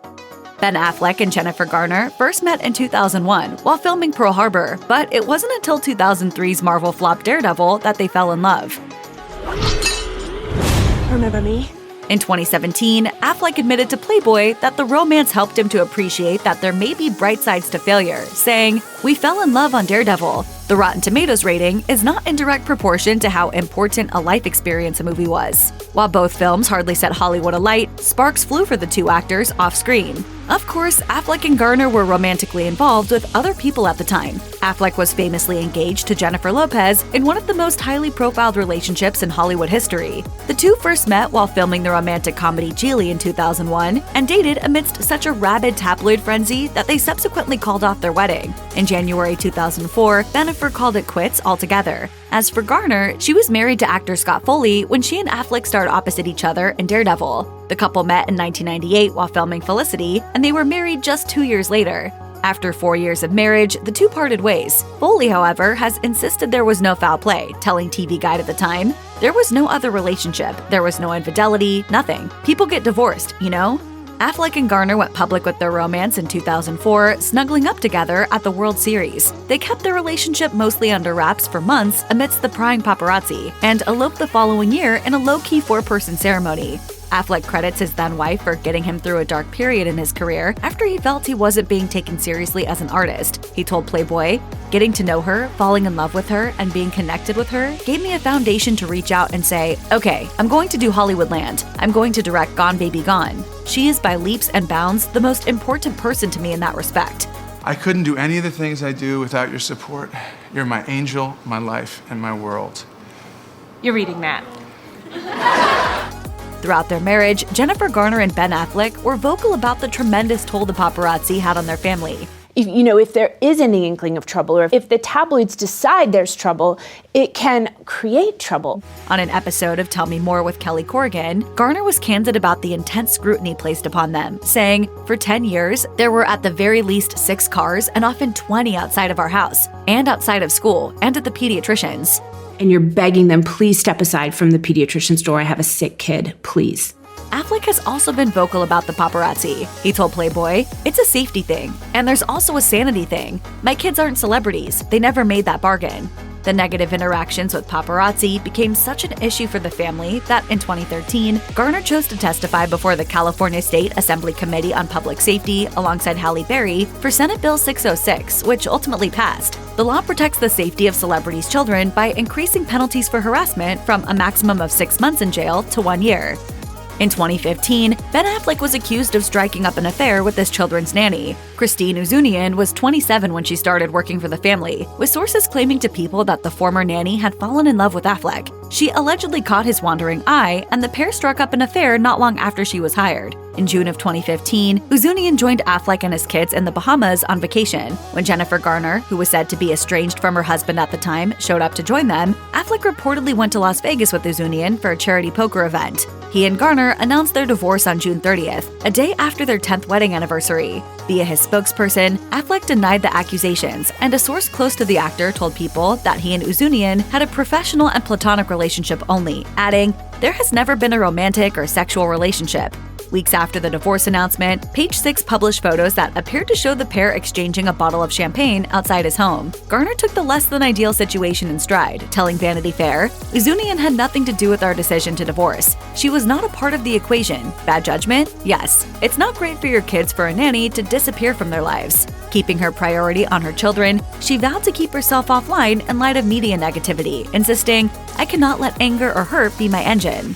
Ben Affleck and Jennifer Garner first met in 2001 while filming Pearl Harbor, but it wasn't until 2003's Marvel flop Daredevil that they fell in love. Remember me? In 2017, Affleck admitted to Playboy that the romance helped him to appreciate that there may be bright sides to failure, saying, "We fell in love on Daredevil. The Rotten Tomatoes rating is not in direct proportion to how important a life experience a movie was." While both films hardly set Hollywood alight, sparks flew for the two actors off-screen. Of course, Affleck and Garner were romantically involved with other people at the time. Affleck was famously engaged to Jennifer Lopez in one of the most highly profiled relationships in Hollywood history. The two first met while filming the romantic comedy Geely in 2001 and dated amidst such a rabid tabloid frenzy that they subsequently called off their wedding. In January 2004, Jennifer called it quits altogether. As for Garner, she was married to actor Scott Foley when she and Affleck starred opposite each other in Daredevil. The couple met in 1998 while filming Felicity, and they were married just 2 years later. After 4 years of marriage, the two parted ways. Foley, however, has insisted there was no foul play, telling TV Guide at the time, "There was no other relationship. There was no infidelity, nothing. People get divorced, you know?" Affleck and Garner went public with their romance in 2004, snuggling up together at the World Series. They kept their relationship mostly under wraps for months amidst the prying paparazzi, and eloped the following year in a low-key 4-person ceremony. Affleck credits his then-wife for getting him through a dark period in his career after he felt he wasn't being taken seriously as an artist. He told Playboy, "Getting to know her, falling in love with her, and being connected with her gave me a foundation to reach out and say, okay, I'm going to do Hollywoodland. I'm going to direct Gone Baby Gone. She is by leaps and bounds the most important person to me in that respect." I couldn't do any of the things I do without your support. You're my angel, my life, and my world. You're reading that. Throughout their marriage, Jennifer Garner and Ben Affleck were vocal about the tremendous toll the paparazzi had on their family. If there is any inkling of trouble, or if the tabloids decide there's trouble, it can create trouble. On an episode of Tell Me More with Kelly Corrigan, Garner was candid about the intense scrutiny placed upon them, saying, "For 10 years, there were at the very least 6 cars and often 20 outside of our house, and outside of school, and at the pediatrician's." And you're begging them, please step aside from the pediatrician's door. I have a sick kid, please. Affleck has also been vocal about the paparazzi. He told Playboy, "It's a safety thing, and there's also a sanity thing. My kids aren't celebrities. They never made that bargain." The negative interactions with paparazzi became such an issue for the family that in 2013, Garner chose to testify before the California State Assembly Committee on Public Safety alongside Halle Berry for Senate Bill 606, which ultimately passed. The law protects the safety of celebrities' children by increasing penalties for harassment from a maximum of 6 months in jail to 1 year. In 2015, Ben Affleck was accused of striking up an affair with his children's nanny. Christine Uzunian was 27 when she started working for the family, with sources claiming to People that the former nanny had fallen in love with Affleck. She allegedly caught his wandering eye, and the pair struck up an affair not long after she was hired. In June of 2015, Uzunian joined Affleck and his kids in the Bahamas on vacation. When Jennifer Garner, who was said to be estranged from her husband at the time, showed up to join them, Affleck reportedly went to Las Vegas with Uzunian for a charity poker event. He and Garner announced their divorce on June 30th, a day after their 10th wedding anniversary. Via his spokesperson, Affleck denied the accusations, and a source close to the actor told People that he and Uzunian had a professional and platonic relationship only, adding, "There has never been a romantic or sexual relationship." Weeks after the divorce announcement, Page Six published photos that appeared to show the pair exchanging a bottle of champagne outside his home. Garner took the less-than-ideal situation in stride, telling Vanity Fair, "Uzunian had nothing to do with our decision to divorce. She was not a part of the equation. Bad judgment? Yes. It's not great for your kids for a nanny to disappear from their lives." Keeping her priority on her children, she vowed to keep herself offline in light of media negativity, insisting, "I cannot let anger or hurt be my engine."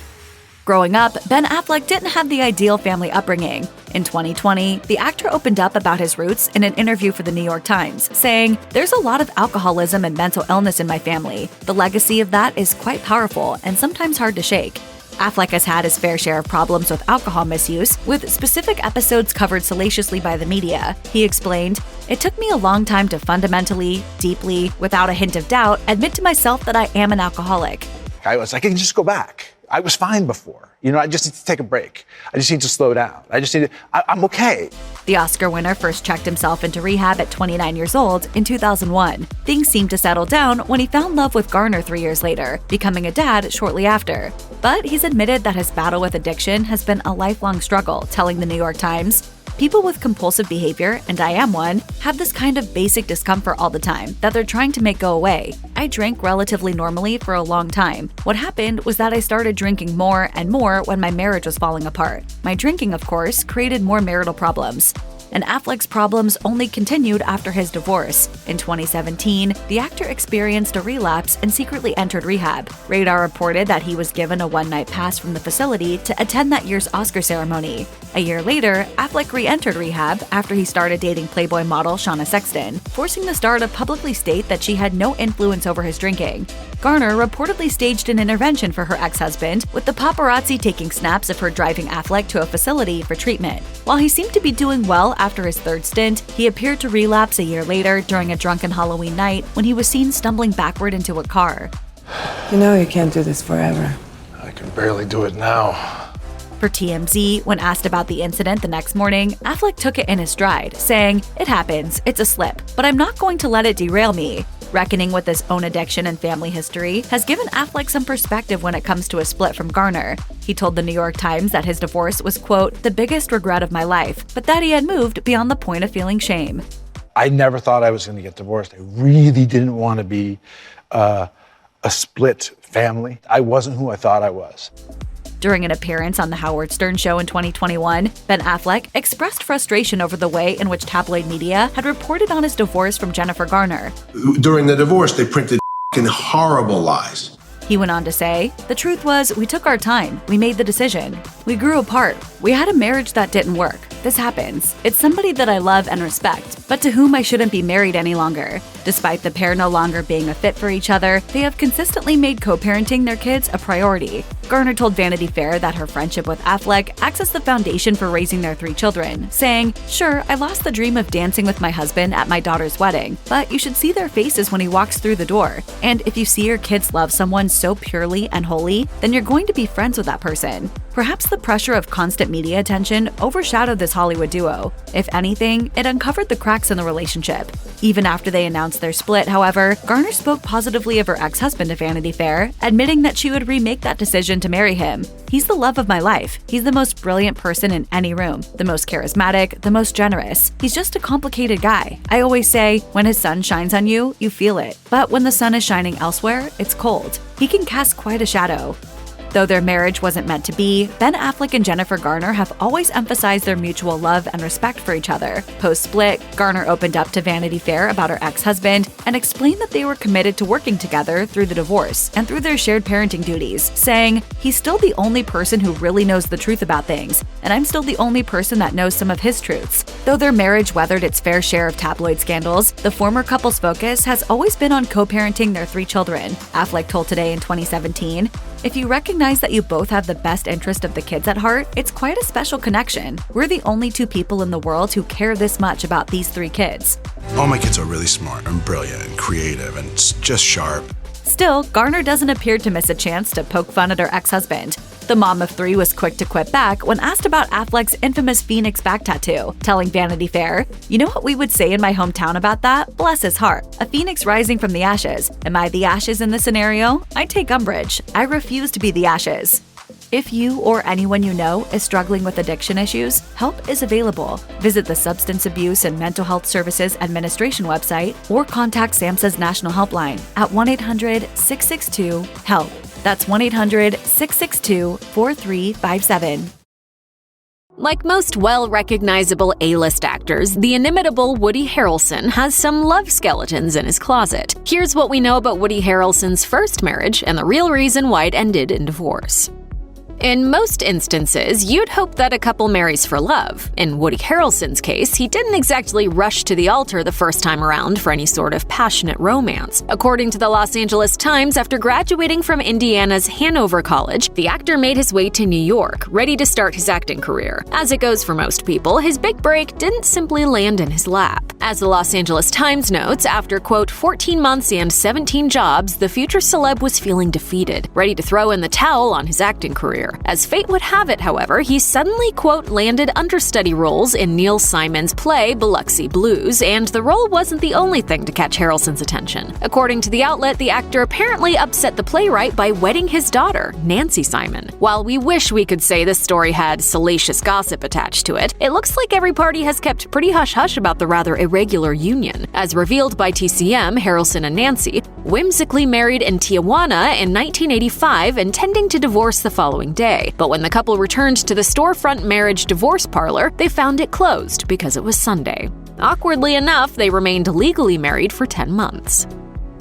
Growing up, Ben Affleck didn't have the ideal family upbringing. In 2020, the actor opened up about his roots in an interview for the New York Times, saying, "There's a lot of alcoholism and mental illness in my family. The legacy of that is quite powerful and sometimes hard to shake." Affleck has had his fair share of problems with alcohol misuse, with specific episodes covered salaciously by the media. He explained, "It took me a long time to fundamentally, deeply, without a hint of doubt, admit to myself that I am an alcoholic." I was like, I can just go back. I was fine before. I just need to take a break. I just need to slow down. I'm okay. The Oscar winner first checked himself into rehab at 29 years old in 2001. Things seemed to settle down when he found love with Garner 3 years later, becoming a dad shortly after. But he's admitted that his battle with addiction has been a lifelong struggle, telling the New York Times, "People with compulsive behavior, and I am one, have this kind of basic discomfort all the time that they're trying to make go away. I drank relatively normally for a long time. What happened was that I started drinking more and more when my marriage was falling apart. My drinking, of course, created more marital problems." And Affleck's problems only continued after his divorce. In 2017, the actor experienced a relapse and secretly entered rehab. Radar reported that he was given a one-night pass from the facility to attend that year's Oscar ceremony. A year later, Affleck re-entered rehab after he started dating Playboy model Shauna Sexton, forcing the star to publicly state that she had no influence over his drinking. Garner reportedly staged an intervention for her ex-husband, with the paparazzi taking snaps of her driving Affleck to a facility for treatment. While he seemed to be doing well after his third stint, he appeared to relapse a year later during a drunken Halloween night when he was seen stumbling backward into a car. You can't do this forever. I can barely do it now. For TMZ, when asked about the incident the next morning, Affleck took it in his stride, saying, "It happens, it's a slip, but I'm not going to let it derail me." Reckoning with his own addiction and family history has given Affleck some perspective when it comes to a split from Garner. He told the New York Times that his divorce was, quote, "the biggest regret of my life," but that he had moved beyond the point of feeling shame. I never thought I was going to get divorced. I really didn't want to be a split family. I wasn't who I thought I was. During an appearance on The Howard Stern Show in 2021, Ben Affleck expressed frustration over the way in which tabloid media had reported on his divorce from Jennifer Garner. During the divorce, they printed horrible lies. He went on to say, "The truth was, we took our time. We made the decision. We grew apart. We had a marriage that didn't work. This happens. It's somebody that I love and respect, but to whom I shouldn't be married any longer." Despite the pair no longer being a fit for each other, they have consistently made co-parenting their kids a priority. Garner told Vanity Fair that her friendship with Affleck acts as the foundation for raising their 3 children, saying, "Sure, I lost the dream of dancing with my husband at my daughter's wedding, but you should see their faces when he walks through the door. And if you see your kids love someone so purely and wholly, then you're going to be friends with that person." Perhaps the pressure of constant media attention overshadowed this Hollywood duo. If anything, it uncovered the cracks in the relationship. Even after they announced their split, however, Garner spoke positively of her ex-husband to Vanity Fair, admitting that she would remake that decision to marry him. "He's the love of my life. He's the most brilliant person in any room, the most charismatic, the most generous. He's just a complicated guy. I always say, when his sun shines on you, you feel it. But when the sun is shining elsewhere, it's cold. He can cast quite a shadow." Though their marriage wasn't meant to be, Ben Affleck and Jennifer Garner have always emphasized their mutual love and respect for each other. Post-split, Garner opened up to Vanity Fair about her ex-husband and explained that they were committed to working together through the divorce and through their shared parenting duties, saying, "He's still the only person who really knows the truth about things, and I'm still the only person that knows some of his truths." Though their marriage weathered its fair share of tabloid scandals, the former couple's focus has always been on co-parenting their 3 children. Affleck told Today in 2017, "If you recognize that you both have the best interest of the kids at heart, it's quite a special connection. We're the only 2 people in the world who care this much about these 3 kids." All my kids are really smart and brilliant and creative and just sharp. Still, Garner doesn't appear to miss a chance to poke fun at her ex-husband. The mom of 3 was quick to quip back when asked about Affleck's infamous phoenix back tattoo, telling Vanity Fair, "You know what we would say in my hometown about that? Bless his heart. A phoenix rising from the ashes. Am I the ashes in this scenario? I take umbrage. I refuse to be the ashes." If you or anyone you know is struggling with addiction issues, help is available. Visit the Substance Abuse and Mental Health Services Administration website or contact SAMHSA's National Helpline at 1-800-662-HELP. That's 1-800-662-4357. Like most well-recognizable A-list actors, the inimitable Woody Harrelson has some love skeletons in his closet. Here's what we know about Woody Harrelson's first marriage and the real reason why it ended in divorce. In most instances, you'd hope that a couple marries for love. In Woody Harrelson's case, he didn't exactly rush to the altar the first time around for any sort of passionate romance. According to the Los Angeles Times, after graduating from Indiana's Hanover College, the actor made his way to New York, ready to start his acting career. As it goes for most people, his big break didn't simply land in his lap. As the Los Angeles Times notes, after, quote, 14 months and 17 jobs, the future celeb was feeling defeated, ready to throw in the towel on his acting career. As fate would have it, however, he suddenly, quote, landed understudy roles in Neil Simon's play Biloxi Blues, and the role wasn't the only thing to catch Harrelson's attention. According to the outlet, the actor apparently upset the playwright by wedding his daughter, Nancy Simon. While we wish we could say this story had salacious gossip attached to it, it looks like every party has kept pretty hush-hush about the rather irregular union. As revealed by TCM, Harrelson and Nancy whimsically married in Tijuana in 1985, intending to divorce the following day. But when the couple returned to the storefront marriage divorce parlor, they found it closed because it was Sunday. Awkwardly enough, they remained legally married for 10 months.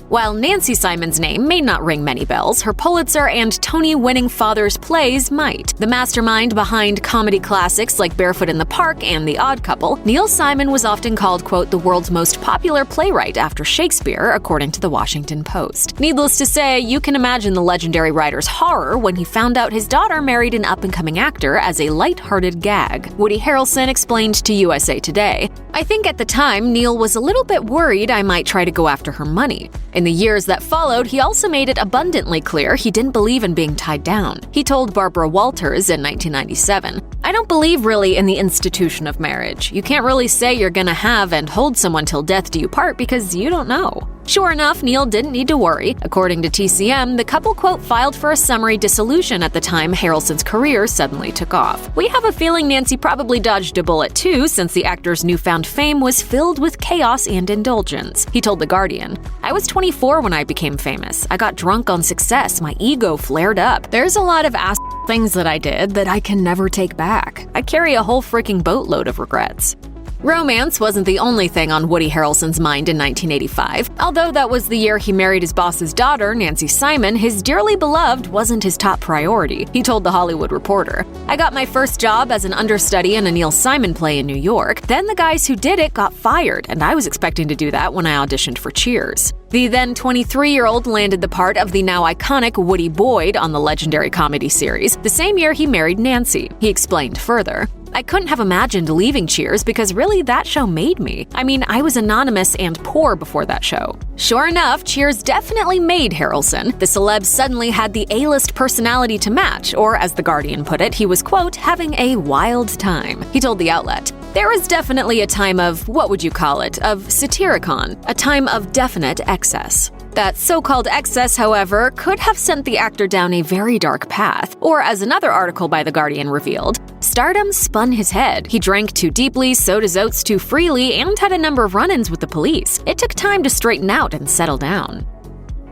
While Nancy Simon's name may not ring many bells, her Pulitzer and Tony-winning father's plays might. The mastermind behind comedy classics like Barefoot in the Park and The Odd Couple, Neil Simon was often called, quote, the world's most popular playwright after Shakespeare, according to the Washington Post. Needless to say, you can imagine the legendary writer's horror when he found out his daughter married an up-and-coming actor as a light-hearted gag. Woody Harrelson explained to USA Today, I think at the time, Neil was a little bit worried I might try to go after her money. In the years that followed, he also made it abundantly clear he didn't believe in being tied down. He told Barbara Walters in 1997, I don't believe really in the institution of marriage. You can't really say you're gonna have and hold someone till death do you part because you don't know. Sure enough, Neil didn't need to worry. According to TCM, the couple, quote, filed for a summary dissolution at the time Harrelson's career suddenly took off. We have a feeling Nancy probably dodged a bullet too, since the actor's newfound fame was filled with chaos and indulgence. He told The Guardian, I was 24 when I became famous. I got drunk on success. My ego flared up. There's a lot of ass things that I did that I can never take back. I carry a whole freaking boatload of regrets. Romance wasn't the only thing on Woody Harrelson's mind in 1985. Although that was the year he married his boss's daughter, Nancy Simon, his dearly beloved wasn't his top priority. He told The Hollywood Reporter, I got my first job as an understudy in a Neil Simon play in New York. Then the guys who did it got fired, and I was expecting to do that when I auditioned for Cheers. The then 23-year-old landed the part of the now iconic Woody Boyd on the legendary comedy series, the same year he married Nancy. He explained further, I couldn't have imagined leaving Cheers because really that show made me. I mean, I was anonymous and poor before that show. Sure enough, Cheers definitely made Harrelson. The celeb suddenly had the A-list personality to match, or as The Guardian put it, he was, quote, having a wild time. He told the outlet, there was definitely a time of, what would you call it, of satyricon, a time of definite excess. That so-called excess, however, could have sent the actor down a very dark path, or as another article by The Guardian revealed, stardom spun his head. He drank too deeply, sowed his oats too freely, and had a number of run-ins with the police. It took time to straighten out and settle down.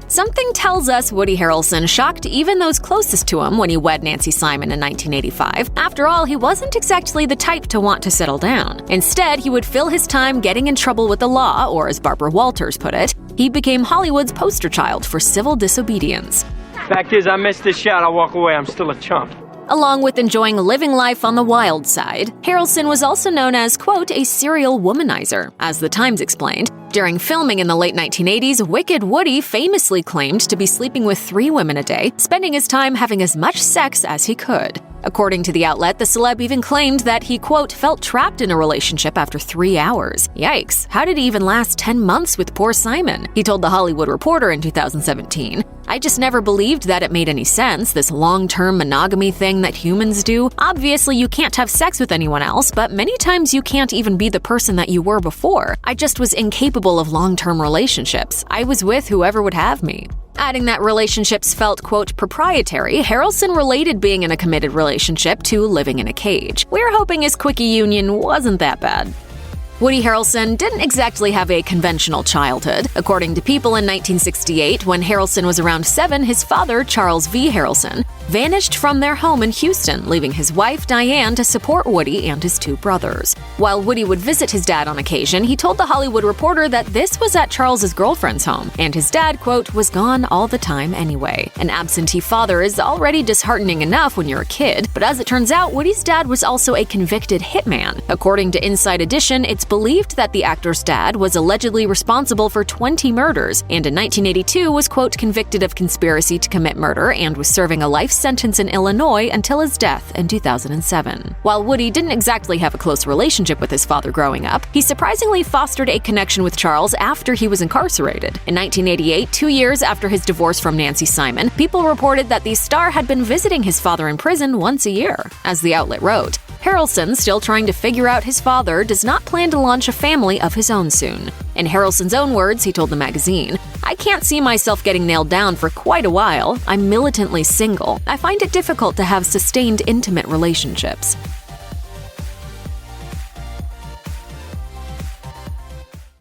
Something tells us Woody Harrelson shocked even those closest to him when he wed Nancy Simon in 1985. After all, he wasn't exactly the type to want to settle down. Instead, he would fill his time getting in trouble with the law, or as Barbara Walters put it, he became Hollywood's poster child for civil disobedience. Fact is, I missed this shot, I'll walk away, I'm still a chump. Along with enjoying living life on the wild side, Harrelson was also known as, quote, a serial womanizer. As The Times explained, during filming in the late 1980s, Wicked Woody famously claimed to be sleeping with 3 women a day, spending his time having as much sex as he could. According to the outlet, the celeb even claimed that he, quote, felt trapped in a relationship after 3 hours. Yikes, how did he even last 10 months with poor Simon? He told The Hollywood Reporter in 2017, I just never believed that it made any sense, this long-term monogamy thing that humans do. Obviously, you can't have sex with anyone else, but many times you can't even be the person that you were before. I just was incapable of long-term relationships. I was with whoever would have me. Adding that relationships felt, quote, proprietary, Harrelson related being in a committed relationship to living in a cage. We're hoping his quickie union wasn't that bad. Woody Harrelson didn't exactly have a conventional childhood. According to People in 1968, when Harrelson was around 7, his father, Charles V. Harrelson, vanished from their home in Houston, leaving his wife, Diane, to support Woody and his 2 brothers. While Woody would visit his dad on occasion, he told The Hollywood Reporter that this was at Charles's girlfriend's home, and his dad, quote, was gone all the time anyway. An absentee father is already disheartening enough when you're a kid, but as it turns out, Woody's dad was also a convicted hitman. According to Inside Edition, it's believed that the actor's dad was allegedly responsible for 20 murders, and in 1982 was, quote, convicted of conspiracy to commit murder and was serving a life sentence in Illinois until his death in 2007. While Woody didn't exactly have a close relationship with his father growing up, he surprisingly fostered a connection with Charles after he was incarcerated. In 1988, 2 years after his divorce from Nancy Simon, People reported that the star had been visiting his father in prison once a year. As the outlet wrote, Harrelson, still trying to figure out his father, does not plan to launch a family of his own soon. In Harrelson's own words, he told the magazine, "I can't see myself getting nailed down for quite a while. I'm militantly single. I find it difficult to have sustained intimate relationships."